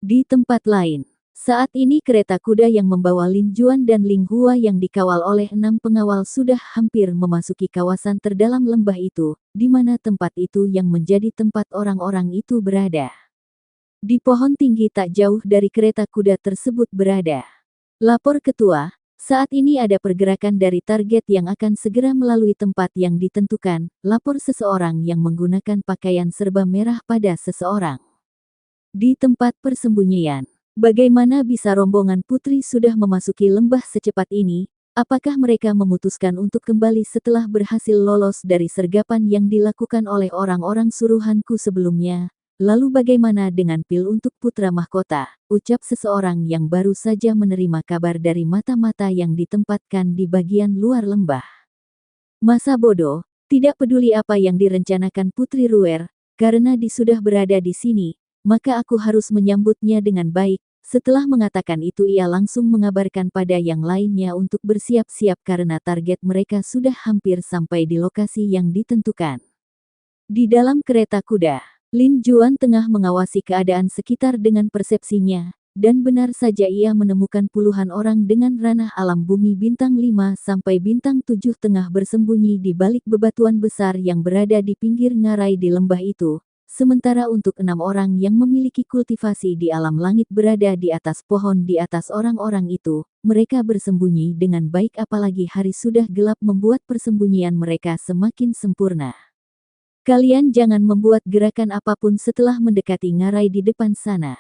Di tempat lain, saat ini kereta kuda yang membawa Lin Juan dan Ling Hua yang dikawal oleh 6 pengawal sudah hampir memasuki kawasan terdalam lembah itu, di mana tempat itu yang menjadi tempat orang-orang itu berada. Di pohon tinggi tak jauh dari kereta kuda tersebut berada. Lapor ketua, saat ini ada pergerakan dari target yang akan segera melalui tempat yang ditentukan, lapor seseorang yang menggunakan pakaian serba merah pada seseorang. Di tempat persembunyian, bagaimana bisa rombongan putri sudah memasuki lembah secepat ini? Apakah mereka memutuskan untuk kembali setelah berhasil lolos dari sergapan yang dilakukan oleh orang-orang suruhanku sebelumnya? Lalu bagaimana dengan pil untuk putra mahkota, ucap seseorang yang baru saja menerima kabar dari mata-mata yang ditempatkan di bagian luar lembah. Masa bodoh, tidak peduli apa yang direncanakan Putri Ruer, karena dia sudah berada di sini, maka aku harus menyambutnya dengan baik, Setelah mengatakan itu ia langsung mengabarkan pada yang lainnya untuk bersiap-siap karena target mereka sudah hampir sampai di lokasi yang ditentukan. Di dalam kereta kuda, Lin Juan tengah mengawasi keadaan sekitar dengan persepsinya, dan benar saja ia menemukan puluhan orang dengan ranah alam bumi bintang 5 sampai bintang 7 tengah bersembunyi di balik bebatuan besar yang berada di pinggir ngarai di lembah itu. Sementara untuk 6 orang yang memiliki kultivasi di alam langit berada di atas pohon di atas orang-orang itu, mereka bersembunyi dengan baik apalagi hari sudah gelap membuat persembunyian mereka semakin sempurna. Kalian jangan membuat gerakan apapun setelah mendekati ngarai di depan sana.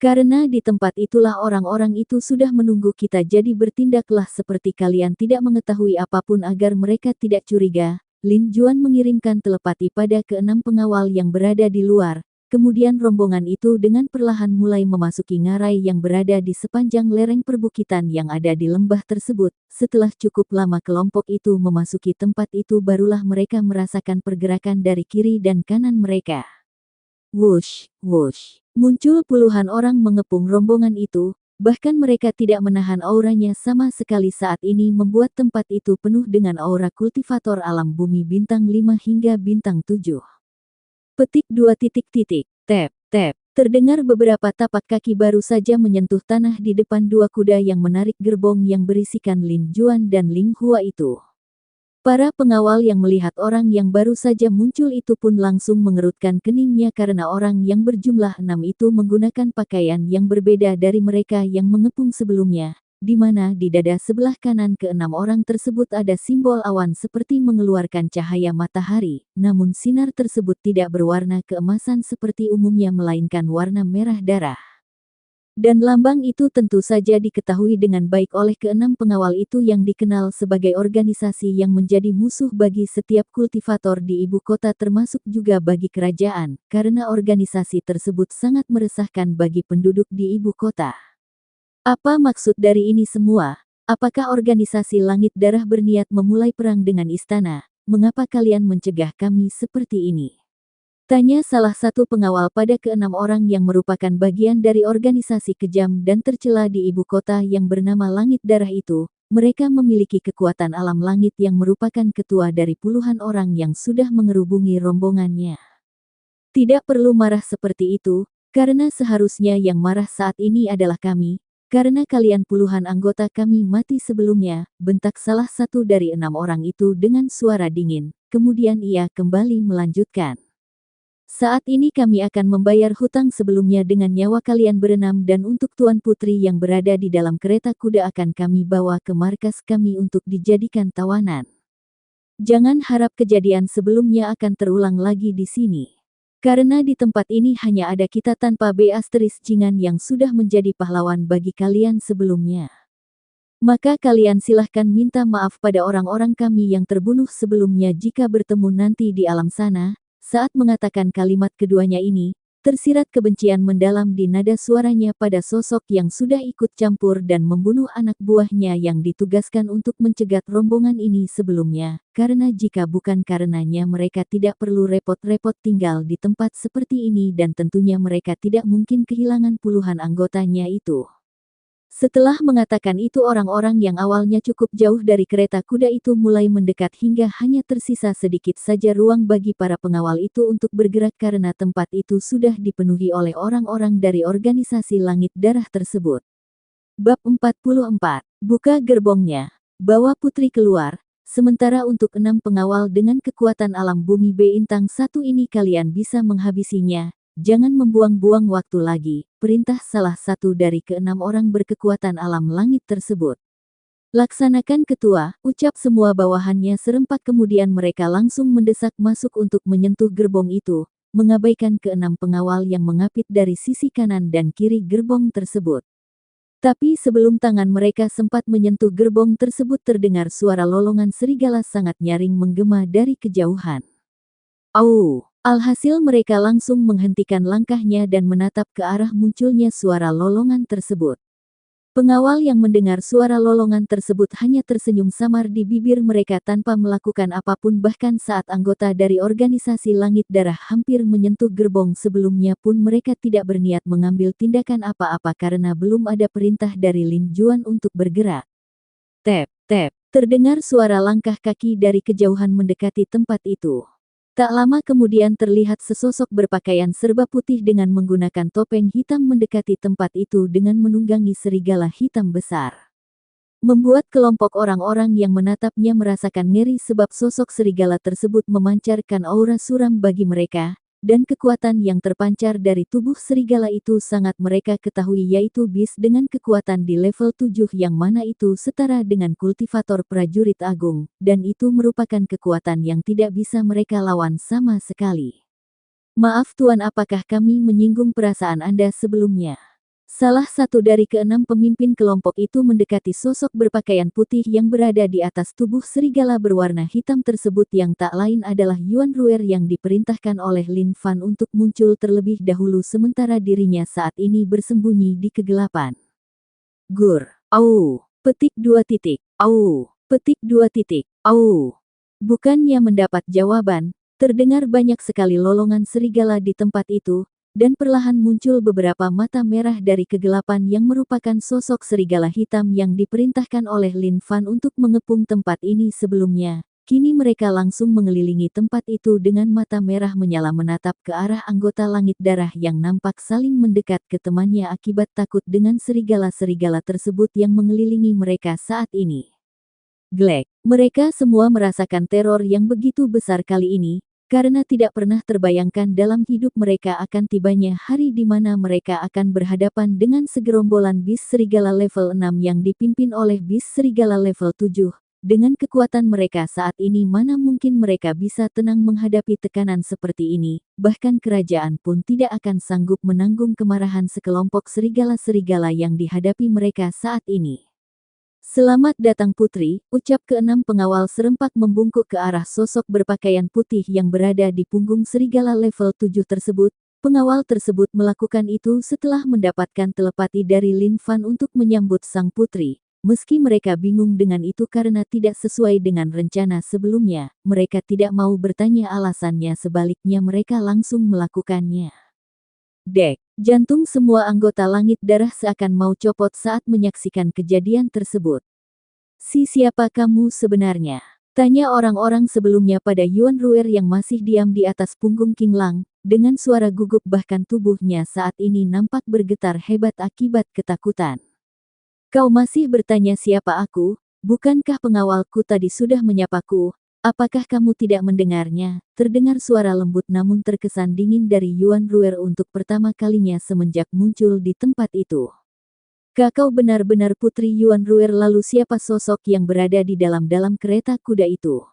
Karena di tempat itulah orang-orang itu sudah menunggu kita jadi bertindaklah seperti kalian tidak mengetahui apapun agar mereka tidak curiga. Lin Juan mengirimkan telepati pada keenam pengawal yang berada di luar. Kemudian rombongan itu dengan perlahan mulai memasuki ngarai yang berada di sepanjang lereng perbukitan yang ada di lembah tersebut. Setelah cukup lama kelompok itu memasuki tempat itu barulah mereka merasakan pergerakan dari kiri dan kanan mereka. Wush, wush. Muncul puluhan orang mengepung rombongan itu, bahkan mereka tidak menahan auranya sama sekali saat ini membuat tempat itu penuh dengan aura kultivator alam bumi bintang 5 hingga bintang 7. Petik 2 titik titik, tap, tap. Terdengar beberapa tapak kaki baru saja menyentuh tanah di depan dua kuda yang menarik gerbong yang berisikan Lin Juan dan Ling Hua itu. Para pengawal yang melihat orang yang baru saja muncul itu pun langsung mengerutkan keningnya karena orang yang berjumlah 6 itu menggunakan pakaian yang berbeda dari mereka yang mengepung sebelumnya, di mana di dada sebelah kanan ke-6 orang tersebut ada simbol awan seperti mengeluarkan cahaya matahari, namun sinar tersebut tidak berwarna keemasan seperti umumnya melainkan warna merah darah. Dan lambang itu tentu saja diketahui dengan baik oleh ke-6 pengawal itu yang dikenal sebagai organisasi yang menjadi musuh bagi setiap kultivator di ibu kota termasuk juga bagi kerajaan, karena organisasi tersebut sangat meresahkan bagi penduduk di ibu kota. Apa maksud dari ini semua? Apakah organisasi Langit Darah berniat memulai perang dengan istana? Mengapa kalian mencegah kami seperti ini? Tanya salah satu pengawal pada ke-6 orang yang merupakan bagian dari organisasi kejam dan tercela di ibu kota yang bernama Langit Darah itu. Mereka memiliki kekuatan alam langit yang merupakan ketua dari puluhan orang yang sudah mengerubungi rombongannya. Tidak perlu marah seperti itu, karena seharusnya yang marah saat ini adalah kami, karena kalian puluhan anggota kami mati sebelumnya, bentak salah satu dari 6 orang itu dengan suara dingin. Kemudian ia kembali melanjutkan. Saat ini kami akan membayar hutang sebelumnya dengan nyawa kalian berenam dan untuk Tuan Putri yang berada di dalam kereta kuda akan kami bawa ke markas kami untuk dijadikan tawanan. Jangan harap kejadian sebelumnya akan terulang lagi di sini. Karena di tempat ini hanya ada kita tanpa Beatrice Jingan yang sudah menjadi pahlawan bagi kalian sebelumnya. Maka kalian silahkan minta maaf pada orang-orang kami yang terbunuh sebelumnya jika bertemu nanti di alam sana. Saat mengatakan kalimat keduanya ini, tersirat kebencian mendalam di nada suaranya pada sosok yang sudah ikut campur dan membunuh anak buahnya yang ditugaskan untuk mencegat rombongan ini sebelumnya, karena jika bukan karenanya mereka tidak perlu repot-repot tinggal di tempat seperti ini dan tentunya mereka tidak mungkin kehilangan puluhan anggotanya itu. Setelah mengatakan itu orang-orang yang awalnya cukup jauh dari kereta kuda itu mulai mendekat hingga hanya tersisa sedikit saja ruang bagi para pengawal itu untuk bergerak karena tempat itu sudah dipenuhi oleh orang-orang dari organisasi Langit Darah tersebut. Bab 44. Buka gerbongnya. Bawa putri keluar. Sementara untuk 6 pengawal dengan kekuatan alam bumi bintang 1 ini kalian bisa menghabisinya. Jangan membuang-buang waktu lagi, perintah salah satu dari ke-6 orang berkekuatan alam langit tersebut. Laksanakan ketua, ucap semua bawahannya serempak kemudian mereka langsung mendesak masuk untuk menyentuh gerbong itu, mengabaikan ke-6 pengawal yang mengapit dari sisi kanan dan kiri gerbong tersebut. Tapi sebelum tangan mereka sempat menyentuh gerbong tersebut terdengar suara lolongan serigala sangat nyaring menggema dari kejauhan. Au! Alhasil mereka langsung menghentikan langkahnya dan menatap ke arah munculnya suara lolongan tersebut. Pengawal yang mendengar suara lolongan tersebut hanya tersenyum samar di bibir mereka tanpa melakukan apapun, bahkan saat anggota dari organisasi Langit Darah hampir menyentuh gerbong sebelumnya pun mereka tidak berniat mengambil tindakan apa-apa karena belum ada perintah dari Lin Juan untuk bergerak. Tap, tap, terdengar suara langkah kaki dari kejauhan mendekati tempat itu. Tak lama kemudian terlihat sesosok berpakaian serba putih dengan menggunakan topeng hitam mendekati tempat itu dengan menunggangi serigala hitam besar. Membuat kelompok orang-orang yang menatapnya merasakan ngeri sebab sosok serigala tersebut memancarkan aura suram bagi mereka, dan kekuatan yang terpancar dari tubuh serigala itu sangat mereka ketahui, yaitu bis dengan kekuatan di level 7 yang mana itu setara dengan kultivator prajurit agung, dan itu merupakan kekuatan yang tidak bisa mereka lawan sama sekali. Maaf Tuan, apakah kami menyinggung perasaan Anda sebelumnya? Salah satu dari keenam pemimpin kelompok itu mendekati sosok berpakaian putih yang berada di atas tubuh serigala berwarna hitam tersebut yang tak lain adalah Yuan Ruer yang diperintahkan oleh Lin Fan untuk muncul terlebih dahulu sementara dirinya saat ini bersembunyi di kegelapan. Gur, au, petik 2 titik, au, petik 2 titik, au. Bukannya mendapat jawaban, terdengar banyak sekali lolongan serigala di tempat itu, dan perlahan muncul beberapa mata merah dari kegelapan yang merupakan sosok serigala hitam yang diperintahkan oleh Lin Fan untuk mengepung tempat ini sebelumnya. Kini mereka langsung mengelilingi tempat itu dengan mata merah menyala menatap ke arah anggota Langit Darah yang nampak saling mendekat ke temannya akibat takut dengan serigala-serigala tersebut yang mengelilingi mereka saat ini. Glek, mereka semua merasakan teror yang begitu besar kali ini, karena tidak pernah terbayangkan dalam hidup mereka akan tibanya hari di mana mereka akan berhadapan dengan segerombolan bis serigala level 6 yang dipimpin oleh bis serigala level 7. Dengan kekuatan mereka saat ini mana mungkin mereka bisa tenang menghadapi tekanan seperti ini, bahkan kerajaan pun tidak akan sanggup menanggung kemarahan sekelompok serigala-serigala yang dihadapi mereka saat ini. Selamat datang Putri, ucap keenam pengawal serempak membungkuk ke arah sosok berpakaian putih yang berada di punggung serigala level 7 tersebut. Pengawal tersebut melakukan itu setelah mendapatkan telepati dari Lin Fan untuk menyambut sang putri. Meski mereka bingung dengan itu karena tidak sesuai dengan rencana sebelumnya, mereka tidak mau bertanya alasannya, sebaliknya mereka langsung melakukannya. Dek, jantung semua anggota Langit Darah seakan mau copot saat menyaksikan kejadian tersebut. Siapa kamu sebenarnya? Tanya orang-orang sebelumnya pada Yuan Ruer yang masih diam di atas punggung King Lang, dengan suara gugup bahkan tubuhnya saat ini nampak bergetar hebat akibat ketakutan. Kau masih bertanya siapa aku? Bukankah pengawalku tadi sudah menyapaku? Apakah kamu tidak mendengarnya? Terdengar suara lembut namun terkesan dingin dari Yuan Ruer untuk pertama kalinya semenjak muncul di tempat itu. Kau benar-benar Putri Yuan Ruer, lalu siapa sosok yang berada di dalam kereta kuda itu?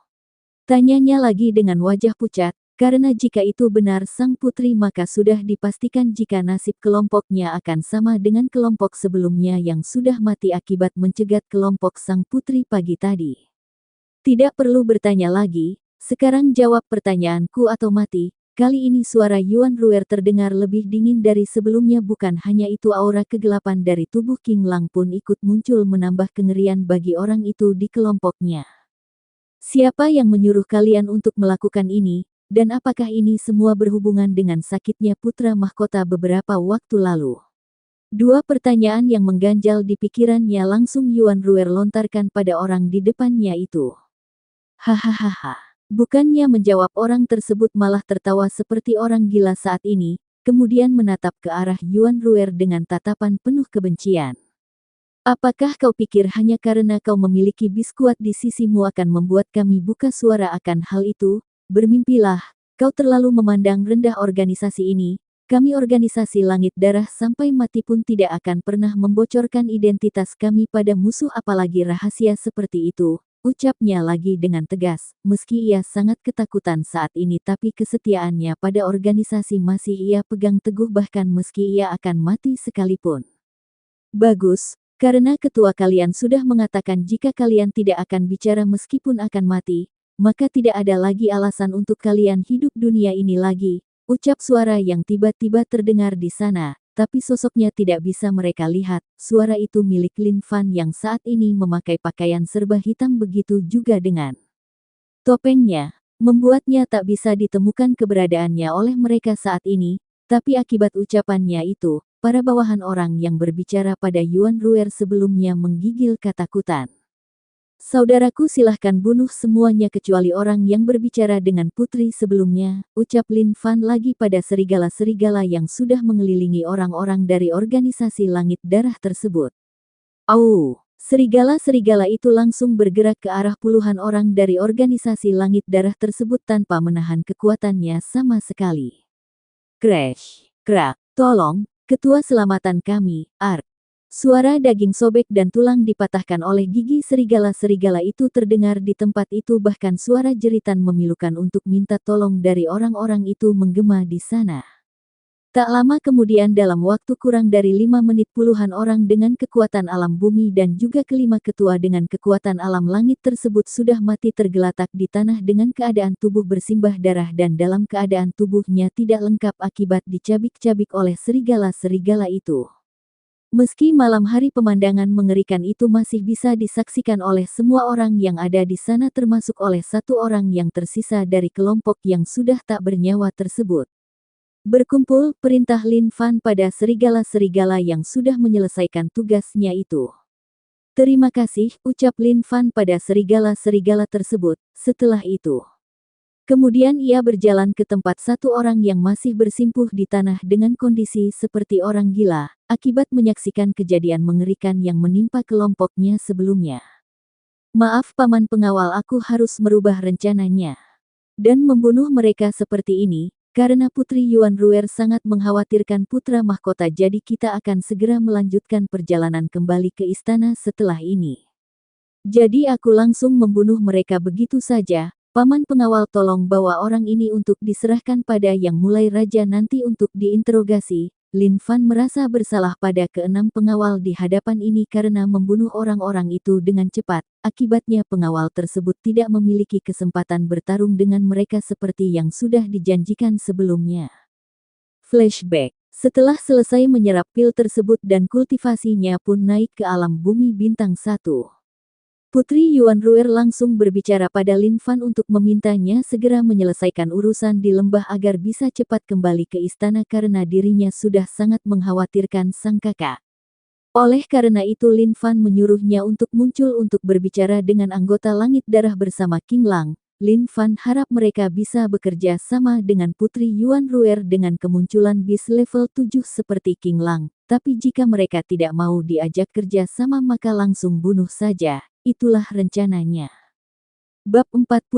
Tanyanya lagi dengan wajah pucat, karena jika itu benar sang putri maka sudah dipastikan jika nasib kelompoknya akan sama dengan kelompok sebelumnya yang sudah mati akibat mencegat kelompok sang putri pagi tadi. Tidak perlu bertanya lagi, sekarang jawab pertanyaanku atau mati. Kali ini suara Yuan Ruer terdengar lebih dingin dari sebelumnya, bukan hanya itu aura kegelapan dari tubuh King Lang pun ikut muncul menambah kengerian bagi orang itu di kelompoknya. Siapa yang menyuruh kalian untuk melakukan ini, dan apakah ini semua berhubungan dengan sakitnya putra mahkota beberapa waktu lalu? Dua pertanyaan yang mengganjal di pikirannya langsung Yuan Ruer lontarkan pada orang di depannya itu. Hahaha. Bukannya menjawab, orang tersebut malah tertawa seperti orang gila saat ini, kemudian menatap ke arah Yuan Ruer dengan tatapan penuh kebencian. Apakah kau pikir hanya karena kau memiliki bis kuat di sisimu akan membuat kami buka suara akan hal itu? Bermimpilah, kau terlalu memandang rendah organisasi ini. Kami organisasi Langit Darah sampai mati pun tidak akan pernah membocorkan identitas kami pada musuh, apalagi rahasia seperti itu. Ucapnya lagi dengan tegas, meski ia sangat ketakutan saat ini tapi kesetiaannya pada organisasi masih ia pegang teguh bahkan meski ia akan mati sekalipun. Bagus, karena ketua kalian sudah mengatakan jika kalian tidak akan bicara meskipun akan mati, maka tidak ada lagi alasan untuk kalian hidup dunia ini lagi, ucap suara yang tiba-tiba terdengar di sana. tapi sosoknya tidak bisa mereka lihat. Suara itu milik Lin Fan yang saat ini memakai pakaian serba hitam, begitu juga dengan topengnya, membuatnya tak bisa ditemukan keberadaannya oleh mereka saat ini. Tapi akibat ucapannya itu, para bawahan orang yang berbicara pada Yuan Ruer sebelumnya menggigil ketakutan. Saudaraku, silahkan bunuh semuanya kecuali orang yang berbicara dengan putri sebelumnya, ucap Lin Fan lagi pada serigala-serigala yang sudah mengelilingi orang-orang dari organisasi Langit Darah tersebut. Au! Serigala-serigala itu langsung bergerak ke arah puluhan orang dari organisasi Langit Darah tersebut tanpa menahan kekuatannya sama sekali. Crash! Krak! Tolong, ketua selamatan kami, Ark. Suara daging sobek dan tulang dipatahkan oleh gigi serigala-serigala itu terdengar di tempat itu, bahkan suara jeritan memilukan untuk minta tolong dari orang-orang itu menggema di sana. Tak lama kemudian, dalam waktu kurang dari 5 menit, puluhan orang dengan kekuatan alam bumi dan juga kelima ketua dengan kekuatan alam langit tersebut sudah mati tergeletak di tanah dengan keadaan tubuh bersimbah darah dan dalam keadaan tubuhnya tidak lengkap akibat dicabik-cabik oleh serigala-serigala itu. Meski malam hari pemandangan mengerikan itu masih bisa disaksikan oleh semua orang yang ada di sana, termasuk oleh satu orang yang tersisa dari kelompok yang sudah tak bernyawa tersebut. Berkumpul, perintah Lin Fan pada serigala-serigala yang sudah menyelesaikan tugasnya itu. Terima kasih, ucap Lin Fan pada serigala-serigala tersebut. Setelah itu, kemudian ia berjalan ke tempat satu orang yang masih bersimpuh di tanah dengan kondisi seperti orang gila, akibat menyaksikan kejadian mengerikan yang menimpa kelompoknya sebelumnya. Maaf paman pengawal, aku harus merubah rencananya dan membunuh mereka seperti ini. Karena Putri Yuan Ruer sangat mengkhawatirkan putra mahkota, jadi kita akan segera melanjutkan perjalanan kembali ke istana setelah ini. Jadi aku langsung membunuh mereka begitu saja. Paman pengawal, tolong bawa orang ini untuk diserahkan pada yang mulai raja nanti untuk diinterogasi. Lin Fan merasa bersalah pada keenam pengawal di hadapan ini karena membunuh orang-orang itu dengan cepat. Akibatnya pengawal tersebut tidak memiliki kesempatan bertarung dengan mereka seperti yang sudah dijanjikan sebelumnya. Flashback. Setelah selesai menyerap pil tersebut dan kultivasinya pun naik ke alam bumi bintang 1. Putri Yuan Ruer langsung berbicara pada Lin Fan untuk memintanya segera menyelesaikan urusan di lembah agar bisa cepat kembali ke istana karena dirinya sudah sangat mengkhawatirkan sang kakak. Oleh karena itu Lin Fan menyuruhnya untuk muncul untuk berbicara dengan anggota Langit Darah bersama King Lang. Lin Fan harap mereka bisa bekerja sama dengan Putri Yuan Ruer dengan kemunculan bis level 7 seperti King Lang. Tapi jika mereka tidak mau diajak kerja sama maka langsung bunuh saja. Itulah rencananya. Bab 45.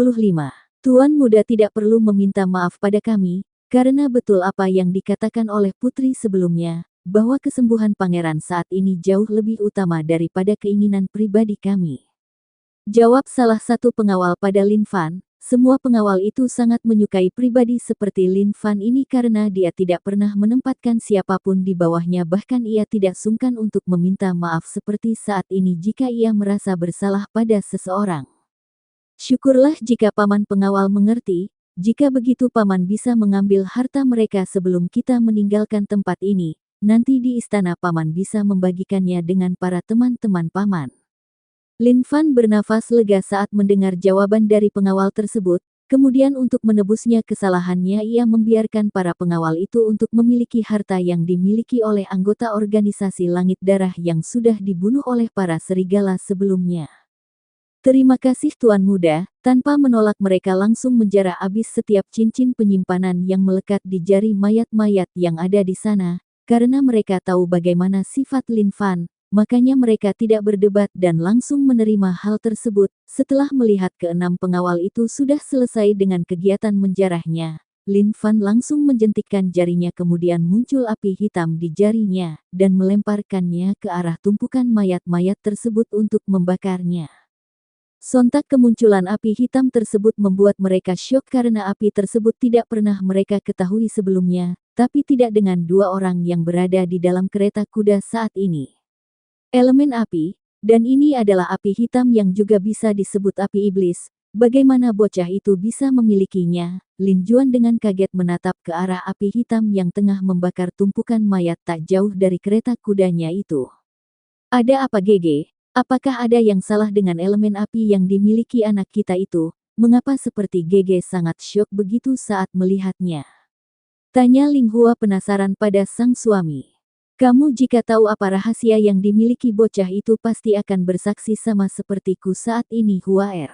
Tuan muda tidak perlu meminta maaf pada kami, karena betul apa yang dikatakan oleh putri sebelumnya, bahwa kesembuhan pangeran saat ini jauh lebih utama daripada keinginan pribadi kami. Jawab salah satu pengawal pada Lin Fan. Semua pengawal itu sangat menyukai pribadi seperti Lin Fan ini karena dia tidak pernah menempatkan siapapun di bawahnya, bahkan ia tidak sungkan untuk meminta maaf seperti saat ini jika ia merasa bersalah pada seseorang. Syukurlah jika paman pengawal mengerti, jika begitu paman bisa mengambil harta mereka sebelum kita meninggalkan tempat ini, nanti di istana paman bisa membagikannya dengan para teman-teman paman. Lin Fan bernafas lega saat mendengar jawaban dari pengawal tersebut, kemudian untuk menebusnya kesalahannya ia membiarkan para pengawal itu untuk memiliki harta yang dimiliki oleh anggota organisasi Langit Darah yang sudah dibunuh oleh para serigala sebelumnya. Terima kasih Tuan Muda, tanpa menolak mereka langsung menjarah habis setiap cincin penyimpanan yang melekat di jari mayat-mayat yang ada di sana, karena mereka tahu bagaimana sifat Lin Fan. Makanya mereka tidak berdebat dan langsung menerima hal tersebut. Setelah melihat keenam pengawal itu sudah selesai dengan kegiatan menjarahnya, Lin Fan langsung menjentikkan jarinya, kemudian muncul api hitam di jarinya, dan melemparkannya ke arah tumpukan mayat-mayat tersebut untuk membakarnya. Sontak kemunculan api hitam tersebut membuat mereka syok karena api tersebut tidak pernah mereka ketahui sebelumnya, tapi tidak dengan dua orang yang berada di dalam kereta kuda saat ini. Elemen api, dan ini adalah api hitam yang juga bisa disebut api iblis, Bagaimana bocah itu bisa memilikinya? Lin Juan dengan kaget menatap ke arah api hitam yang tengah membakar tumpukan mayat tak jauh dari kereta kudanya itu. Ada apa Gege? Apakah ada yang salah dengan elemen api yang dimiliki anak kita itu? Mengapa seperti Gege sangat syok begitu saat melihatnya? Tanya Ling Hua penasaran pada sang suami. Kamu jika tahu apa rahasia yang dimiliki bocah itu pasti akan bersaksi sama sepertiku saat ini Huaer.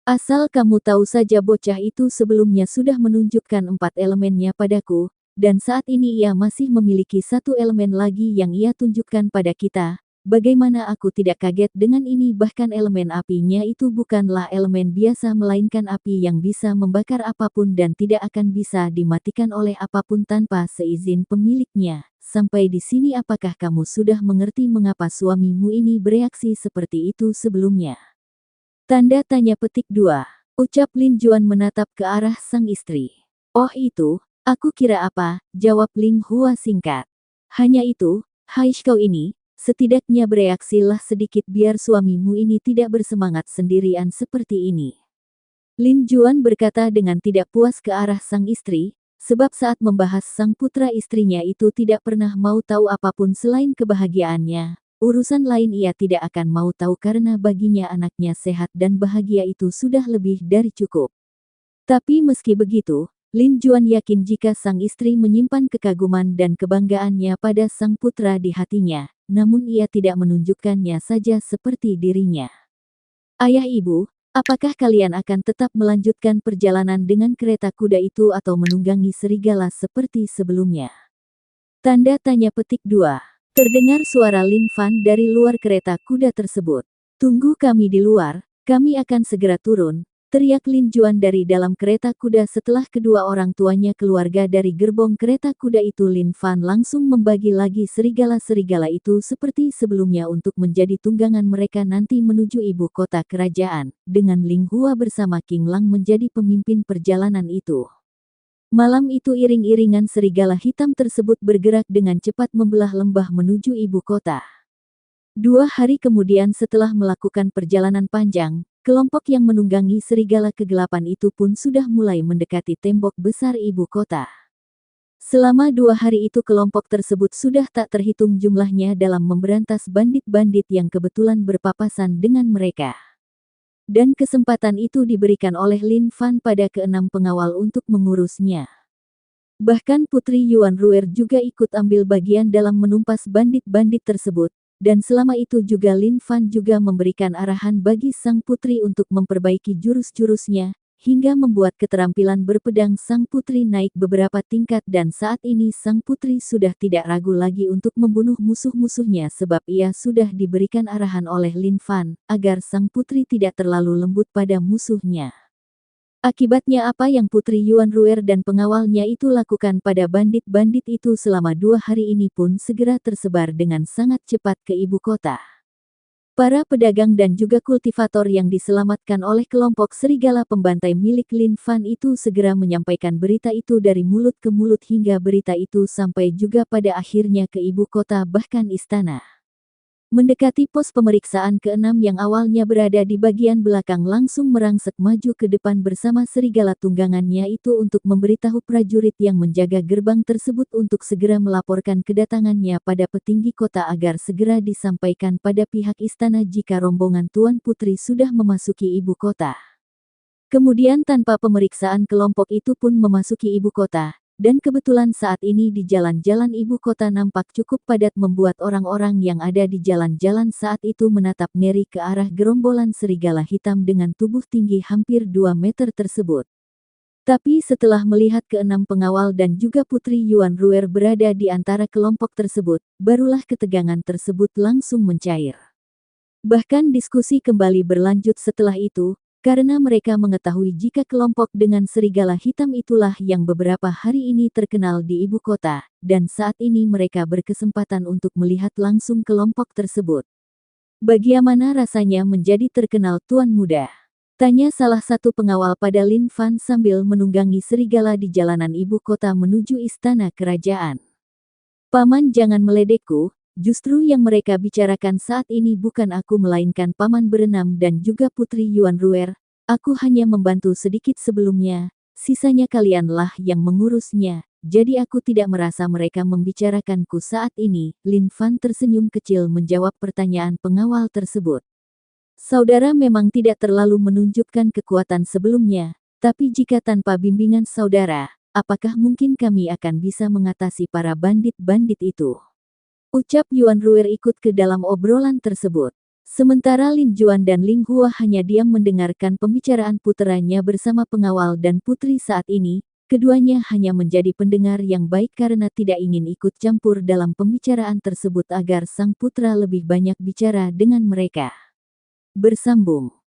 Asal kamu tahu saja bocah itu sebelumnya sudah menunjukkan 4 elemennya padaku, dan saat ini ia masih memiliki satu elemen lagi yang ia tunjukkan pada kita. Bagaimana aku tidak kaget dengan ini, bahkan elemen apinya itu bukanlah elemen biasa melainkan api yang bisa membakar apapun dan tidak akan bisa dimatikan oleh apapun tanpa seizin pemiliknya. Sampai di sini apakah kamu sudah mengerti mengapa suamimu ini bereaksi seperti itu sebelumnya? Tanda tanya petik 2. Ucap Lin Juan menatap ke arah sang istri. Oh itu, aku kira apa, jawab Ling Hua singkat. Hanya itu, hai kau ini, setidaknya bereaksilah sedikit biar suamimu ini tidak bersemangat sendirian seperti ini. Lin Juan berkata dengan tidak puas ke arah sang istri, sebab saat membahas sang putra istrinya itu tidak pernah mau tahu apapun selain kebahagiaannya. Urusan lain ia tidak akan mau tahu karena baginya anaknya sehat dan bahagia itu sudah lebih dari cukup. Tapi meski begitu, Lin Juan yakin jika sang istri menyimpan kekaguman dan kebanggaannya pada sang putra di hatinya, namun ia tidak menunjukkannya saja seperti dirinya. Ayah ibu, apakah kalian akan tetap melanjutkan perjalanan dengan kereta kuda itu atau menunggangi serigala seperti sebelumnya? Tanda tanya petik 2. Terdengar suara Lin Fan dari luar kereta kuda tersebut. Tunggu kami di luar, kami akan segera turun, teriak Lin Juan dari dalam kereta kuda setelah kedua orang tuanya keluarga dari gerbong kereta kuda itu. Lin Fan langsung membagi lagi serigala-serigala itu seperti sebelumnya untuk menjadi tunggangan mereka nanti menuju ibu kota kerajaan, dengan Ling Hua bersama King Lang menjadi pemimpin perjalanan itu. Malam itu iring-iringan serigala hitam tersebut bergerak dengan cepat membelah lembah menuju ibu kota. 2 hari kemudian setelah melakukan perjalanan panjang, kelompok yang menunggangi serigala kegelapan itu pun sudah mulai mendekati tembok besar ibu kota. Selama 2 hari itu kelompok tersebut sudah tak terhitung jumlahnya dalam memberantas bandit-bandit yang kebetulan berpapasan dengan mereka. Dan kesempatan itu diberikan oleh Lin Fan pada ke-6 pengawal untuk mengurusnya. Bahkan Putri Yuan Ruer juga ikut ambil bagian dalam menumpas bandit-bandit tersebut, dan selama itu juga Lin Fan juga memberikan arahan bagi sang putri untuk memperbaiki jurus-jurusnya, hingga membuat keterampilan berpedang sang putri naik beberapa tingkat dan saat ini sang putri sudah tidak ragu lagi untuk membunuh musuh-musuhnya sebab ia sudah diberikan arahan oleh Lin Fan, agar sang putri tidak terlalu lembut pada musuhnya. Akibatnya apa yang Putri Yuan Ruer dan pengawalnya itu lakukan pada bandit-bandit itu selama 2 hari ini pun segera tersebar dengan sangat cepat ke ibu kota. Para pedagang dan juga kultivator yang diselamatkan oleh kelompok serigala pembantai milik Lin Fan itu segera menyampaikan berita itu dari mulut ke mulut hingga berita itu sampai juga pada akhirnya ke ibu kota bahkan istana. Mendekati pos pemeriksaan ke-6 yang awalnya berada di bagian belakang langsung merangsek maju ke depan bersama serigala tunggangannya itu untuk memberitahu prajurit yang menjaga gerbang tersebut untuk segera melaporkan kedatangannya pada petinggi kota agar segera disampaikan pada pihak istana jika rombongan Tuan Putri sudah memasuki ibu kota. Kemudian tanpa pemeriksaan kelompok itu pun memasuki ibu kota. Dan kebetulan saat ini di jalan-jalan ibu kota nampak cukup padat membuat orang-orang yang ada di jalan-jalan saat itu menatap ngeri ke arah gerombolan serigala hitam dengan tubuh tinggi hampir 2 meter tersebut. Tapi setelah melihat ke-6 pengawal dan juga Putri Yuan Ruer berada di antara kelompok tersebut, barulah ketegangan tersebut langsung mencair. Bahkan diskusi kembali berlanjut setelah itu, karena mereka mengetahui jika kelompok dengan serigala hitam itulah yang beberapa hari ini terkenal di ibu kota, dan saat ini mereka berkesempatan untuk melihat langsung kelompok tersebut. Bagaimana rasanya menjadi terkenal tuan muda? Tanya salah satu pengawal pada Lin Fan sambil menunggangi serigala di jalanan ibu kota menuju istana kerajaan. Paman jangan meledekku. Justru yang mereka bicarakan saat ini bukan aku melainkan Paman Berenam dan juga Putri Yuan Ruer. Aku hanya membantu sedikit sebelumnya, sisanya kalianlah yang mengurusnya, jadi aku tidak merasa mereka membicarakanku saat ini. Lin Fan tersenyum kecil menjawab pertanyaan pengawal tersebut. Saudara memang tidak terlalu menunjukkan kekuatan sebelumnya, tapi jika tanpa bimbingan saudara, apakah mungkin kami akan bisa mengatasi para bandit-bandit itu? Ucap Yuan Ruer ikut ke dalam obrolan tersebut. Sementara Lin Juan dan Ling Hua hanya diam mendengarkan pembicaraan puteranya bersama pengawal dan putri saat ini, keduanya hanya menjadi pendengar yang baik karena tidak ingin ikut campur dalam pembicaraan tersebut agar sang putra lebih banyak bicara dengan mereka. Bersambung.